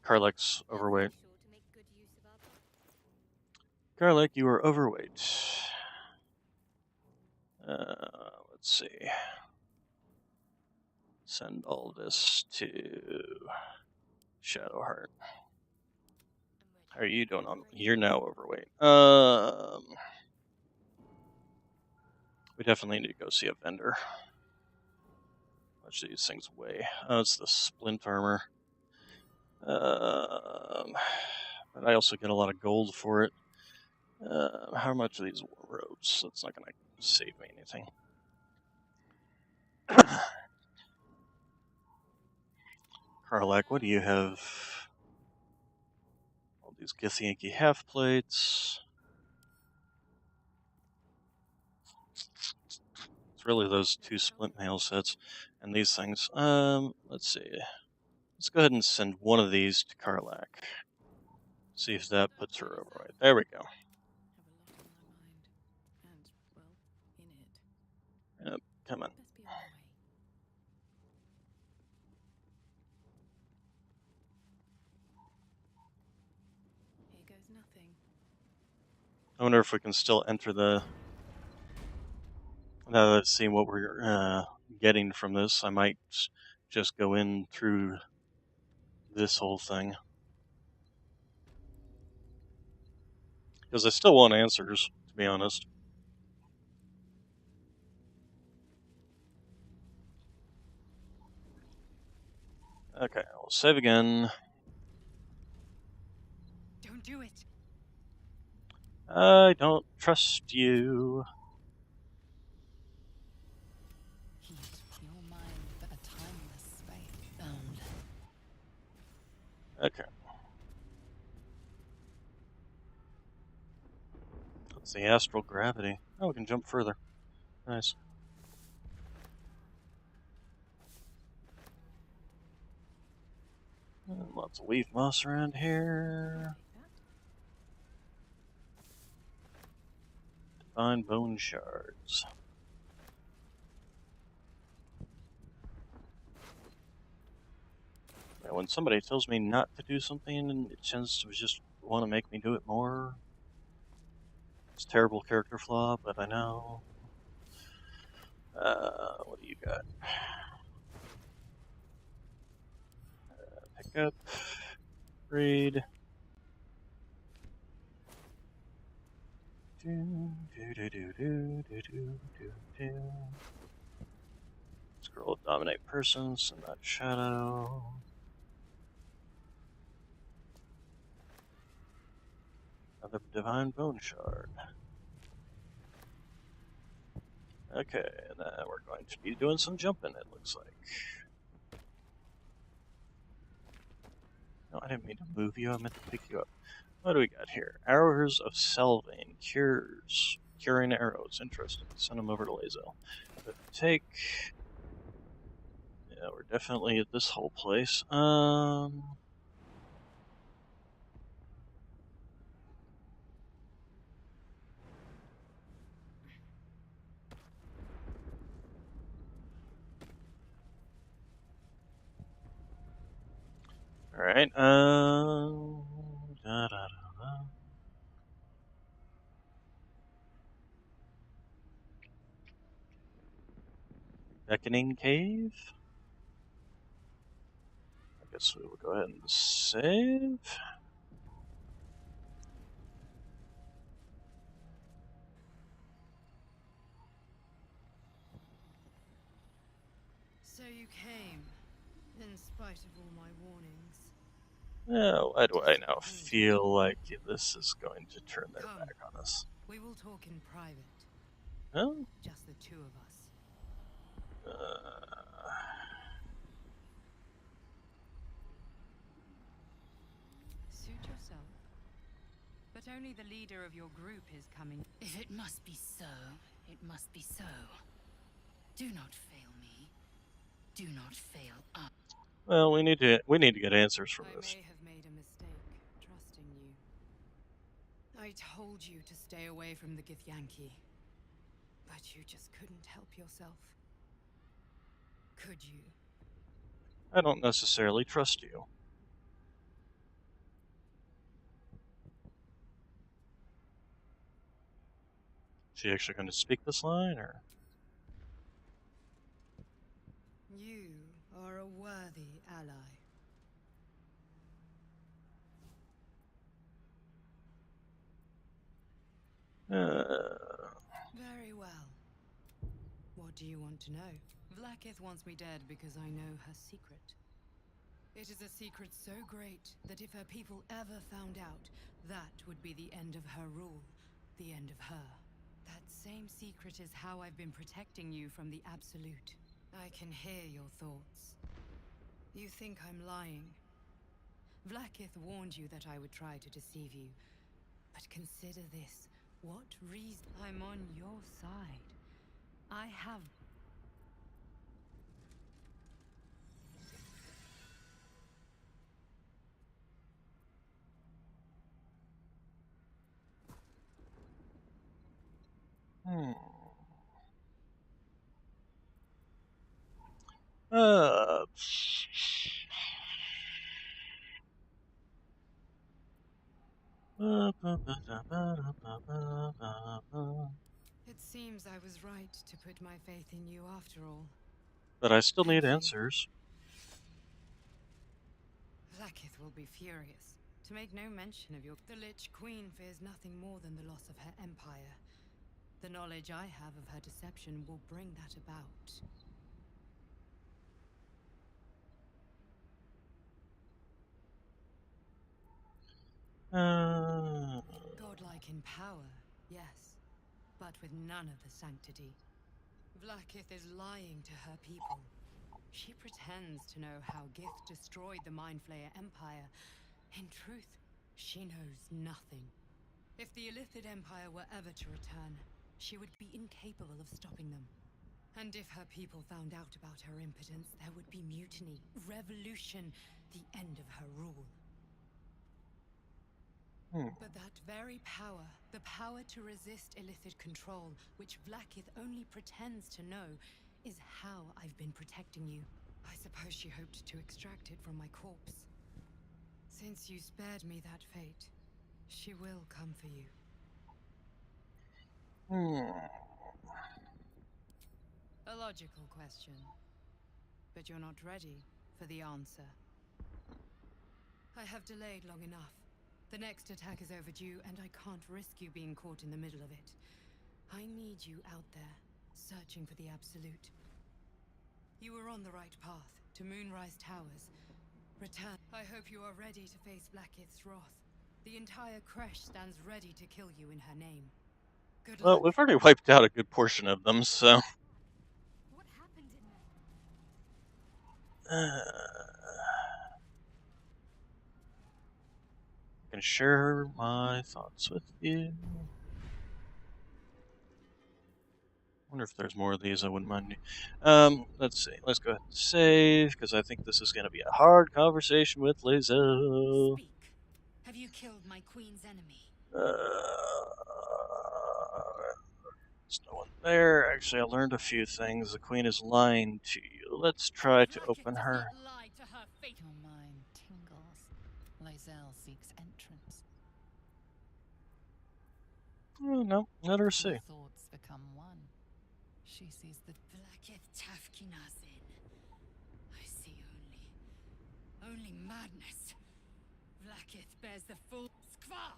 Karlak's overweight. Karlak, you are overweight. Let's see. Send all this to Shadowheart. How are you doing on? You're now overweight. We definitely need to go see a vendor. How much do these things weigh? Oh, it's the splint armor. But I also get a lot of gold for it. How much are these robes? That's not going to save me anything. Karlak, what do you have? All these githyanki half plates. It's really those 2 splint mail sets and these things. Let's see. Let's go ahead and send one of these to Karlak. See if that puts her over right. There we go. Yep, come on. Here goes nothing. I wonder if we can still enter the... Now let's see what we're getting from this. I might just go in through this whole thing. Because I still want answers, to be honest. Okay, we'll save again. Don't do it. I don't trust you. Heat your mind for a timeless space bound. Okay. That's the astral gravity. Oh, we can jump further. Nice. And lots of leaf moss around here. Divine bone shards. Yeah, when somebody tells me not to do something, and it tends to just want to make me do it more. It's a terrible character flaw, but I know. What do you got? Pick up. Read. Scroll dominate person, send that shadow. Another divine bone shard. Okay, and then we're going to be doing some jumping, it looks like. No, I didn't mean to move you, I meant to pick you up. What do we got here? Arrows of Selvane. Cures. Curing arrows. Interesting. Send them over to Lazo. But take... Yeah, we're definitely at this whole place. Alright, Beckoning Cave? I guess we will go ahead and save. So you came, in spite of all my warnings. Oh, why do I now feel like this is going to turn their back on us? We will talk in private. Huh? Just the two of us. Suit yourself. But only the leader of your group is coming. If it must be so, it must be so. Do not fail me. Do not fail us. Well, we need to get answers from this. I may have made a mistake, trusting you. I told you to stay away from the Githyanki. But you just couldn't help yourself. Could you? I don't necessarily trust you. Is she actually going to speak this line, or? You are a worthy ally. Very well. What do you want to know? Vlaakith wants me dead because I know her secret. It is a secret so great that if her people ever found out, that would be the end of her rule, the end of her. That same secret is how I've been protecting you from the Absolute. I can hear your thoughts. You think I'm lying. Vlaakith warned you that I would try to deceive you. But consider this. What reason? I'm on your side. I have... Uh, It seems I was right to put my faith in you after all. But I still need Thank you. answers. Vlaakith will be furious. To make no mention of your... The Lich Queen fears nothing more than the loss of her empire. The knowledge I have of her deception will bring that about. Godlike in power, yes, but with none of the sanctity. Vlaakith is lying to her people. She pretends to know how Gith destroyed the Mind Flayer Empire. In truth, she knows nothing. If the Illithid Empire were ever to return, she would be incapable of stopping them. And if her people found out about her impotence, there would be mutiny, revolution, the end of her rule. But that very power, the power to resist Illithid control, which Vlaakith only pretends to know, is how I've been protecting you. I suppose she hoped to extract it from my corpse. Since you spared me that fate, she will come for you. A logical question. But you're not ready for the answer. I have delayed long enough. The next attack is overdue, and I can't risk you being caught in the middle of it. I need you out there, searching for the Absolute. You were on the right path, to Moonrise Towers. Return. I hope you are ready to face Blackith's wrath. The entire Kresh stands ready to kill you in her name. Good Well, luck. we've already wiped out a good portion of them, so... What happened in there? I can share my thoughts with you. Wonder if there's more of these. I wouldn't mind. Let's see. Let's go ahead and save, because I think this is going to be a hard conversation with Lae'zel. Speak. Have you killed my queen's enemy? There's no one there. Actually, I learned a few things. The queen is lying to you. Let's try to open her. Lie to her fate. Your mind tingles. Lae'zel seeks entrance. Oh, no, let her see. Your thoughts become one. She sees the Vlaakith Tafkinazin. I see only madness. Vlaakith bears the full Skvar.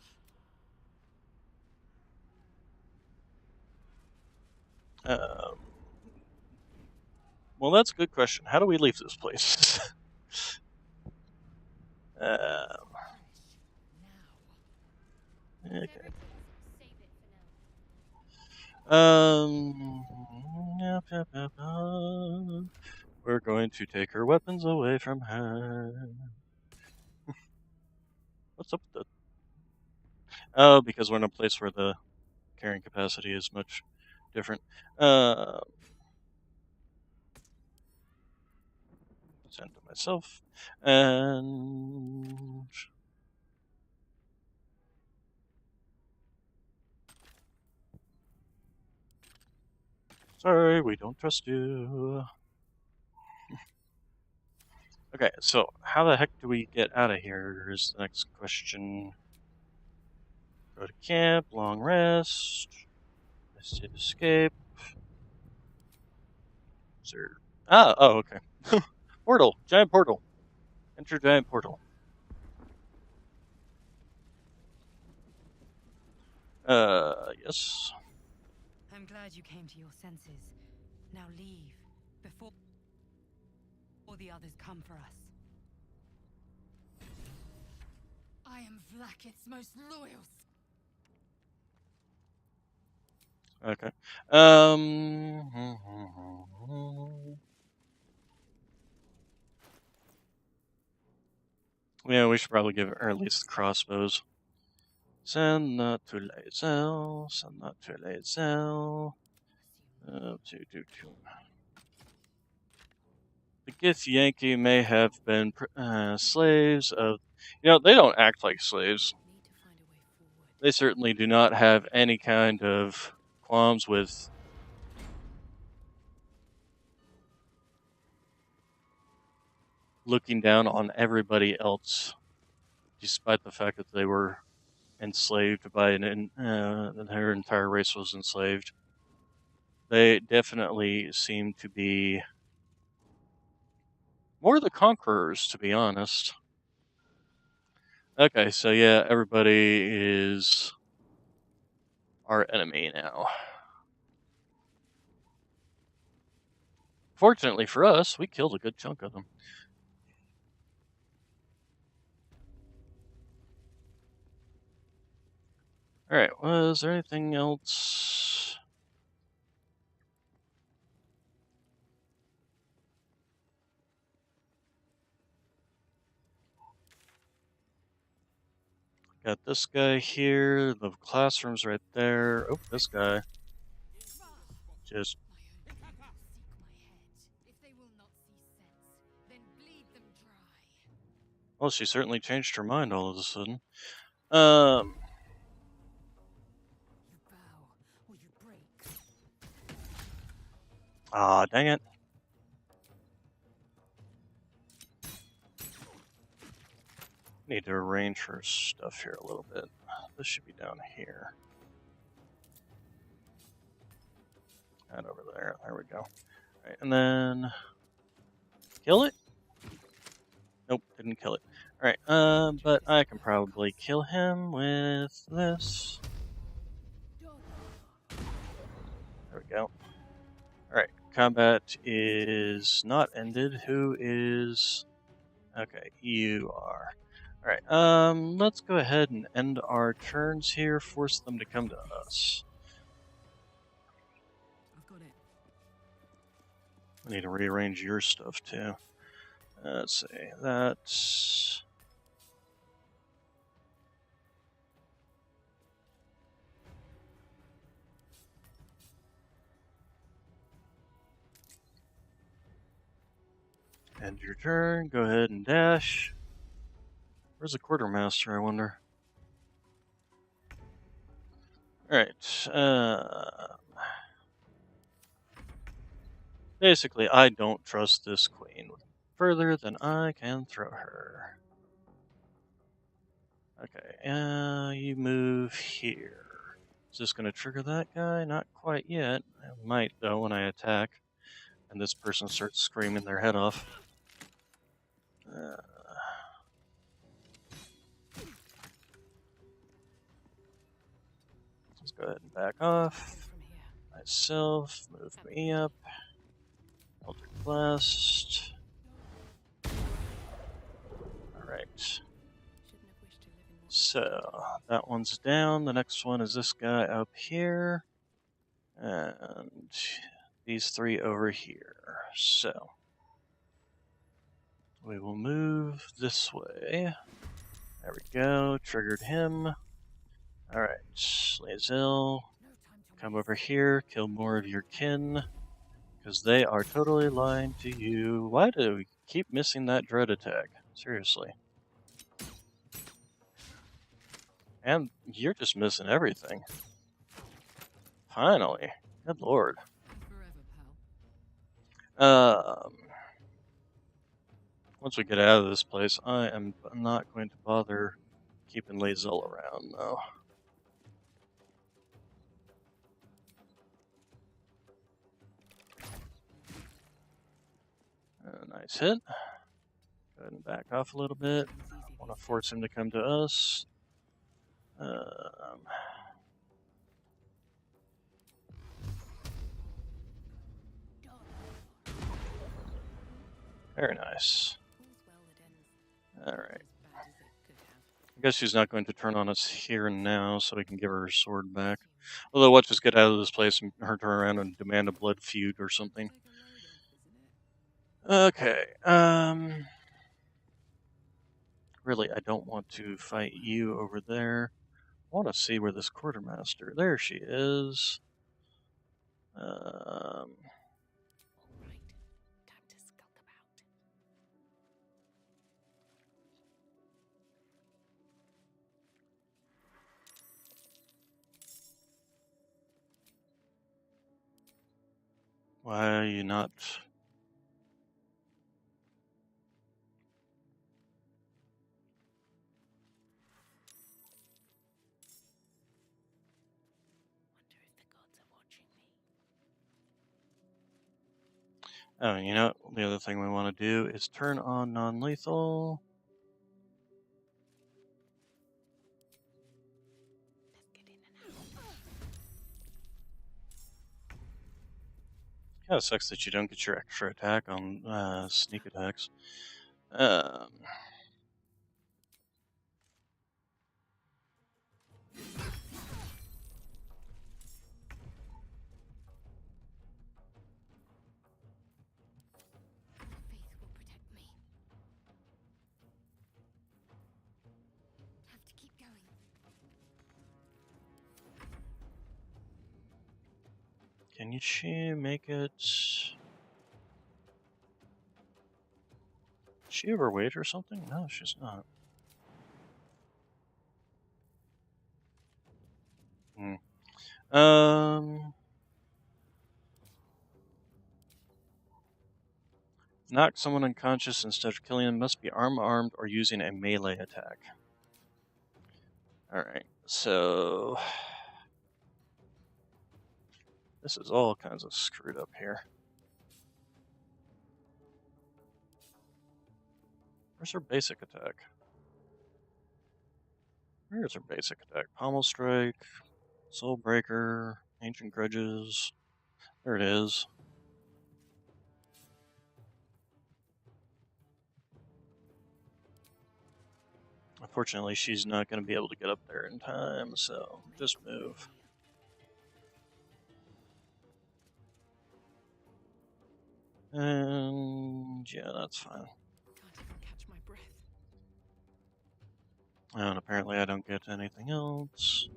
Well, that's a good question. How do we leave this place? Okay. We're going to take her weapons away from her. What's up with that? Oh, because we're in a place where the carrying capacity is much different. Send to myself. And... Sorry, we don't trust you. Okay, so how the heck do we get out of here is the next question. Go to camp, long rest. Save escape. Is there... oh, okay. Portal, giant portal. Enter giant portal. Yes. I'm glad you came to your senses. Now leave, before the others come for us. I am Vlaakith's most loyal. Okay. Yeah, we should probably give her at least the crossbows. Send that to Lae'zel. Send that to Lae'zel. The githyanki may have been slaves of... You know, they don't act like slaves. They certainly do not have any kind of qualms with looking down on everybody else, despite the fact that they were enslaved by their entire race was enslaved. They definitely seem to be more the conquerors, to be honest. Okay, so yeah, everybody is our enemy now. Fortunately for us, we killed a good chunk of them. Assume. Alright, was there anything else? Got this guy here, the classroom's right there. Oh, this guy. Just If they will not see sense, then bleed them dry. well, she certainly changed her mind all of a sudden. You bow or you break. Ah, dang it. Need to arrange her stuff here a little bit. This should be down here. And over there. There we go. Alright, and then kill it? Nope, didn't kill it. Alright, but I can probably kill him with this. There we go. Alright, combat is not ended. Who is... Okay, you are. Alright, let's go ahead and end our turns here, force them to come to us. I've got it. I need to rearrange your stuff too. Let's see, that's... End your turn, go ahead and dash. Where's the quartermaster, I wonder? Alright, basically, I don't trust this queen further than I can throw her. Okay, you move here. Is this going to trigger that guy? Not quite yet. It might, though, when I attack. And this person starts screaming their head off. Let's go ahead and back off. Myself, move me up. Eldritch Blast. Alright. So, that one's down. The next one is this guy up here. And these three over here. So, we will move this way. There we go. Triggered him. Alright. Lazel. Come over here. Kill more of your kin. Because they are totally lying to you. Why do we keep missing that dread attack? Seriously. And you're just missing everything. Finally. Good lord. Once we get out of this place, I am not going to bother keeping Lazel around, though. Nice hit. Go ahead and back off a little bit. I want to force him to come to us. Very nice. Alright. I guess she's not going to turn on us here and now, so we can give her sword back. Although, let's just get out of this place and her turn around and demand a blood feud or something. Okay, really, I don't want to fight you over there. I want to see where this quartermaster... There she is. Why are you not... Oh, you know, the other thing we want to do is turn on non-lethal. Kind of sucks that you don't get your extra attack on sneak attacks. Can she make it? Is she overweight or something? No, she's not. Knock someone unconscious instead of killing them must be armed or using a melee attack. Alright, so this is all kinds of screwed up here. Where's her basic attack? Where's her basic attack? Pommel Strike, Soul Breaker, Ancient Grudges. There it is. Unfortunately, she's not going to be able to get up there in time, so just move. And yeah, that's fine. Can't even catch my breath. And apparently I don't get anything else.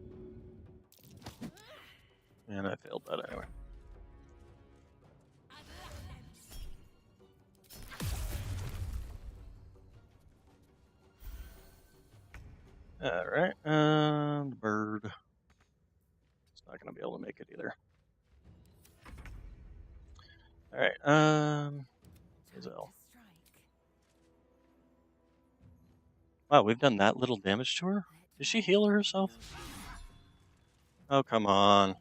And I failed that anyway. Alright, and bird. It's not going to be able to make it either. Alright, Hazel. Wow, we've done that little damage to her? Did she heal herself? Oh, come on.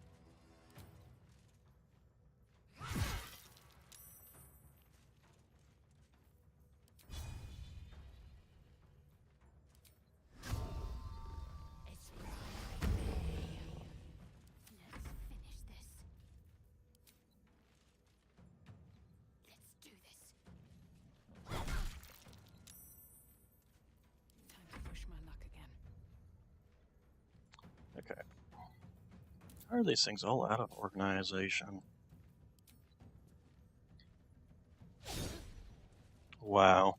Okay. How are these things all out of organization? Wow.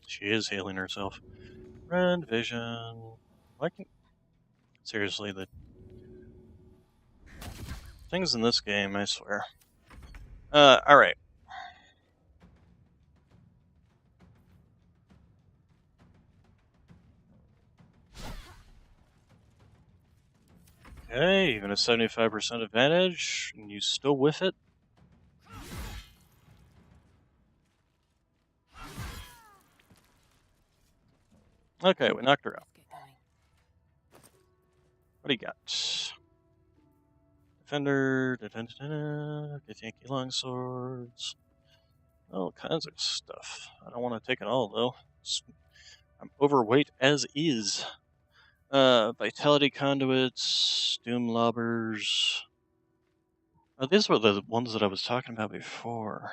She is healing herself. Red vision. Why can... Seriously, the things in this game, I swear. Alright. Okay, even a 75% advantage, and you still whiff it? Okay, we knocked her out. What do you got? Defender, githyanki longswords, all kinds of stuff. I don't want to take it all, though. I'm overweight as is. Vitality conduits, doom lobbers. Oh, these were the ones that I was talking about before.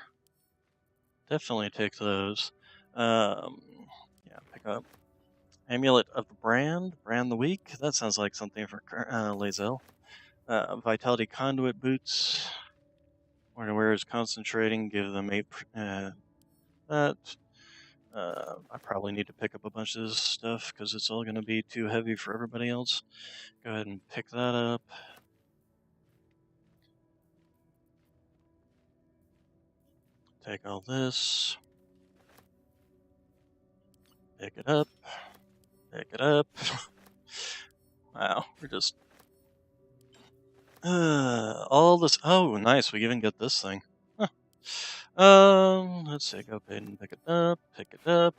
Definitely take those. Yeah, pick up. Amulet of the Brand the Weak. That sounds like something for Lae'zel. Vitality Conduit Boots. Where wear is concentrating, give them 8. That. I probably need to pick up a bunch of this stuff because it's all going to be too heavy for everybody else. Go ahead and pick that up. Take all this. Pick it up. Pick it up. Wow, we're just... all this... Oh, nice, we even get this thing. Huh. Let's see, go ahead and pick it up, pick it up.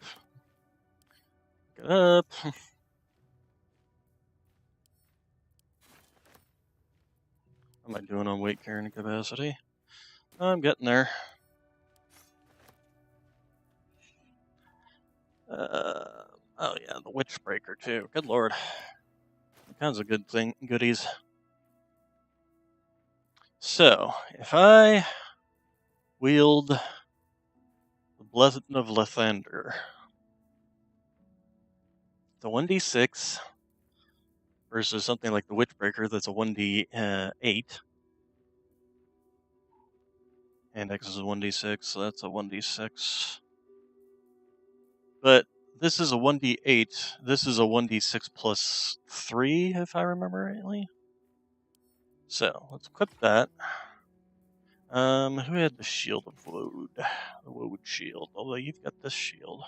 Pick it up. How am I doing on weight carrying capacity? I'm getting there. Oh yeah, the Witch Breaker too. Good lord. All kinds of goodies. So, if I wield the Blessing of Lathander, the 1d6 versus something like the Witchbreaker that's a 1d8. And X is a 1d6, so that's a 1d6. But this is a 1d8. This is a 1d6 plus 3, if I remember rightly. So, let's equip that. Who had the Shield of Woad? The Woad Shield. Although you've got this shield.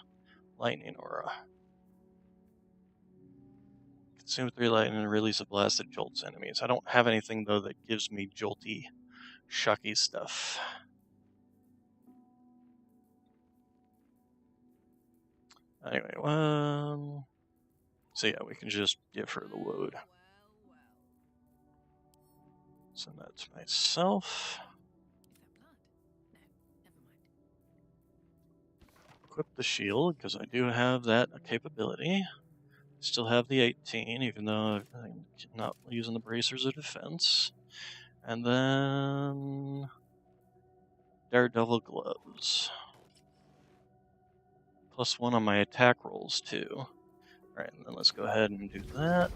Lightning Aura. Consume 3 lightning and release a blast that jolts enemies. I don't have anything, though, that gives me jolty, shocky stuff. Anyway, so yeah, we can just give her the Woad. Send that to myself. Equip the shield, because I do have that capability. Still have the 18, even though I'm not using the bracers of defense. And then Daredevil gloves. +1 on my attack rolls, too. Alright, and then let's go ahead and do that.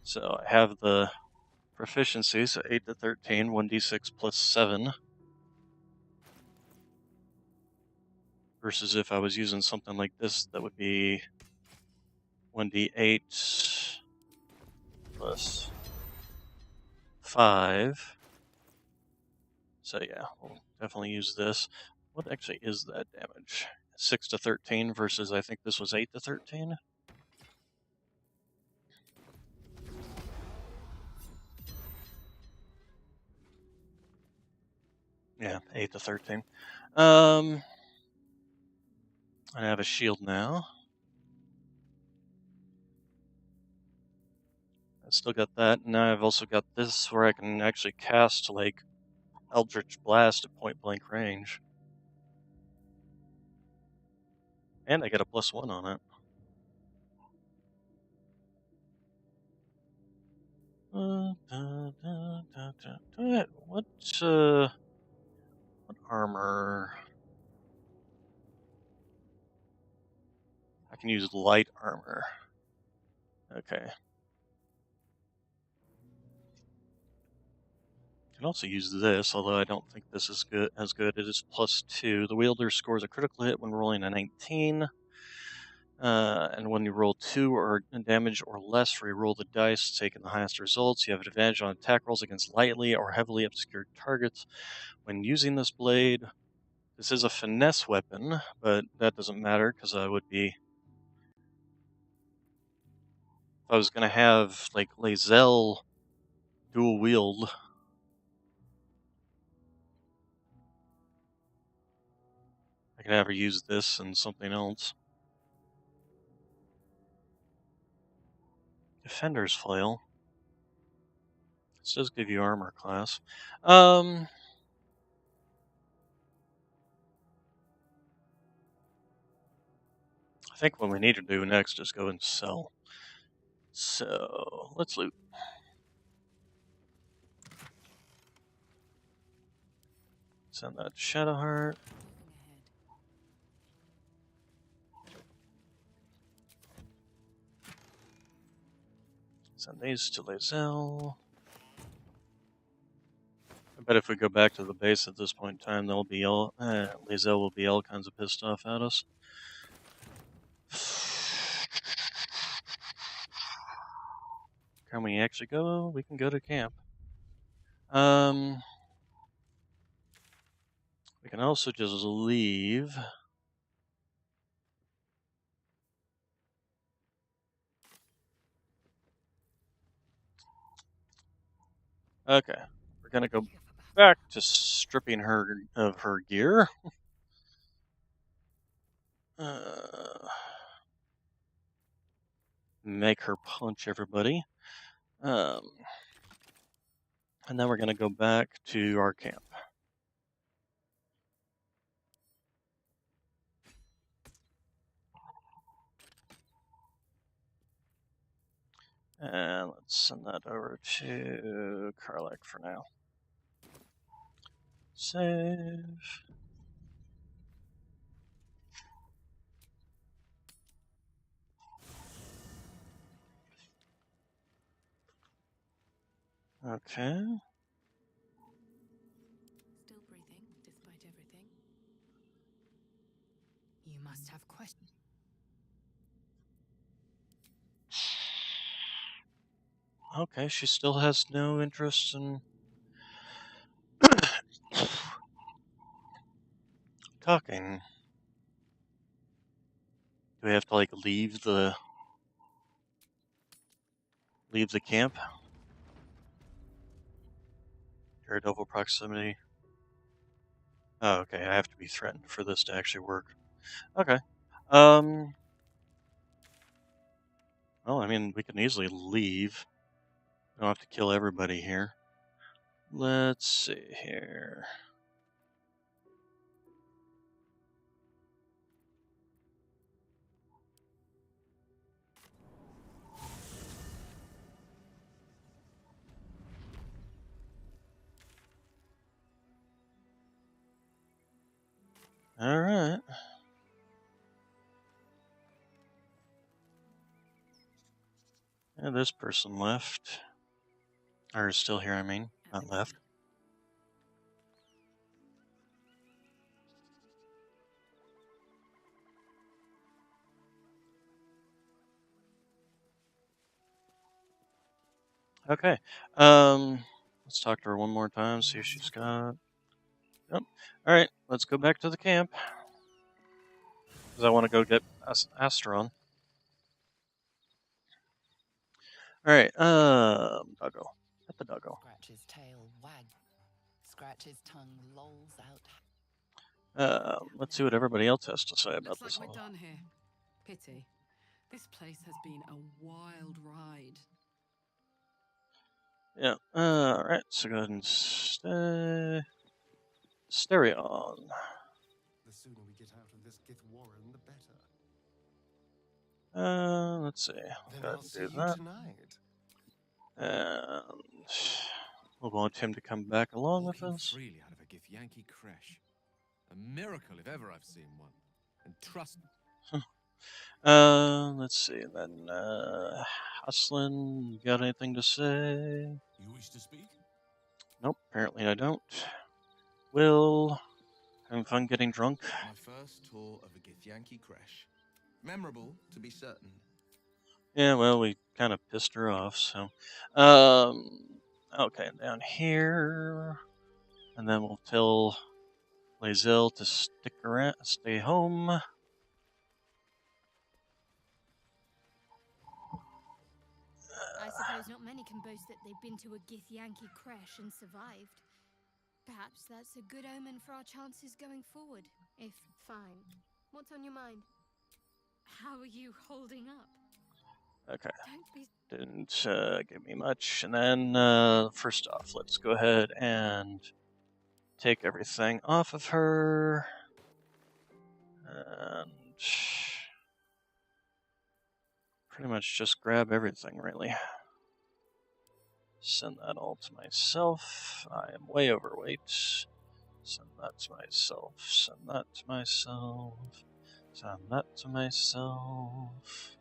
So I have the proficiency, so 8 to 13, 1d6 plus 7. Versus if I was using something like this, that would be 1d8 plus 5. So yeah, we'll definitely use this. What actually is that damage? 6 to 13 versus I think this was 8 to 13? Yeah, 8 to 13. I have a shield now. I still got that. Now I've also got this where I can actually cast like Eldritch Blast at point blank range. And I get a +1 on it. What armor? I can use light armor. Okay. I can also use this, although I don't think this is as good. It is +2. The wielder scores a critical hit when rolling a 19. And when you roll 2 or damage or less, re-roll the dice, taking the highest results. You have an advantage on attack rolls against lightly or heavily obscured targets. When using this blade, this is a finesse weapon, but that doesn't matter because I would be... If I was going to have, like, Lae'zel dual wield, I could have her use this and something else. Defender's Flail. This does give you armor class. I think what we need to do next is go and sell. So, let's loot. Send that to Shadowheart. Send these to Lae'zel. I bet if we go back to the base at this point in time, they'll be all Lae'zel will be all kinds of pissed off at us. Can we actually go? We can go to camp. We can also just leave. Okay, we're gonna go back to stripping her of her gear. Make her punch everybody. And then we're gonna go back to our camp. And let's send that over to Karlach for now. Save. Okay. Still breathing, despite everything. You must have questions. Okay, she still has no interest in talking. Do we have to, like, leave the camp? Daredevil proximity. Oh, okay, I have to be threatened for this to actually work. Okay. Well, I mean, we can easily leave. We don't have to kill everybody here. Let's see here. Alright. And this person left. Or is still here, I mean. Not left. Okay. Let's talk to her one more time, see if she's got... Yep. Alright, let's go back to the camp. Because I want to go get Astron. Alright, doggo. At the doggo. Scratch's tail wag. Scratch's tongue lolls out. Let's see what everybody else has to say about Looks this like one. we're done here. Pity. This place has been a wild ride. Yeah, alright, so go ahead and Stereon. The sooner we get out of this Gith Warren, the better. Let's see. Then Go ahead I'll and see do you that. tonight. And we'll want him to come back along with Walking us. freely out of a githyanki creche. A miracle if ever I've seen one. And trust me. Let's see. Then, Huslin, you got anything to say? You wish to speak? Nope, apparently I don't. Will, having fun getting drunk? My first tour of a githyanki creche. Memorable, to be certain. Yeah, well, we kind of pissed her off, so. Okay, down here. And then we'll tell Lae'zel to stick around, stay home. I suppose not many can boast that they've been to a githyanki creche and survived. Perhaps that's a good omen for our chances going forward, if fine. What's on your mind? How are you holding up? Okay. Don't be... Didn't give me much. And then, first off, let's go ahead and take everything off of her. And pretty much just grab everything, really. Send that all to myself. I am way overweight. Send that to myself. Send that to myself. Send that to myself.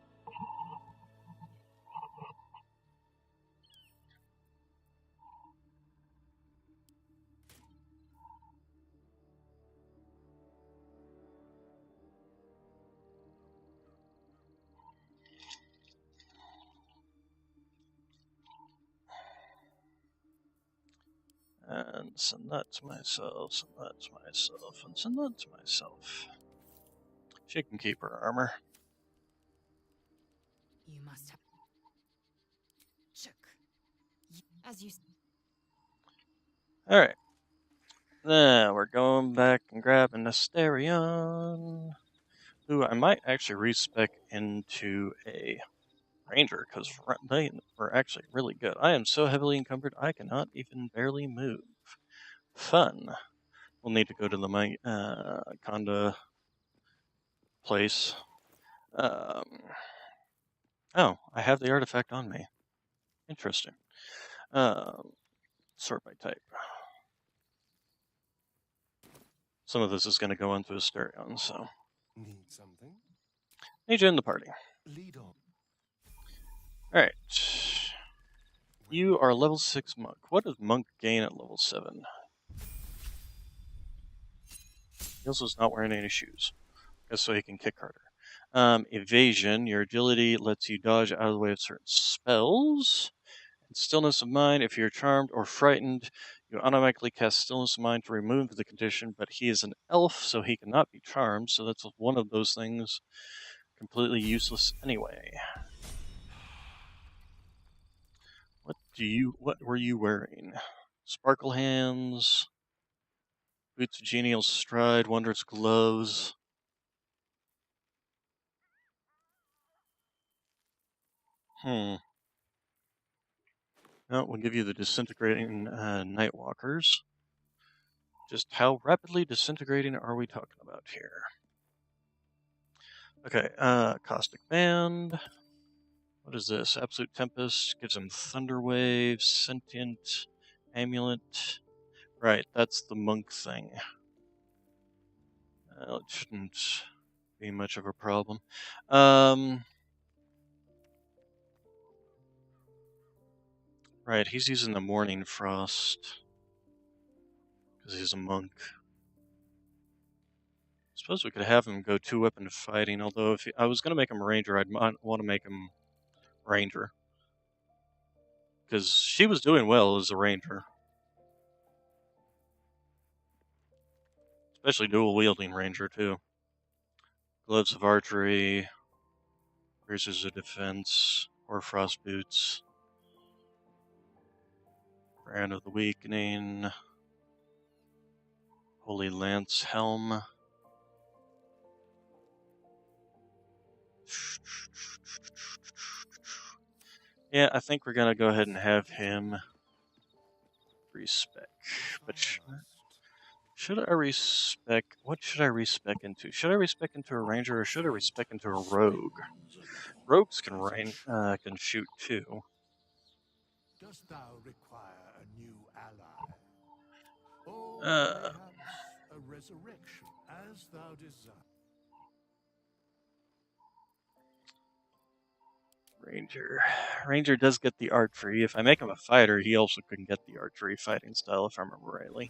And send that to myself, send that to myself, and send that to myself. She can keep her armor. You must have. Shook. As you. Alright. Now we're going back and grabbing Asterion, who I might actually respec into a ranger, because they are actually really good. I am so heavily encumbered, I cannot even barely move. Fun. We'll need to go to the Conda place. Oh, I have the artifact on me. Interesting. Sort by type. Some of this is going to go onto Asterion, so. Need something? Need you in the party. Lead on. Alright. You are level 6 monk. What does monk gain at level 7? He also is not wearing any shoes, just so he can kick harder. Evasion. Your agility lets you dodge out of the way of certain spells. And stillness of mind. If you're charmed or frightened, you automatically cast stillness of mind to remove the condition, but he is an elf, so he cannot be charmed, so that's one of those things completely useless anyway. What were you wearing? Sparkle hands, boots of genial stride, wondrous gloves. No, we'll give you the disintegrating Nightwalkers. Just how rapidly disintegrating are we talking about here? Okay, Caustic Band. What is this? Absolute Tempest gives him Thunder Wave, Sentient, Amulet. Right, that's the monk thing. It shouldn't be much of a problem. Right, he's using the Morning Frost because he's a monk. Suppose we could have him go 2-weapon fighting, although if I was going to make him a ranger, I'd want to make him ranger. Because she was doing well as a ranger. Especially dual-wielding ranger, too. Gloves of archery, bracers of defense, hoarfrost boots, brand of the weakening, holy lance helm. Yeah, I think we're gonna go ahead and have him respec. But should I respec? What should I respec into? Should I respec into a ranger or should I respec into a rogue? Rogues can shoot too. Dost thou require a new ally? Or perhaps a resurrection, as thou desire? Ranger does get the archery. If I make him a fighter, he also can get the archery fighting style, if I remember rightly.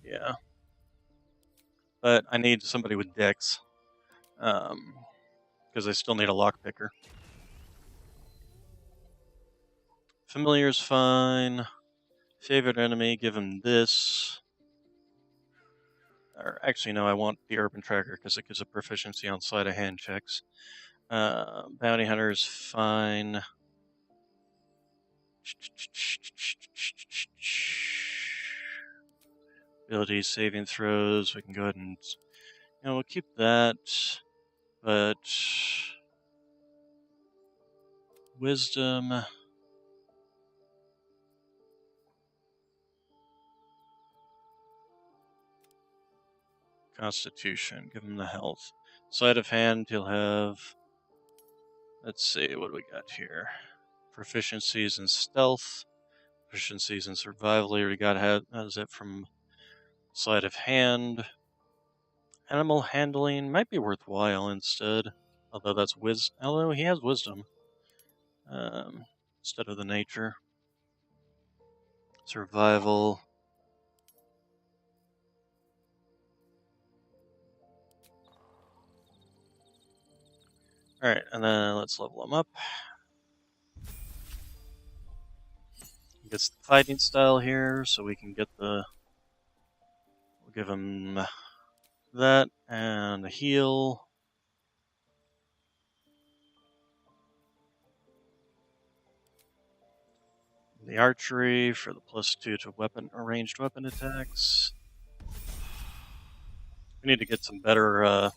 Yeah. But I need somebody with dex. Because I still need a lockpicker. Familiar's fine. Favorite enemy, give him this. Or actually, no, I want the Urban Tracker because it gives a proficiency on sleight of hand checks. Bounty Hunter's fine. Ability saving throws, we can go ahead and, we'll keep that, but wisdom, constitution, give him the health. Sleight of hand, he'll have, let's see, what do we got here? Proficiencies in stealth, proficiencies in survival, he already got, has it from sleight of hand. Animal handling might be worthwhile instead, although he has wisdom instead of the nature. Survival. Alright, and then let's level him up. He gets the fighting style here, so we can get we'll give him that and a heal. The archery for the +2 to ranged weapon attacks. We need to get some better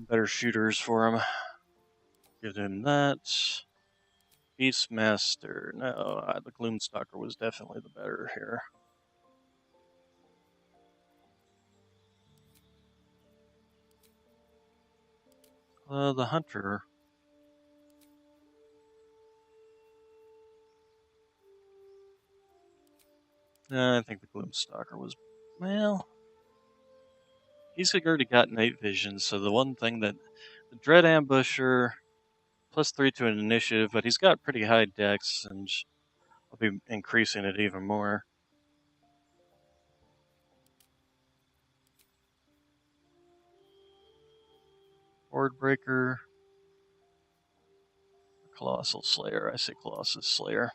better shooters for him. Give him that. Beastmaster. No, the Gloomstalker was definitely the better here. The Hunter. I think the Gloomstalker was, well, he's already got night vision, so the one thing that the Dread Ambusher +3 to an initiative, but he's got pretty high dex, and I'll be increasing it even more. Horde Breaker. Colossal Slayer. I say Colossus Slayer.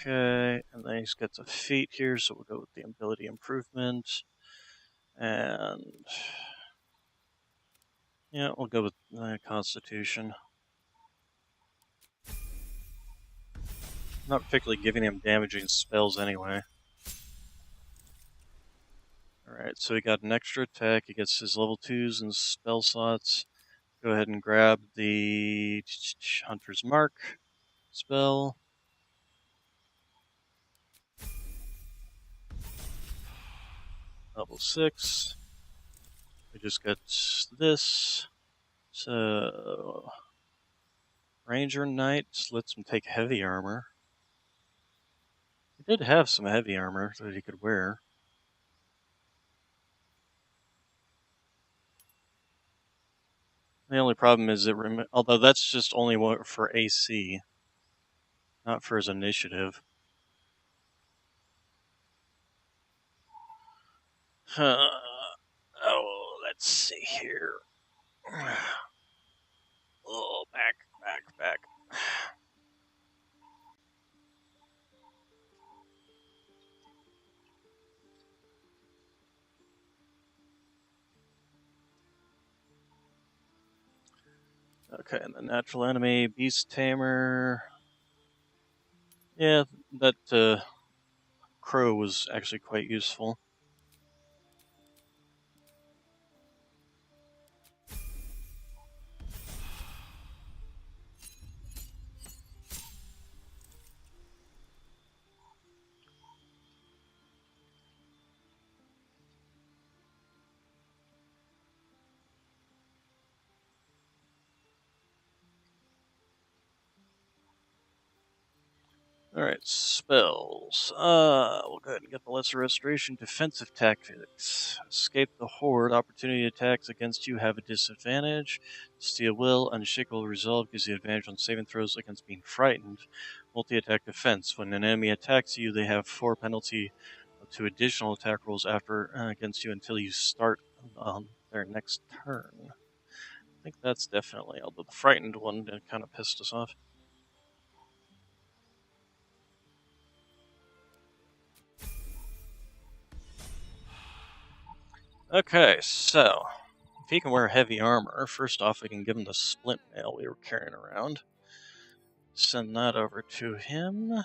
Okay, and then he's got the feat here, so we'll go with the ability improvement. And yeah, we'll go with Constitution. Not particularly giving him damaging spells anyway. Alright, so he got an extra attack. He gets his level 2s and spell slots. Go ahead and grab the Hunter's Mark spell. Level 6. We just got this. So, Ranger Knight lets him take heavy armor. He did have some heavy armor that he could wear. The only problem is although that's just only for AC, not for his initiative. Oh, let's see here. Oh, back. Okay, and the natural enemy, Beast Tamer. Yeah, that crow was actually quite useful. Alright, spells. We'll go ahead and get the Lesser Restoration. Defensive Tactics. Escape the Horde. Opportunity attacks against you have a disadvantage. Steel Will. Unshakable Resolve gives you advantage on saving throws against being frightened. Multi-attack defense. When an enemy attacks you, they have 4 penalty to additional attack rolls after against you until you start on their next turn. I think that's definitely, although the frightened one kind of pissed us off. Okay, so if he can wear heavy armor, first off, we can give him the splint mail we were carrying around. Send that over to him.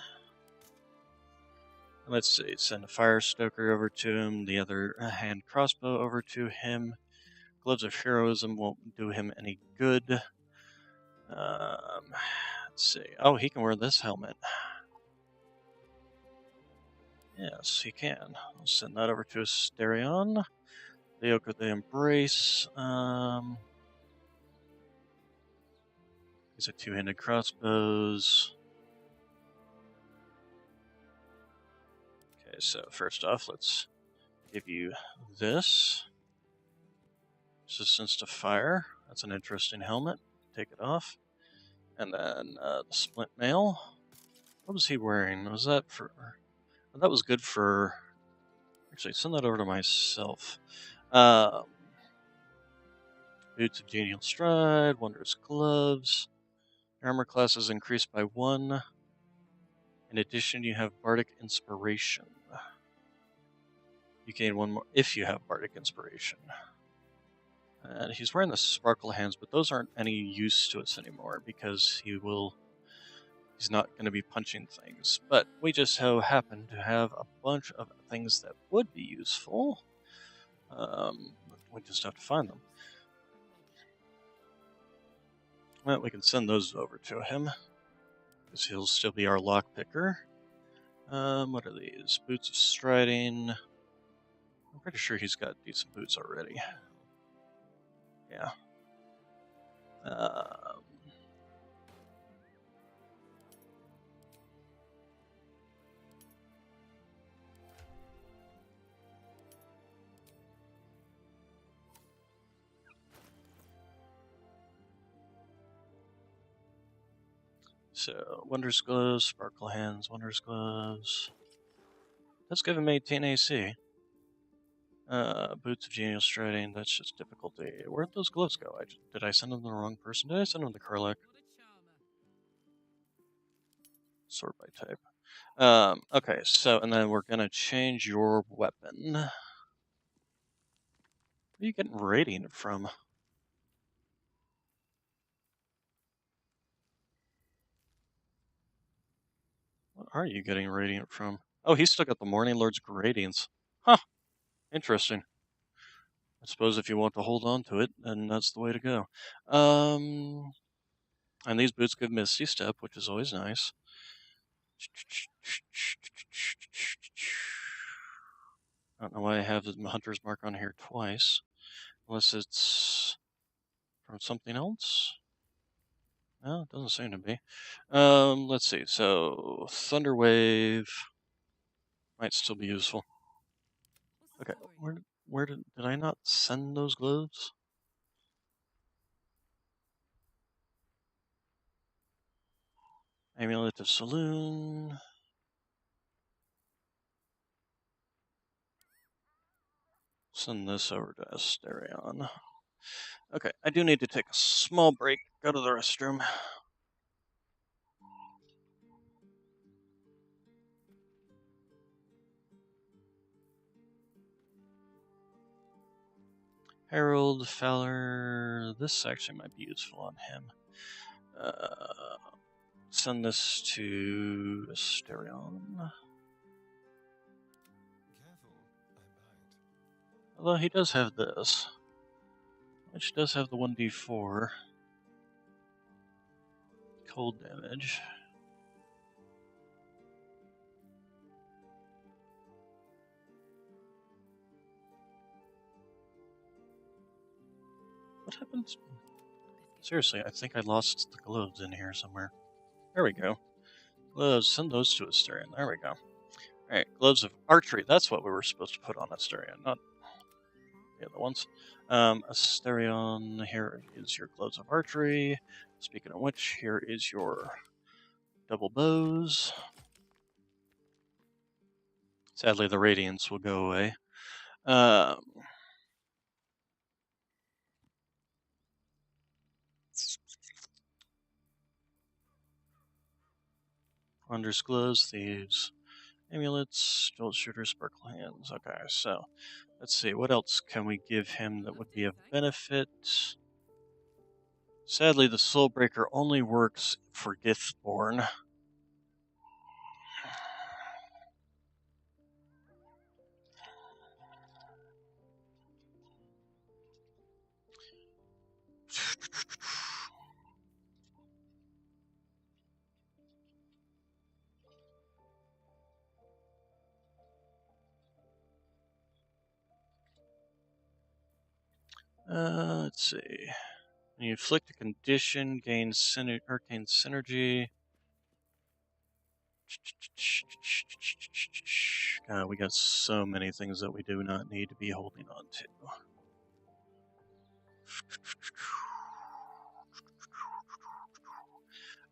Let's see, send a fire stoker over to him, the other hand crossbow over to him. Gloves of heroism won't do him any good. Let's see. Oh, he can wear this helmet. Yes, he can. I'll send that over to Asterion. The Oak of the Embrace. These are 2-handed crossbows. Okay, so first off, let's give you this. Resistance to fire. That's an interesting helmet. Take it off. And then the splint mail. What was he wearing? Was that for... Well, that was good for... Actually, send that over to myself. Boots of Genial Stride, Wondrous Gloves. Armor class is increased by 1. In addition, you have Bardic Inspiration. You gain 1 more if you have Bardic Inspiration. And he's wearing the Sparkle Hands, but those aren't any use to us anymore because he's not going to be punching things. But we just so happen to have a bunch of things that would be useful. We just have to find them. Well, we can send those over to him, because he'll still be our lockpicker. What are these? Boots of Striding. I'm pretty sure he's got decent boots already. Yeah. so Wonders Gloves, Sparkle Hands, Wonders Gloves. That's giving me 18 AC. Boots of Genial Striding, that's just difficulty. Where'd those gloves go? Did I send them to the wrong person? Did I send them to Karlak? Sort by type. Okay, so, and then we're gonna change your weapon. Where are you getting radiant from? What are you getting radiant from? Oh, he's still got the Morning Lord's Gradients. Huh, interesting. I suppose if you want to hold on to it, then that's the way to go. And these boots give Misty Step, which is always nice. I don't know why I have the Hunter's Mark on here twice. Unless it's from something else? No, it doesn't seem to be. Let's see. So, Thunder Wave might still be useful. Okay, where did I not send those gloves? Amulet of Saloon. Send this over to Asterion. Okay, I do need to take a small break, go to the restroom. Harold Fowler, this actually might be useful on him. Send this to Asterion. Although he does have this, which does have the 1d4 cold damage. What happens? Seriously, I think I lost the gloves in here somewhere. There we go. Gloves, send those to Asterion. There we go. Alright, gloves of archery. That's what we were supposed to put on Asterion, not the other ones. Asterion, here is your gloves of archery. Speaking of which, here is your double bows. Sadly, the radiance will go away. Wonders Gloves, Thieves, Amulets, Jolt Shooter, Sparkle Hands. Okay, so let's see, what else can we give him that would be of benefit? Sadly, the Soulbreaker only works for Githborn. Let's see. When you inflict a condition, gain arcane synergy. God, we got so many things that we do not need to be holding on to.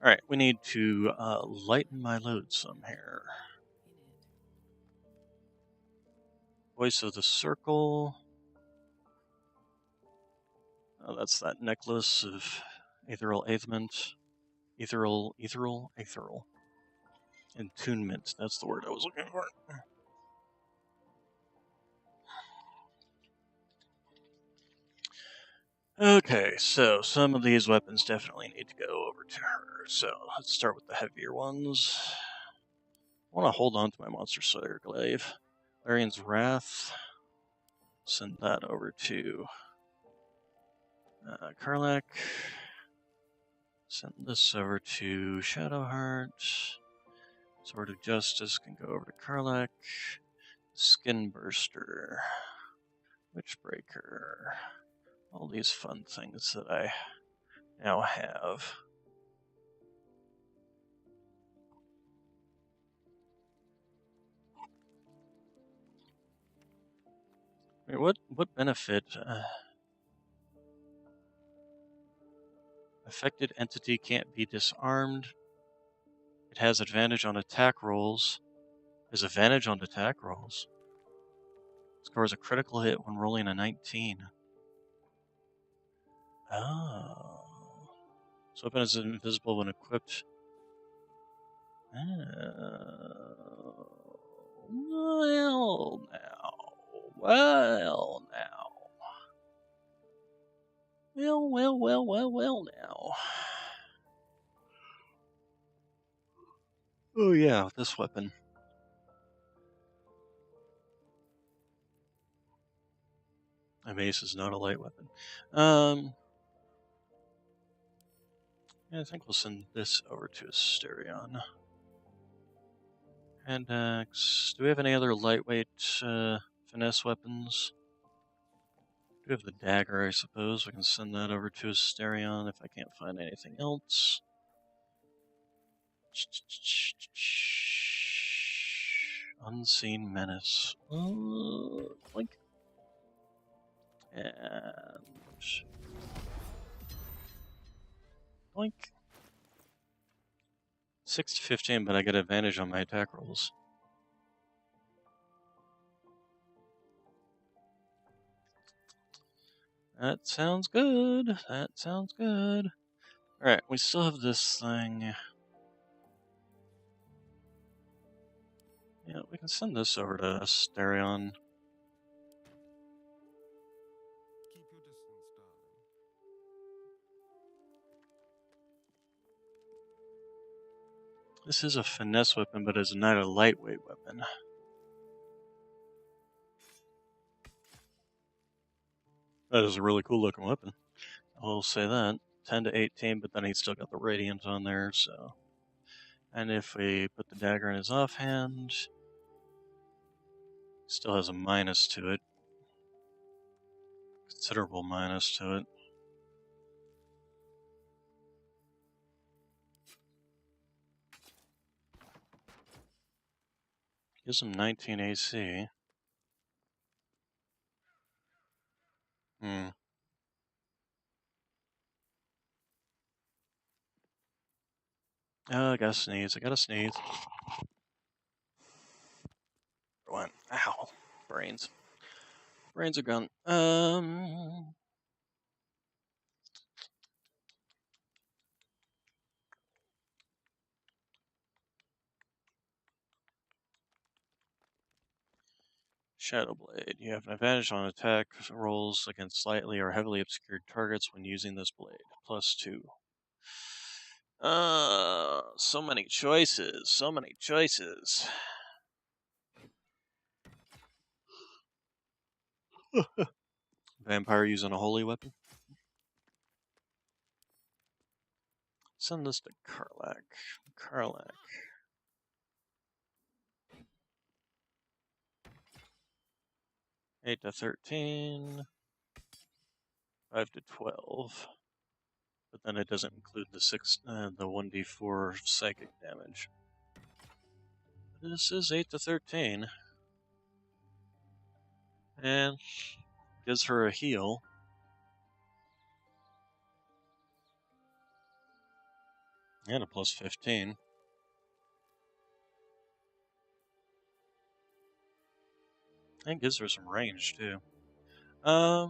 Alright, we need to lighten my load some here. Voice of the Circle. Oh, that's that necklace of ethereal athament. Ethereal. Attunement, that's the word I was looking for. Okay, so some of these weapons definitely need to go over to her. So let's start with the heavier ones. I want to hold on to my Monster Slayer glaive. Larian's Wrath. Send that over to Karlak. Send this over to Shadowheart. Sword of Justice can go over to Karlak. Skin Burster. Witchbreaker. All these fun things that I now have. Wait, what benefit? Affected entity can't be disarmed. It has advantage on attack rolls. Has advantage on attack rolls. Scores a critical hit when rolling a 19. Oh. This weapon is invisible when equipped. Well now. Well now. Well now. Oh yeah, this weapon. A mace is not a light weapon. Yeah, I think we'll send this over to Asterion. And do we have any other lightweight finesse weapons? We have the dagger, I suppose. We can send that over to Asterion if I can't find anything else. Unseen menace. Blink. And blink. 6-15, but I get advantage on my attack rolls. That sounds good. That sounds good. Alright, we still have this thing. Yeah, we can send this over to Asterion. Keep your distance, darling. This is a finesse weapon, but it's not a lightweight weapon. That is a really cool looking weapon. I'll say that. 10-18, but then he's still got the radiant on there, so. And if we put the dagger in his offhand, still has a minus to it. Considerable minus to it. Gives him 19 AC. Oh, I gotta sneeze. I gotta sneeze. Went. Ow. Brains. Brains are gone. Shadow Blade. You have an advantage on attack rolls against slightly or heavily obscured targets when using this blade. +2. So many choices. So many choices. Vampire using a holy weapon. Send this to Karlach. Karlach. Eight to 13. 5 to 12. But then it doesn't include the 1d4 psychic damage. This is 8 to 13. And gives her a heal. And a +15. And gives her some range, too. Let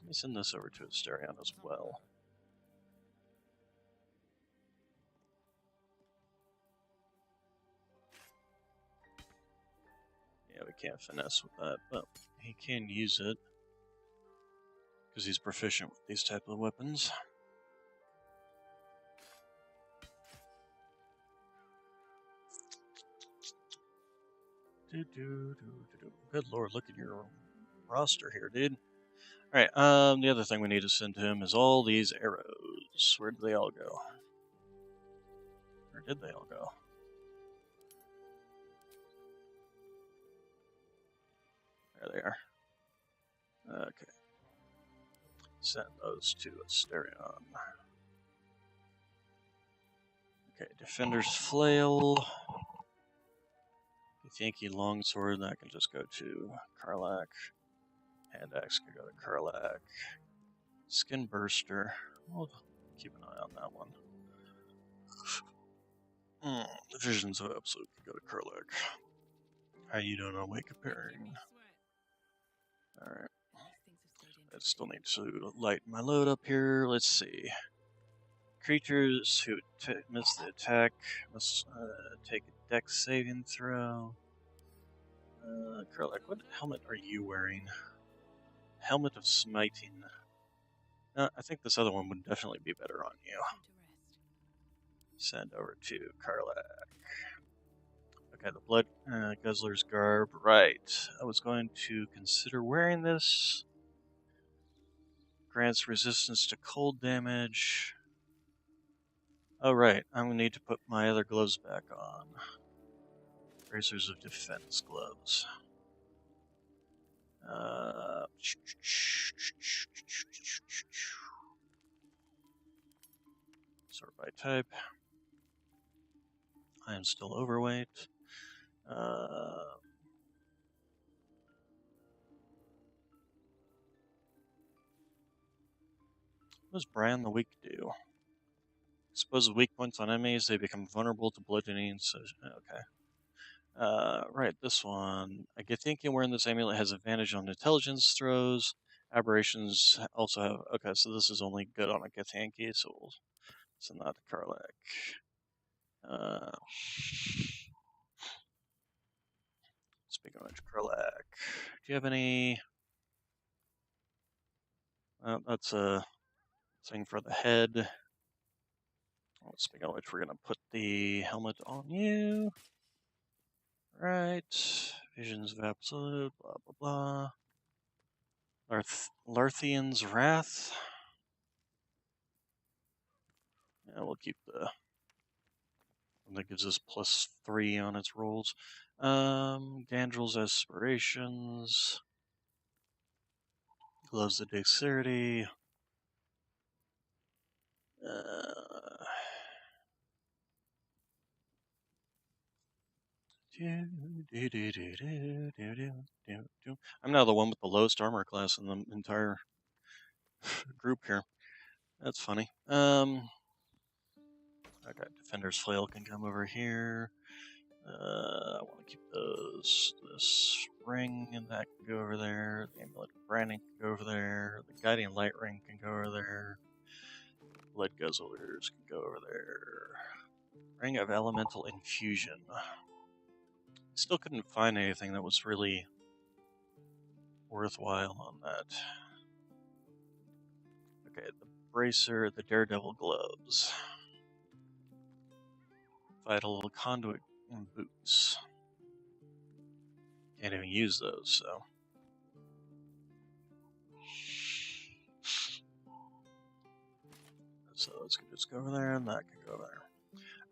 me send this over to Asterion as well. Yeah, we can't finesse with that, but he can use it. Because he's proficient with these type of weapons. Good lord, look at your roster here, dude. Alright, the other thing we need to send to him is all these arrows. Where did they all go? Where did they all go? There they are. Okay. Send those to Asterion. Okay, Defender's Flail. Githyanki Longsword, that can just go to Karlach. Hand axe can go to Karlach. Skin Burster. We'll keep an eye on that one. Visions of Absolute can go to Kurlak. How you doing on Wake Appearing? Alright. I still need to lighten my load up here. Let's see. Creatures who miss the attack must take a dex saving throw. Kurlak, what helmet are you wearing? Helmet of Smiting. I think this other one would definitely be better on you. Send over to Karlak. Okay, the Blood Guzzler's Garb. Right. I was going to consider wearing this. Grants resistance to cold damage. Oh, right. I'm going to need to put my other gloves back on. Bracers of Defense gloves. Sort by type. I am still overweight. What does Brand the Weak do? Exposes weak points on enemies, they become vulnerable to bludgeoning. So, okay. Right, this one. A githyanki wearing this amulet has advantage on intelligence throws. Aberrations also have. Okay, so this is only good on a githyanki, so we'll send that to Karlak. Speaking of which, Karlak, do you have any? That's a thing for the head. Speaking of which, we're gonna put the helmet on you. Right. Visions of Absolute, blah blah blah. Larthian's Wrath. Yeah, we'll keep the one that gives us +3 on its rolls. Gandrel's Aspirations. Gloves of Dexterity. I'm now the one with the lowest armor class in the entire group here. That's funny. Okay, Defender's Flail can come over here. I want to keep those. This ring and that can go over there. The Amulet of Branding can go over there. The Guiding Light Ring can go over there. Blood Guzzlers can go over there. Ring of Elemental Infusion. Still couldn't find anything that was really worthwhile on that. Okay, the Bracer, the Daredevil Gloves. Vital Conduit and Boots. Can't even use those, so. So this can just go over there, and that can go over there.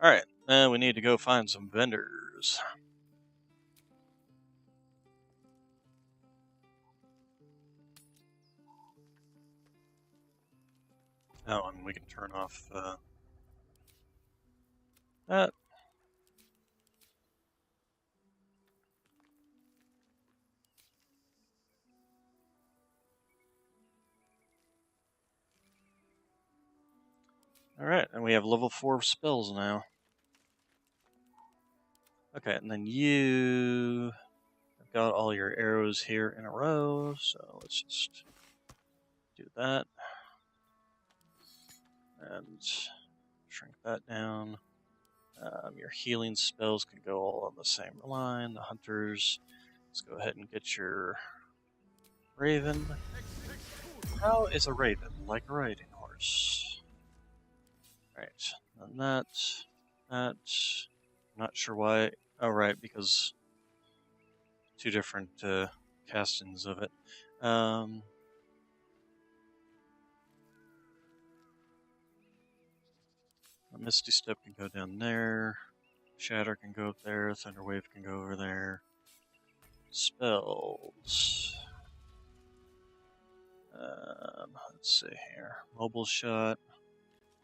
Alright, now we need to go find some vendors. Oh, and we can turn off that. Alright, and we have level 4 spells now. Okay, and then you have got all your arrows here in a row, so let's just do that. And shrink that down. Your healing spells can go all on the same line. The hunters, let's go ahead and get your raven. How is a raven like a riding horse? Right, and that. Not sure why. Oh, right, because two different castings of it. A Misty Step can go down there. Shatter can go up there. Thunderwave can go over there. Spells. Let's see here. Mobile Shot.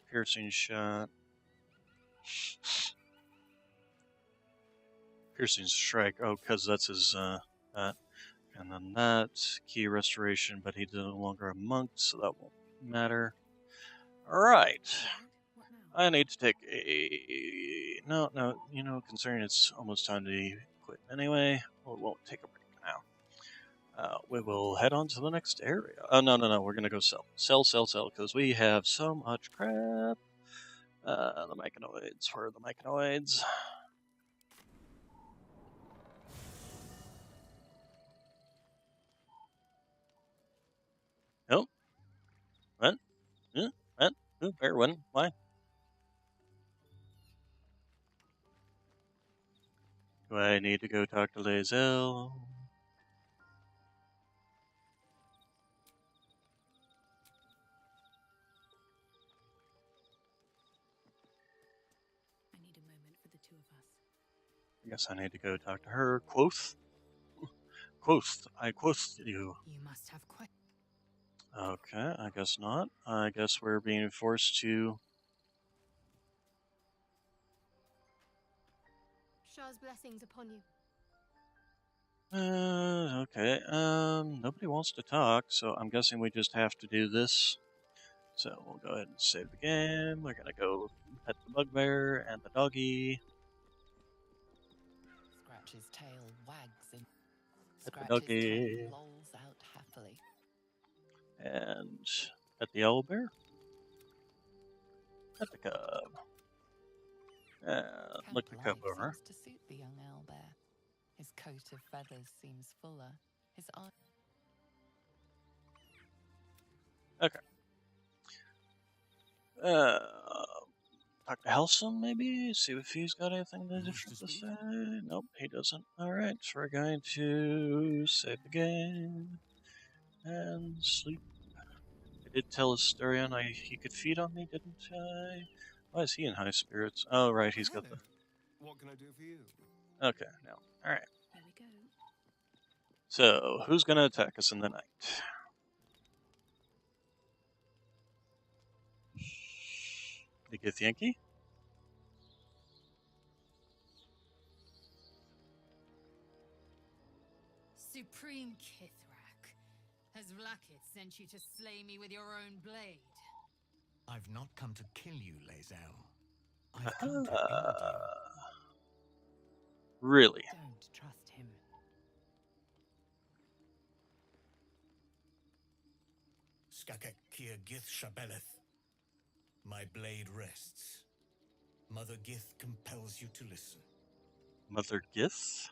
Piercing Shot. Piercing Strike. Oh, because that's his, that. And then that. Key Restoration, but he's no longer a monk, so that won't matter. Alright. I need to take a... No, you know, considering it's almost time to quit anyway, we won't take a break now. We will head on to the next area. Oh, no, we're gonna go sell. Sell, because we have so much crap. The mechanoids, where are the mechanoids? Oh, what? What? Where, when, why? Do I need to go talk to Lae'zel? I need a moment for the two of us. I guess I need to go talk to her. Quoth? Quoth. I quoth you. You must have quite. Okay, I guess not. I guess we're being forced to... Shah's blessings upon you. Okay. Nobody wants to talk, so I'm guessing we just have to do this. So we'll go ahead and save the game. We're gonna go pet the bugbear and the doggy. Scratch's tail wags and Pet the Scratch's doggy. tail lolls out happily. And pet the owlbear. Pet the cub. And look the cub Camp life over. seems to suit the young owlbear. His coat of feathers seems fuller. His eye. Okay. Talk to Halcyon, maybe? See if he's got anything different to say. Nope, he doesn't. Alright, so we're going to save the game and sleep. I did tell Asterion he could feed on me, didn't I? Why is he in high spirits? Oh, right, he's got the... What can I do for you? Okay, no. Alright. Here we go. So, who's gonna attack us in the night? The Githyanki? Supreme Kithrak, has Vlakith sent you to slay me with your own blade? I've not come to kill you, Lae'zel. I've come to aid you. Really? Don't trust him. Skakek Kia Gith Shabeleth. My blade rests. Mother Gith compels you to listen. Mother Gith?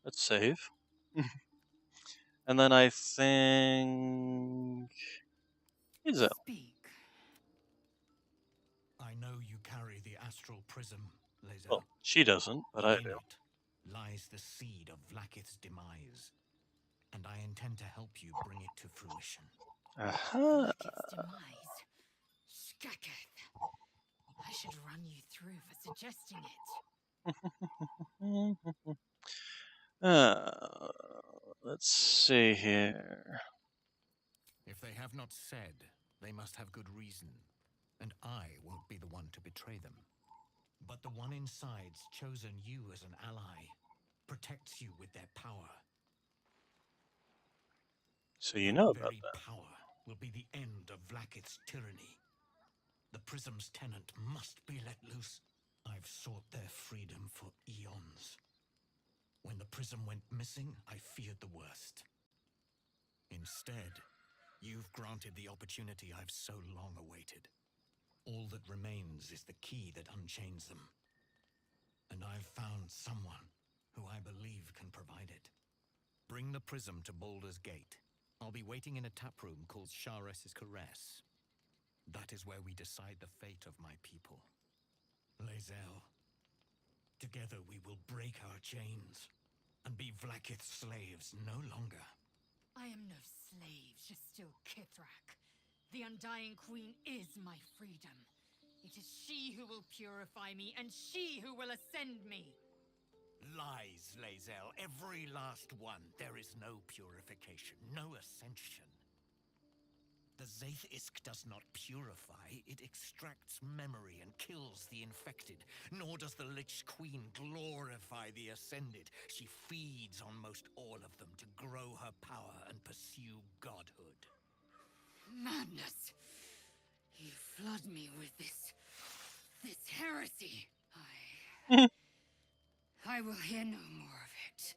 Let's save. And then I think... Izel. Speak. I know you carry the astral prism, Lae'zel. Well, she doesn't, but I Within do. it lies the seed of Vlakith's demise, and I intend to help you bring it to fruition. Vlakith's demise. Skaketh. I should run you through for suggesting it. Let's see here. If they have not said, they must have good reason, and I won't be the one to betray them. But the one inside's chosen you as an ally, protects you with their power. So you know That about very that. power will be the end of Vlakith's tyranny. The prism's tenant must be let loose. I've sought their freedom for eons. When the prism went missing, I feared the worst. Instead, you've granted the opportunity I've so long awaited. All that remains is the key that unchains them. And I've found someone who I believe can provide it. Bring the prism to Baldur's Gate. I'll be waiting in a taproom called Shares's Caress. That is where we decide the fate of my people. Lae'zel, together we will break our chains and be Vlakith's slaves no longer. I am no slave, just still Kithrak. The Undying Queen is my freedom. It is she who will purify me, and she who will ascend me. Lies, Lae'zel, every last one. There is no purification, no ascension. The Zaith-Isk does not purify, it extracts memory and kills the infected. Nor does the Lich Queen glorify the Ascended. She feeds on most all of them to grow her power and pursue godhood. Madness! You flood me with this heresy. I will hear no more of it.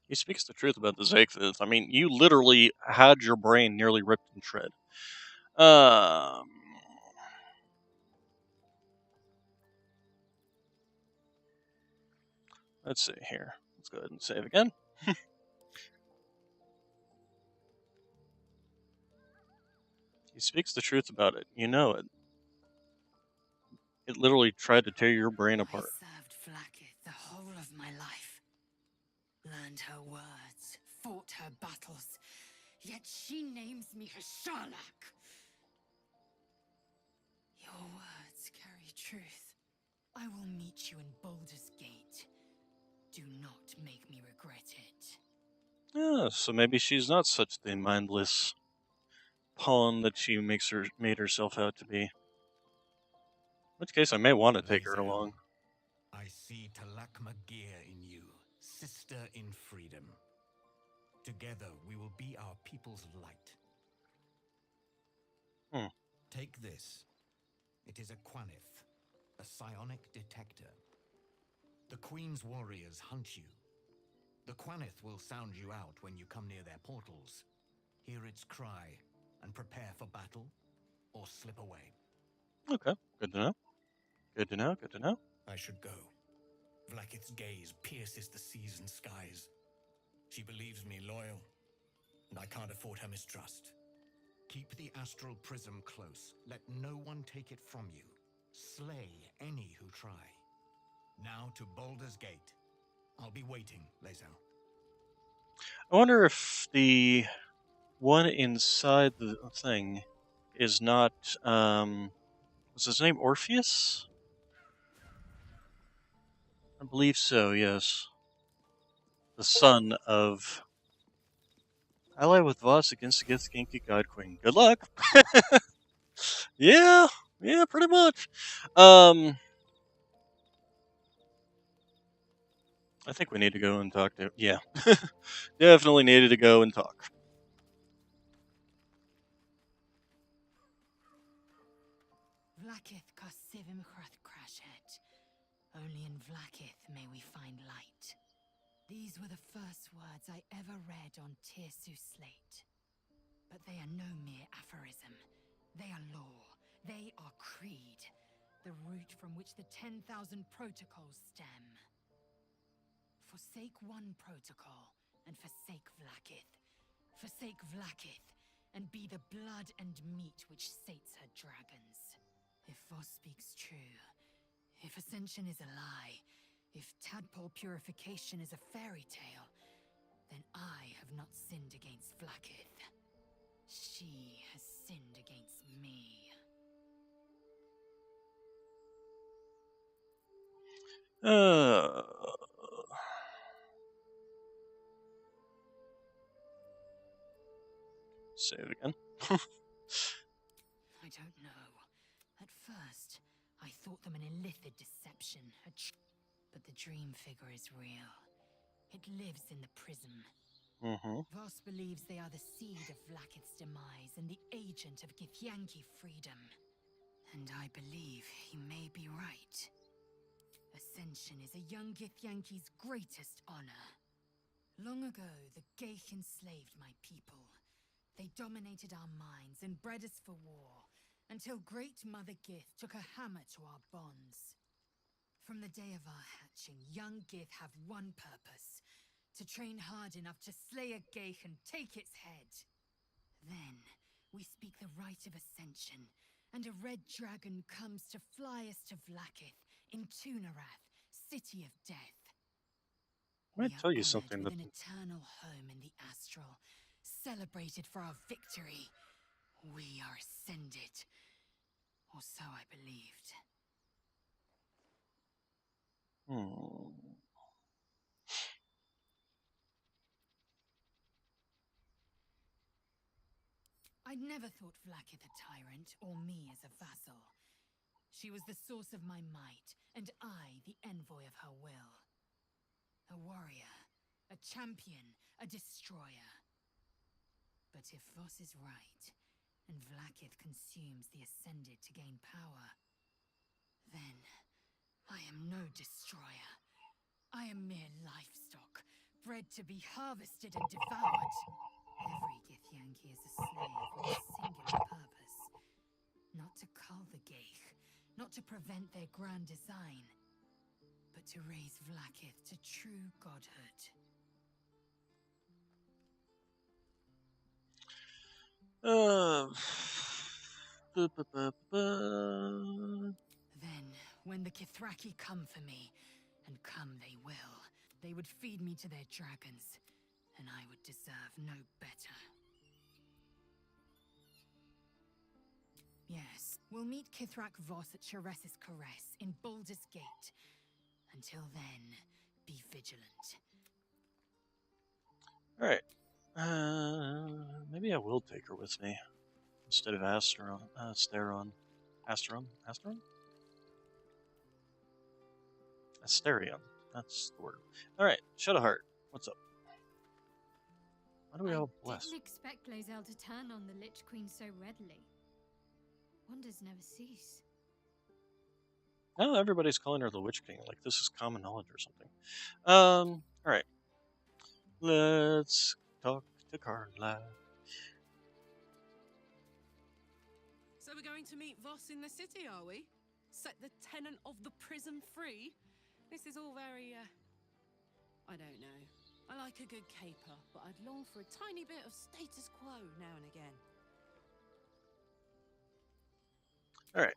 He speaks the truth about the Zaithith. I mean, you literally had your brain nearly ripped in shred. Let's see here. Let's go ahead and save again. He speaks the truth about it. You know it. It literally tried to tear your brain apart. I served Vlaakith the whole of my life. Learned her words, fought her battles, yet she names me her Sharlak. Your words carry truth. I will meet you in Baldur's Gate. Do not make me regret it. Yeah, so maybe she's not such the mindless pawn that she made herself out to be. In which case, I may want to take her along. I see Talak Magir in you, sister in freedom. Together, we will be our people's light. Take this. It is a Quanith, a psionic detector. The Queen's warriors hunt you. The Quanith will sound you out when you come near their portals. Hear its cry and prepare for battle, or slip away. Okay, good to know. Good to know, good to know. I should go. Vlaakith's gaze pierces the seas and skies. She believes me loyal, and I can't afford her mistrust. Keep the astral prism close. Let no one take it from you. Slay any who try. Now to Baldur's Gate. I'll be waiting, Lae'zel. I wonder if the one inside the thing is not, what's his name, Orpheus? I believe so, yes. The son of... Ally with Voss against the githyanki God Queen. Good luck! Yeah, pretty much. I think we need to go and talk to... Yeah. Definitely needed to go and talk. Vlaakith Kosivim Hrath Crashet. Only in Vlaakith may we find light. These were the first words I ever read on Tirsu slate. But they are no mere aphorism. They are law. They are creed. The root from which the 10,000 protocols stem. Forsake one protocol, and forsake Vlaakith. Forsake Vlaakith, and be the blood and meat which sates her dragons. If Voss speaks true, if Ascension is a lie, if tadpole purification is a fairy tale, then I have not sinned against Vlaakith. She has sinned against me. Say it again. I don't know. At first, I thought them an illithid deception, but the dream figure is real. It lives in the prism. Voss believes they are the seed of Vlaakith's demise and the agent of githyanki freedom. And I believe he may be right. Ascension is a young githyanki's greatest honor. Long ago, the Geich enslaved my people. They dominated our minds and bred us for war, until Great Mother Gith took a hammer to our bonds. From the day of our hatching, young Gith have one purpose: to train hard enough to slay a Geich and take its head. Then, we speak the rite of Ascension, and a red dragon comes to fly us to Vlaakith, in Tunarath, City of Death. I might tell you something with that... an eternal home in the astral, celebrated for our victory. We are ascended. Or so I believed. I'd never thought Vlaakith a tyrant, or me as a vassal. She was the source of my might, and I the envoy of her will. A warrior, a champion, a destroyer. But if Voss is right, and Vlaakith consumes the Ascended to gain power, then I am no destroyer. I am mere livestock, bred to be harvested and devoured. Every githyanki is a slave with a singular purpose. Not to cull the Geich, not to prevent their grand design, but to raise Vlaakith to true godhood. Then, when the Kithraki come for me, and come they will, they would feed me to their dragons, and I would deserve no better. Yes, we'll meet Kithrak Voss at Chares's Caress in Baldur's Gate. Until then, be vigilant. Alright. Maybe I will take her with me instead of Asteron. Asteron. Asteron? Asteron? Asterion. That's the word. Alright, Shadowheart. What's up? Why do we all bless? I didn't expect Lae'zel to turn on the Lich Queen so readily. Wonders never cease. Now everybody's calling her the Witch King, like this is common knowledge or something. Alright. Let's talk to Carla. So we're going to meet Voss in the city, are we? Set the tenant of the prison free? This is all very, I don't know. I like a good caper, but I'd long for a tiny bit of status quo now and again. Alright.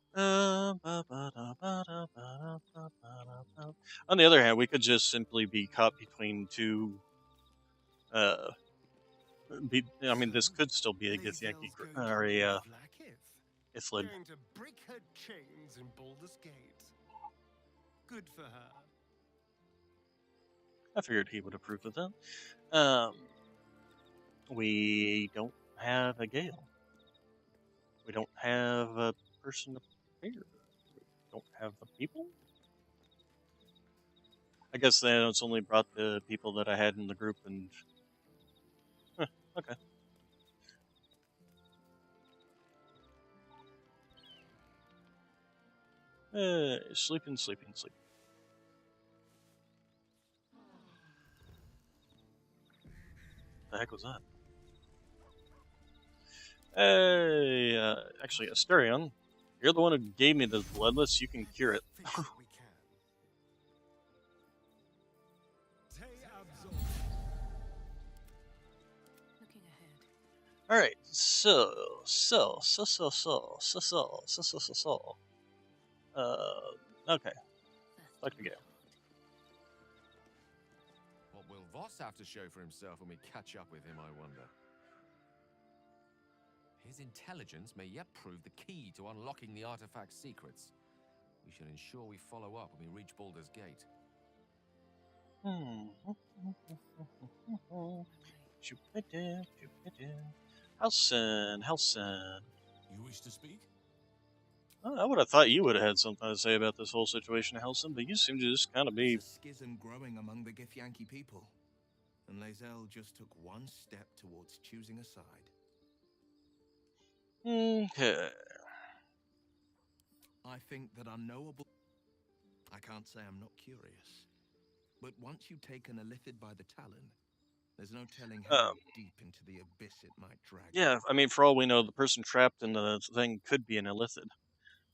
On the other hand, we could just simply be caught between two. I mean, this could still be a githyanki or a Ithlid. Going to break her chains in Baldur's Gate. Good for her. I figured he would approve of that. We don't have a Gale. We don't have a person to prepare. We don't have the people. I guess then it's only brought the people that I had in the group and... okay. Sleeping. The heck was that? Hey, actually, Asterion, you're the one who gave me this bloodless. You can cure it. All right, so. Okay. Talk to Gale. What will Voss have to show for himself when we catch up with him, I wonder? His intelligence may yet prove the key to unlocking the artifact's secrets. We shall ensure we follow up when we reach Baldur's Gate. Halson. You wish to speak? I would have thought you would have had something to say about this whole situation, Halson, but you seem to just kind of be... There's a schism growing among the githyanki people, and Lae'zel just took one step towards choosing a side. Okay. I think that unknowable... I can't say I'm not curious, but once you've taken a Illithid by the talon, there's no telling how deep into the abyss it might drag. Yeah, I mean, for all we know, the person trapped in the thing could be an Illithid.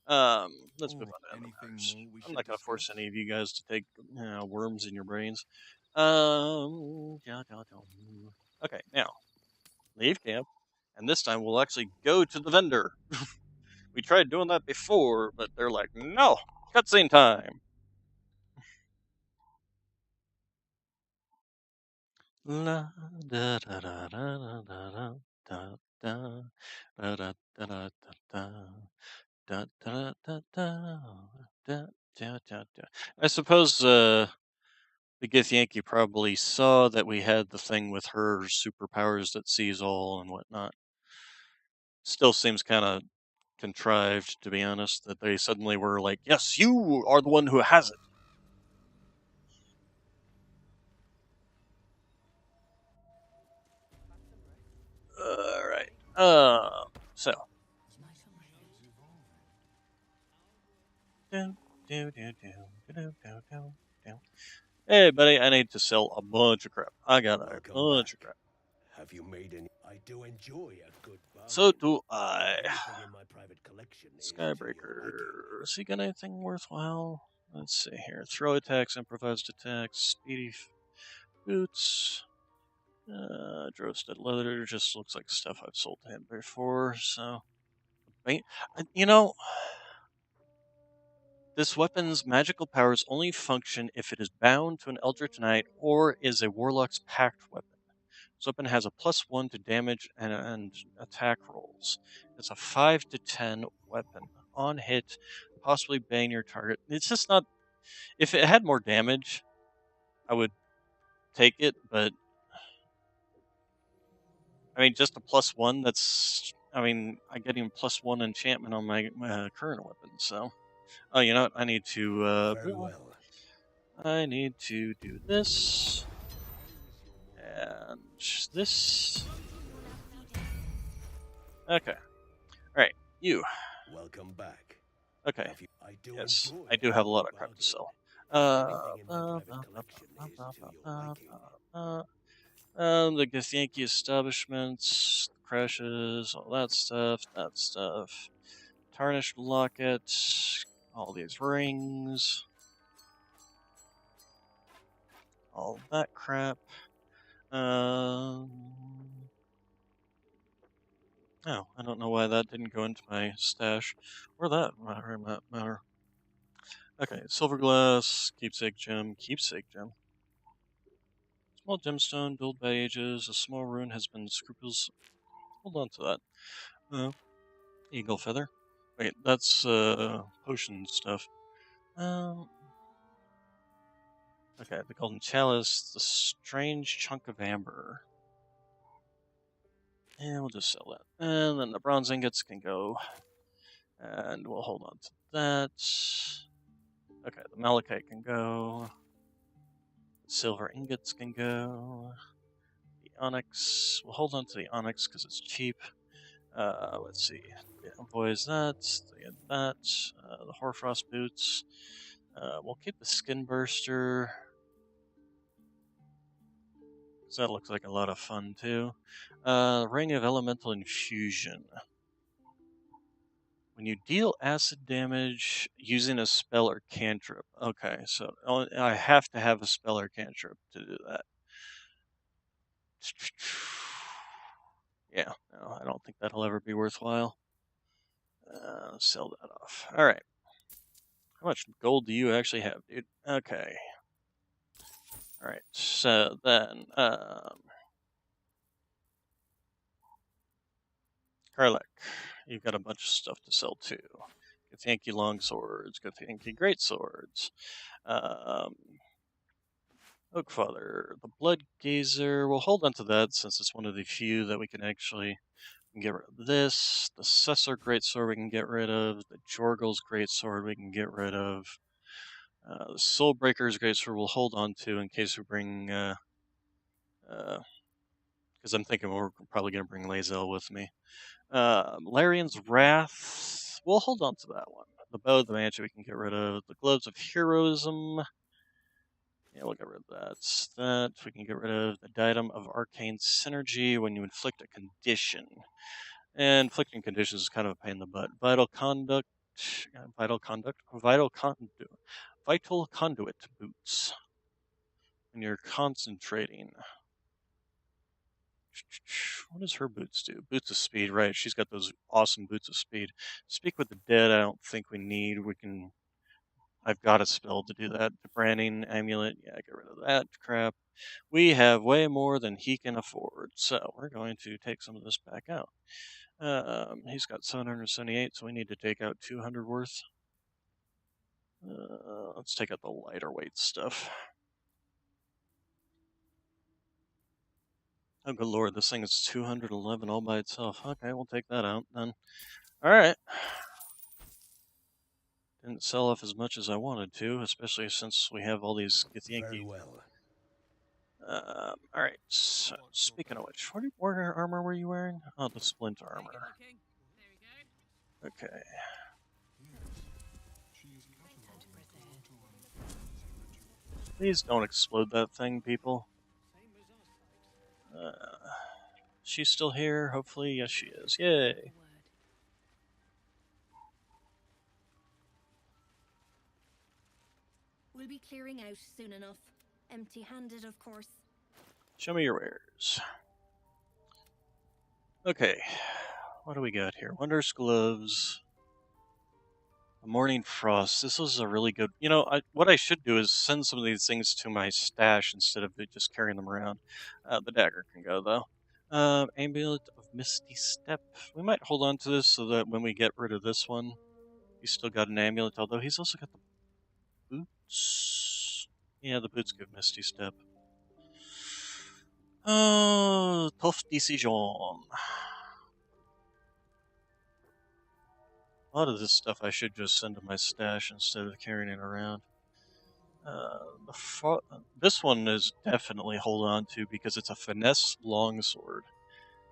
Let's move on to matters. I'm not going to force any of you guys to take worms in your brains. Okay, now, leave camp, and this time we'll actually go to the vendor. We tried doing that before, but they're like, no, cutscene time. La da da da da da da da da da da da da. Da, da, da, da, da, da, da, da. I suppose the Githyanki probably saw that we had the thing with her superpowers that sees all and whatnot. Still seems kind of contrived, to be honest, that they suddenly were like, yes, you are the one who has it. Alright. So. Hey, buddy, I need to sell a bunch of crap. I got a bunch of crap. Have you made any? I do enjoy a good bargain. So do I. Everything in my private collection is to your Skybreaker. Has he got anything worthwhile? Let's see here. Throw attacks, improvised attacks, speedy boots. Drove stud leather. Just looks like stuff I've sold to him before, so. You know, this weapon's magical powers only function if it is bound to an Eldritch Knight or is a Warlock's Pact weapon. This weapon has a +1 to damage and attack rolls. It's a 5 to 10 weapon. On hit, possibly bane your target. It's just not... If it had more damage, I would take it, but... I mean, just a +1, that's... I mean, I get even +1 enchantment on my current weapon, so... Oh, you know what? I need to... Very well. I need to do this... And this... Okay. Alright, you. Welcome back. Okay. I do yes, enjoy I do have a lot of crap to sell. The githyanki establishments, crashes, all that stuff, Tarnished locket, all these rings, all that crap. Oh, I don't know why that didn't go into my stash. Or that matter. Okay, silver glass, keepsake gem. Small gemstone, built by ages. A small rune has been scruples. Hold on to that. Eagle feather. Wait, that's potion stuff. Okay, the golden chalice, the strange chunk of amber. And we'll just sell that. And then the bronze ingots can go. And we'll hold on to that. Okay, the malachite can go. The silver ingots can go. The onyx. We'll hold on to the onyx because it's cheap. Let's see. The envoy is that. The hoarfrost boots. We'll keep the skin burster. So that looks like a lot of fun too. Ring of elemental infusion. When you deal acid damage using a spell or cantrip. Okay, so I have to have a spell or cantrip to do that. Yeah, no, I don't think that'll ever be worthwhile. Sell that off. Alright. How much gold do you actually have, dude? Okay. Alright, so then, Karlek, you've got a bunch of stuff to sell too. Githyanki longswords, Githyanki greatswords, Oakfather, the Blood Gazer. We'll hold on to that since it's one of the few that we can actually get rid of. This, the Cessor greatsword we can get rid of, the Jorgel's greatsword we can get rid of. The Soulbreaker's greatsword we'll hold on to in case we bring, because I'm thinking we're probably going to bring Lae'zel with me. Larian's Wrath, we'll hold on to that one. The Bow of the Mancha we can get rid of. The Gloves of Heroism, yeah, we'll get rid of that. That we can get rid of. The Diadem of Arcane Synergy when you inflict a condition. And inflicting conditions is kind of a pain in the butt. Vital conduit boots. When you're concentrating. What does her boots do? Boots of speed, right? She's got those awesome boots of speed. Speak with the dead, I don't think we need. I've got a spell to do that. The branding amulet, yeah, get rid of that crap. We have way more than he can afford, so we're going to take some of this back out. He's got 778, so we need to take out 200 worth. Let's take out the lighter weight stuff. Oh, good lord, this thing is 211 all by itself. Okay, we'll take that out then. Alright. Didn't sell off as much as I wanted to, especially since we have all these githyanki. Very well. Alright, so speaking of which, what armor were you wearing? Oh, the splint armor. Okay. Please don't explode that thing, people. She's still here, hopefully. Yes, she is. Yay. We'll be clearing out soon enough. Empty-handed, of course. Show me your wares. Okay. What do we got here? Wondrous gloves. A morning frost. This was a really good... You know, what I should do is send some of these things to my stash instead of just carrying them around. The dagger can go, though. Amulet of Misty Step. We might hold on to this so that when we get rid of this one, he's still got an amulet, although he's also got the boots. Yeah, the boots give Misty Step. Oh, tough decision. A lot of this stuff I should just send to my stash instead of carrying it around. This one is definitely hold on to because it's a finesse longsword.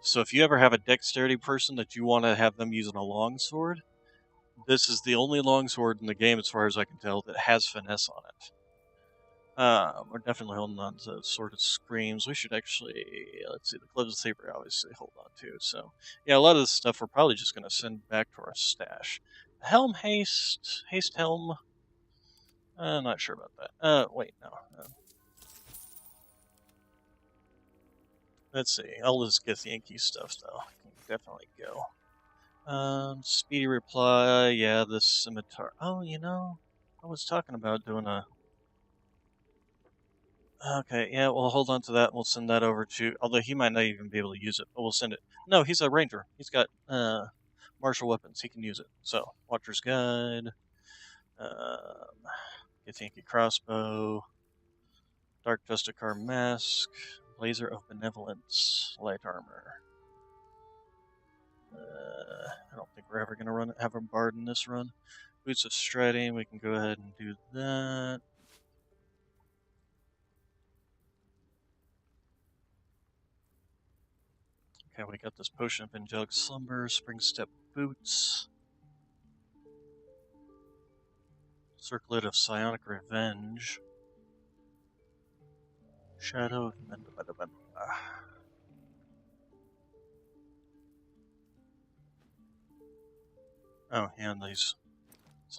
So if you ever have a dexterity person that you want to have them using a longsword, this is the only longsword in the game, as far as I can tell, that has finesse on it. We're definitely holding on to Sword of Screams. We should actually, let's see, the Gloves of Saber obviously hold on to. So, yeah, a lot of this stuff we're probably just going to send back to our stash. Helm Haste Helm. I'm not sure about that. Wait, no. Let's see, all this githyanki stuff, though, can definitely go. Speedy Reply, yeah, the Scimitar. Oh, you know, I was talking about doing a... Okay, yeah, we'll hold on to that, and we'll send that over to... Although he might not even be able to use it, but we'll send it. No, he's a ranger. He's got martial weapons. He can use it. So, Watcher's Guide, githyanki Crossbow, Dark Justicar Mask, Blazer of Benevolence, Light Armor. I don't think we're ever going to have a bard in this run. Boots of Striding, we can go ahead and do that. Okay, we got this Potion of Angelic Slumber, Spring Step Boots, Circlet of Psionic Revenge, Shadow of Mendabada. Oh, and these.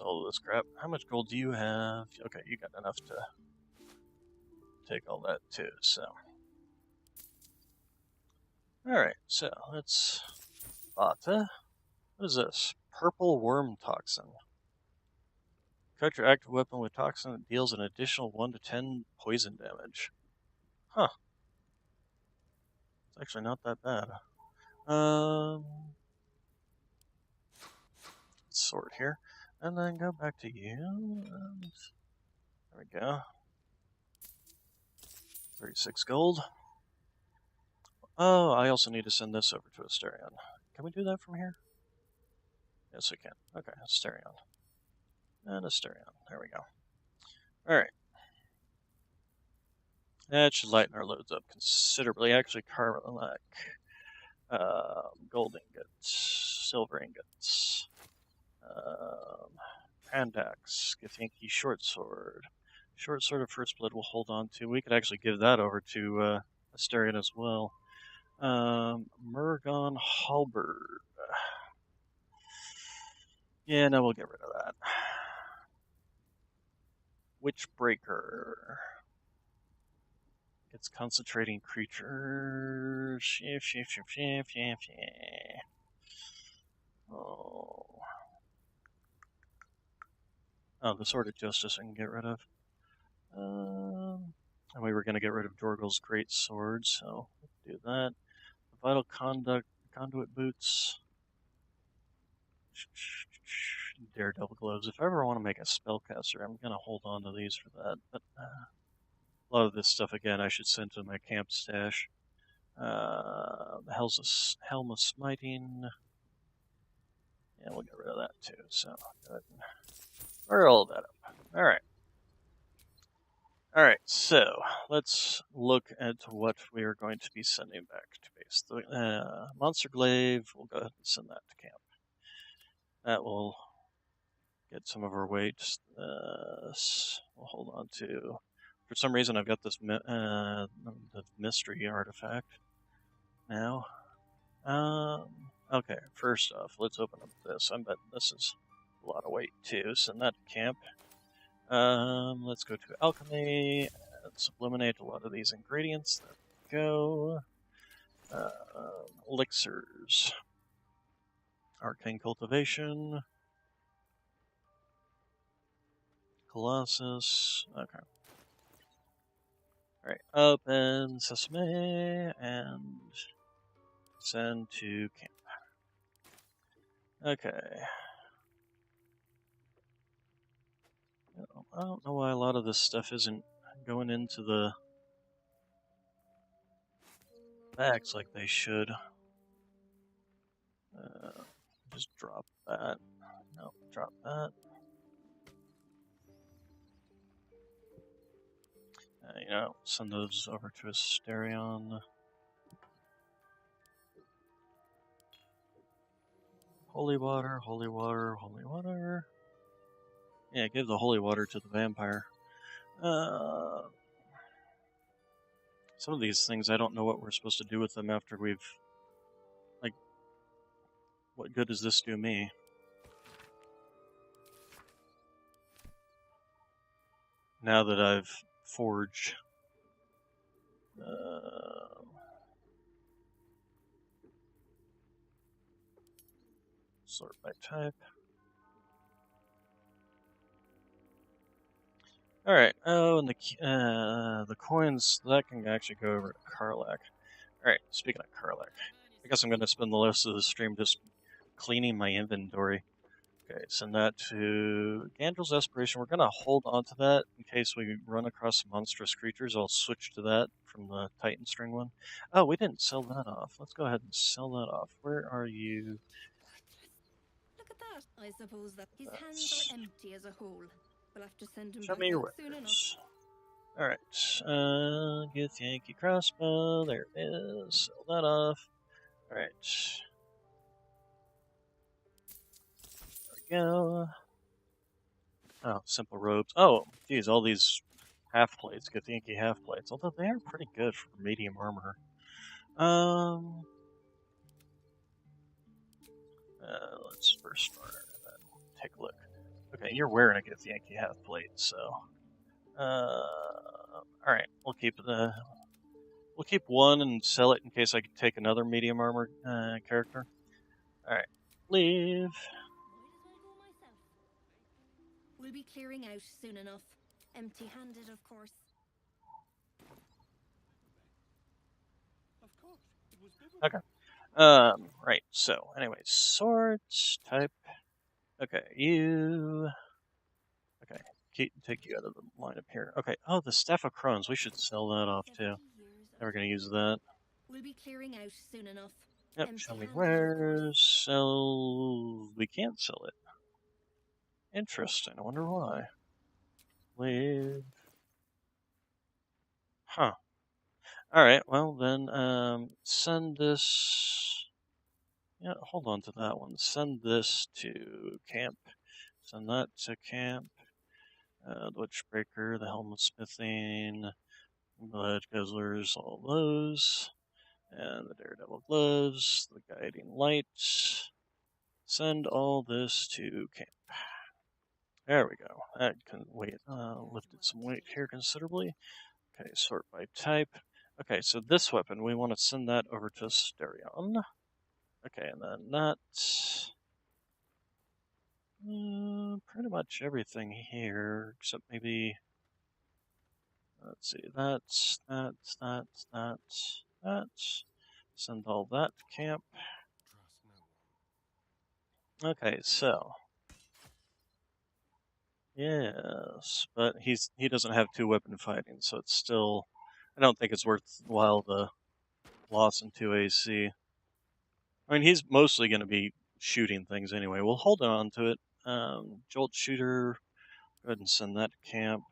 All this crap. How much gold do you have? Okay, you got enough to take all that too, so. Alright, so let's... Bata. What is this? Purple Worm Toxin. Cut your active weapon with toxin that deals an additional 1 to 10 poison damage. Huh. It's actually not that bad. Let's sort here. And then go back to you. And there we go. 36 gold. Oh, I also need to send this over to Asterion. Can we do that from here? Yes, we can. Okay, Asterion. And Asterion. There we go. Alright. That should lighten our loads up considerably. Actually, Carlac. Gold ingots. Silver ingots. Pandax. githyanki Short Sword. Short Sword of First Blood we'll hold on to. We could actually give that over to Asterion as well. Murgon Halberd. Yeah, no, we'll get rid of that. Witchbreaker. It's concentrating creatures. Oh, the Sword of Justice I can get rid of. And we were going to get rid of Dorgel's Great Sword, so we'll do that. The Vital Conduit Boots. Daredevil Gloves. If I ever want to make a spellcaster, I'm going to hold on to these for that. But a lot of this stuff, again, I should send to my camp stash. The Helm of Smiting. Yeah, we'll get rid of that too. So go ahead and roll that up. Alright. Alright, so let's look at what we are going to be sending back to base. The Monster Glaive, we'll go ahead and send that to camp. That will get some of our weight. We'll hold on to. For some reason, I've got this the mystery artifact now. Okay, first off, let's open up this. I'm betting this is a lot of weight too. Send that to camp. Let's go to alchemy and subliminate a lot of these ingredients. There we go. Elixirs. Arcane cultivation. Colossus. Okay. Alright, open sesame and send to camp. Okay. I don't know why a lot of this stuff isn't going into the bags like they should. Just drop that. No, drop that. Send those over to Asterion. Holy water, holy water, holy water. Yeah, give the holy water to the vampire. Some of these things, I don't know what we're supposed to do with them after we've... Like, what good does this do me? Now that I've forged... sort by type. Alright, oh, and the coins, that can actually go over to Karlach. Alright, speaking of Karlach, I guess I'm going to spend the rest of the stream just cleaning my inventory. Okay, send that to Gandrel's Aspiration. We're going to hold on to that in case we run across some monstrous creatures. I'll switch to that from the Titan String one. Oh, we didn't sell that off. Let's go ahead and sell that off. Where are you? Look at that. I suppose that his hands are empty as a whole. We'll have to send him Show back me your out soon enough. Alright, githyanki crossbow, there it is, sell that off. Alright. There we go. Oh, simple robes. Oh, geez, all these half-plates, githyanki half-plates, although they are pretty good for medium armor. Let's first start and then take a look. Okay, you're wearing a githyanki half-plate, so... Alright, we'll keep one and sell it in case I can take another medium armor character. Alright, leave. We'll be clearing out soon enough. Empty-handed, of course. Okay. Right, so, anyway, swords, type. Okay, you... Okay, take you out of the lineup here. Okay, oh, the Staff of Crones, we should sell that off too. Never gonna use that. We'll be clearing out soon enough. Yep, show me where. Sell... We can't sell it. Interesting, I wonder why. Leave. Huh. Alright, well then, send this... Yeah, hold on to that one. Send this to camp. Send that to camp. The Witchbreaker, the Helm of Smithing, the Guzzlers, all those. And the Daredevil Gloves, the Guiding Light. Send all this to camp. There we go. That can lifted some weight here considerably. Okay, sort by type. Okay, so this weapon, we want to send that over to Asterion. Okay, and then that... pretty much everything here, except maybe... Let's see, that. Send all that to camp. Okay, so... Yes, but he doesn't have two weapon fighting, so it's still... I don't think it's worthwhile to loss in 2 AC. I mean, he's mostly going to be shooting things anyway. We'll hold on to it. Jolt Shooter, go ahead and send that to camp.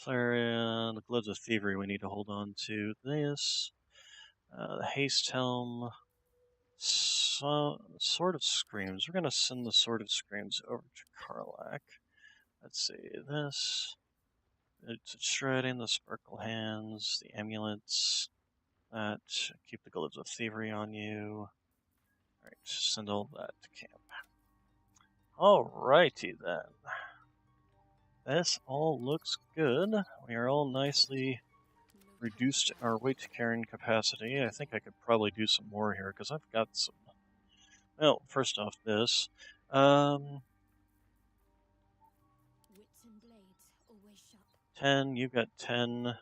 Flareon, the Gloves of Thievery we need to hold on to. This. The Haste Helm. Sword of Screams. We're going to send the Sword of Screams over to Karlach. Let's see, this. It's shredding, the Sparkle Hands, the Amulets. That. Keep the Gloves of Thievery on you. Alright, send all that to camp. Alrighty then. This all looks good. We are all nicely reduced our weight carrying capacity. I think I could probably do some more here because I've got some. Well, first off, this. Wits and blades always sharp. 10. You've got 10.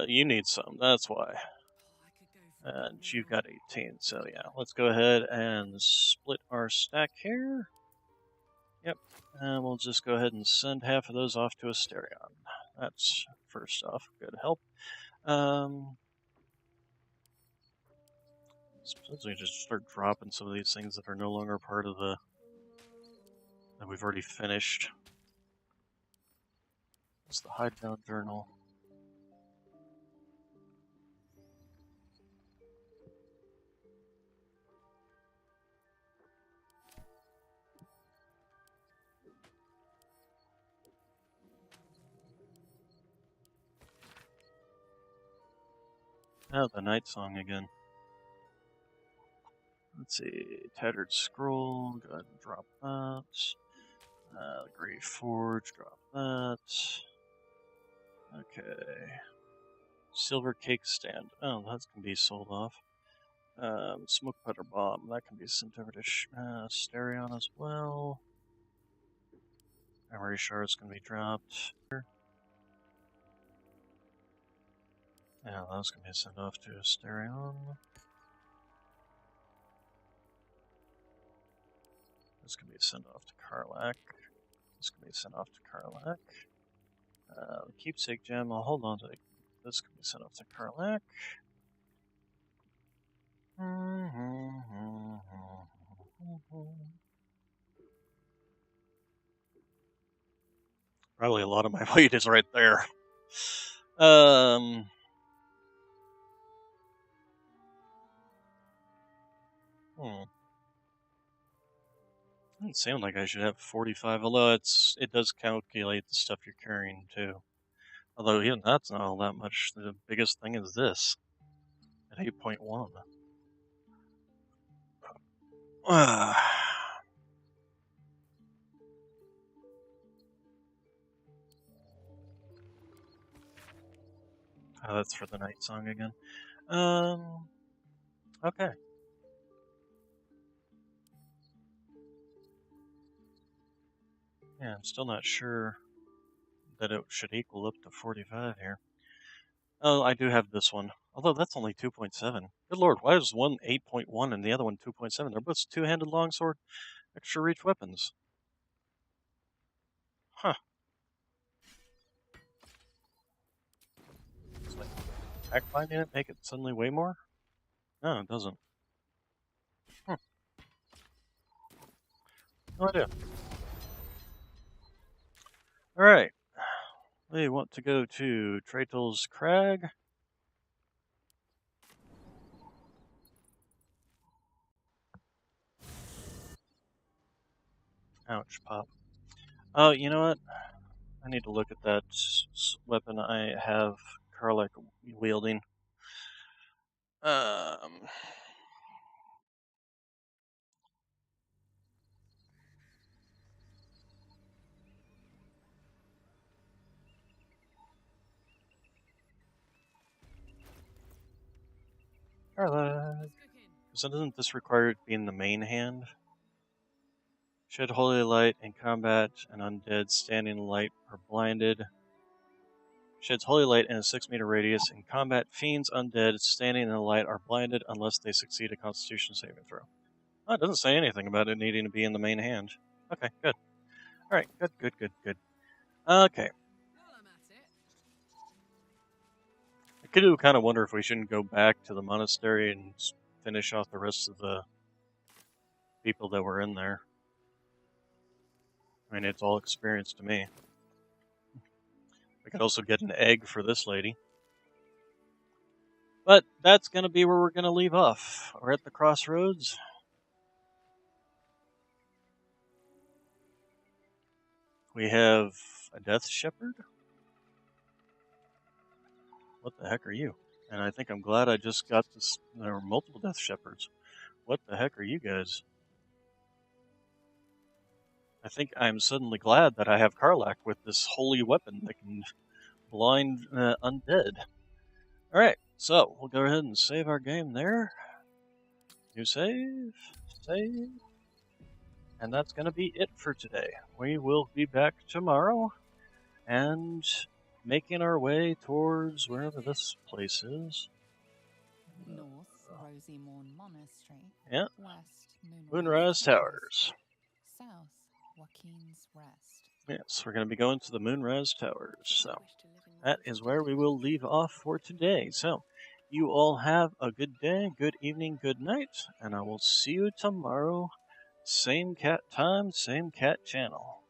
You need some. That's why. And you've got 18. So yeah, let's go ahead and split our stack here. Yep. And we'll just go ahead and send half of those off to Asterion. That's first off good help. Suppose we just start dropping some of these things that are no longer part of the that we've already finished. It's the Hideout Journal. Oh, the Night Song again. Let's see, Tattered Scroll, go ahead and drop that. The Grey Forge, drop that. Okay. Silver Cake Stand, oh, that can be sold off. Smoke Putter Bomb, that can be sent over to Asterion as well. Memory Shards can be dropped. Yeah, those can be sent off to Asterion. This can be sent off to Karlach. This can be sent off to Karlach. Keepsake Gem, I'll hold on to it. This can be sent off to Karlach. Probably a lot of my weight is right there. Doesn't seem like I should have 45, although it does calculate the stuff you're carrying too. Although even that's not all that much. The biggest thing is this at 8.1. Oh, that's for the Night Song again. Okay. Yeah, I'm still not sure that it should equal up to 45 here. Oh, I do have this one. Although that's only 2.7. Good lord, why is one 8.1 and the other one 2.7? They're both two-handed longsword, extra reach weapons. Huh. It's like back binding it make it suddenly weigh more? No, it doesn't. No idea. Alright. We want to go to Traitl's Crag. Ouch, pop. Oh, you know what? I need to look at that weapon I have Karlach wielding. Karlach. So doesn't this require it being the main hand? Shed holy light in combat, and undead standing in light are blinded. Sheds holy light in a 6-meter radius. In combat, fiends undead standing in the light are blinded unless they succeed a Constitution saving throw. Oh, it doesn't say anything about it needing to be in the main hand. Okay, good. Alright, good. Okay. I do kind of wonder if we shouldn't go back to the monastery and finish off the rest of the people that were in there. I mean, it's all experience to me. We could also get an egg for this lady. But that's going to be where we're going to leave off. We're at the crossroads. We have a Death Shepherd. What the heck are you? And I think I'm glad I just got this. There were multiple Death Shepherds. What the heck are you guys? I think I'm suddenly glad that I have Karlach with this holy weapon that can blind undead. Alright, so we'll go ahead and save our game there. New save. Save. And that's going to be it for today. We will be back tomorrow and making our way towards wherever this place is. North, Rosemorn Monastery. Yeah. West, Moonrise Towers. South, Joaquin's Rest. Yes, we're going to be going to the Moonrise Towers. So that is where we will leave off for today. So you all have a good day, good evening, good night, and I will see you tomorrow. Same cat time, same cat channel.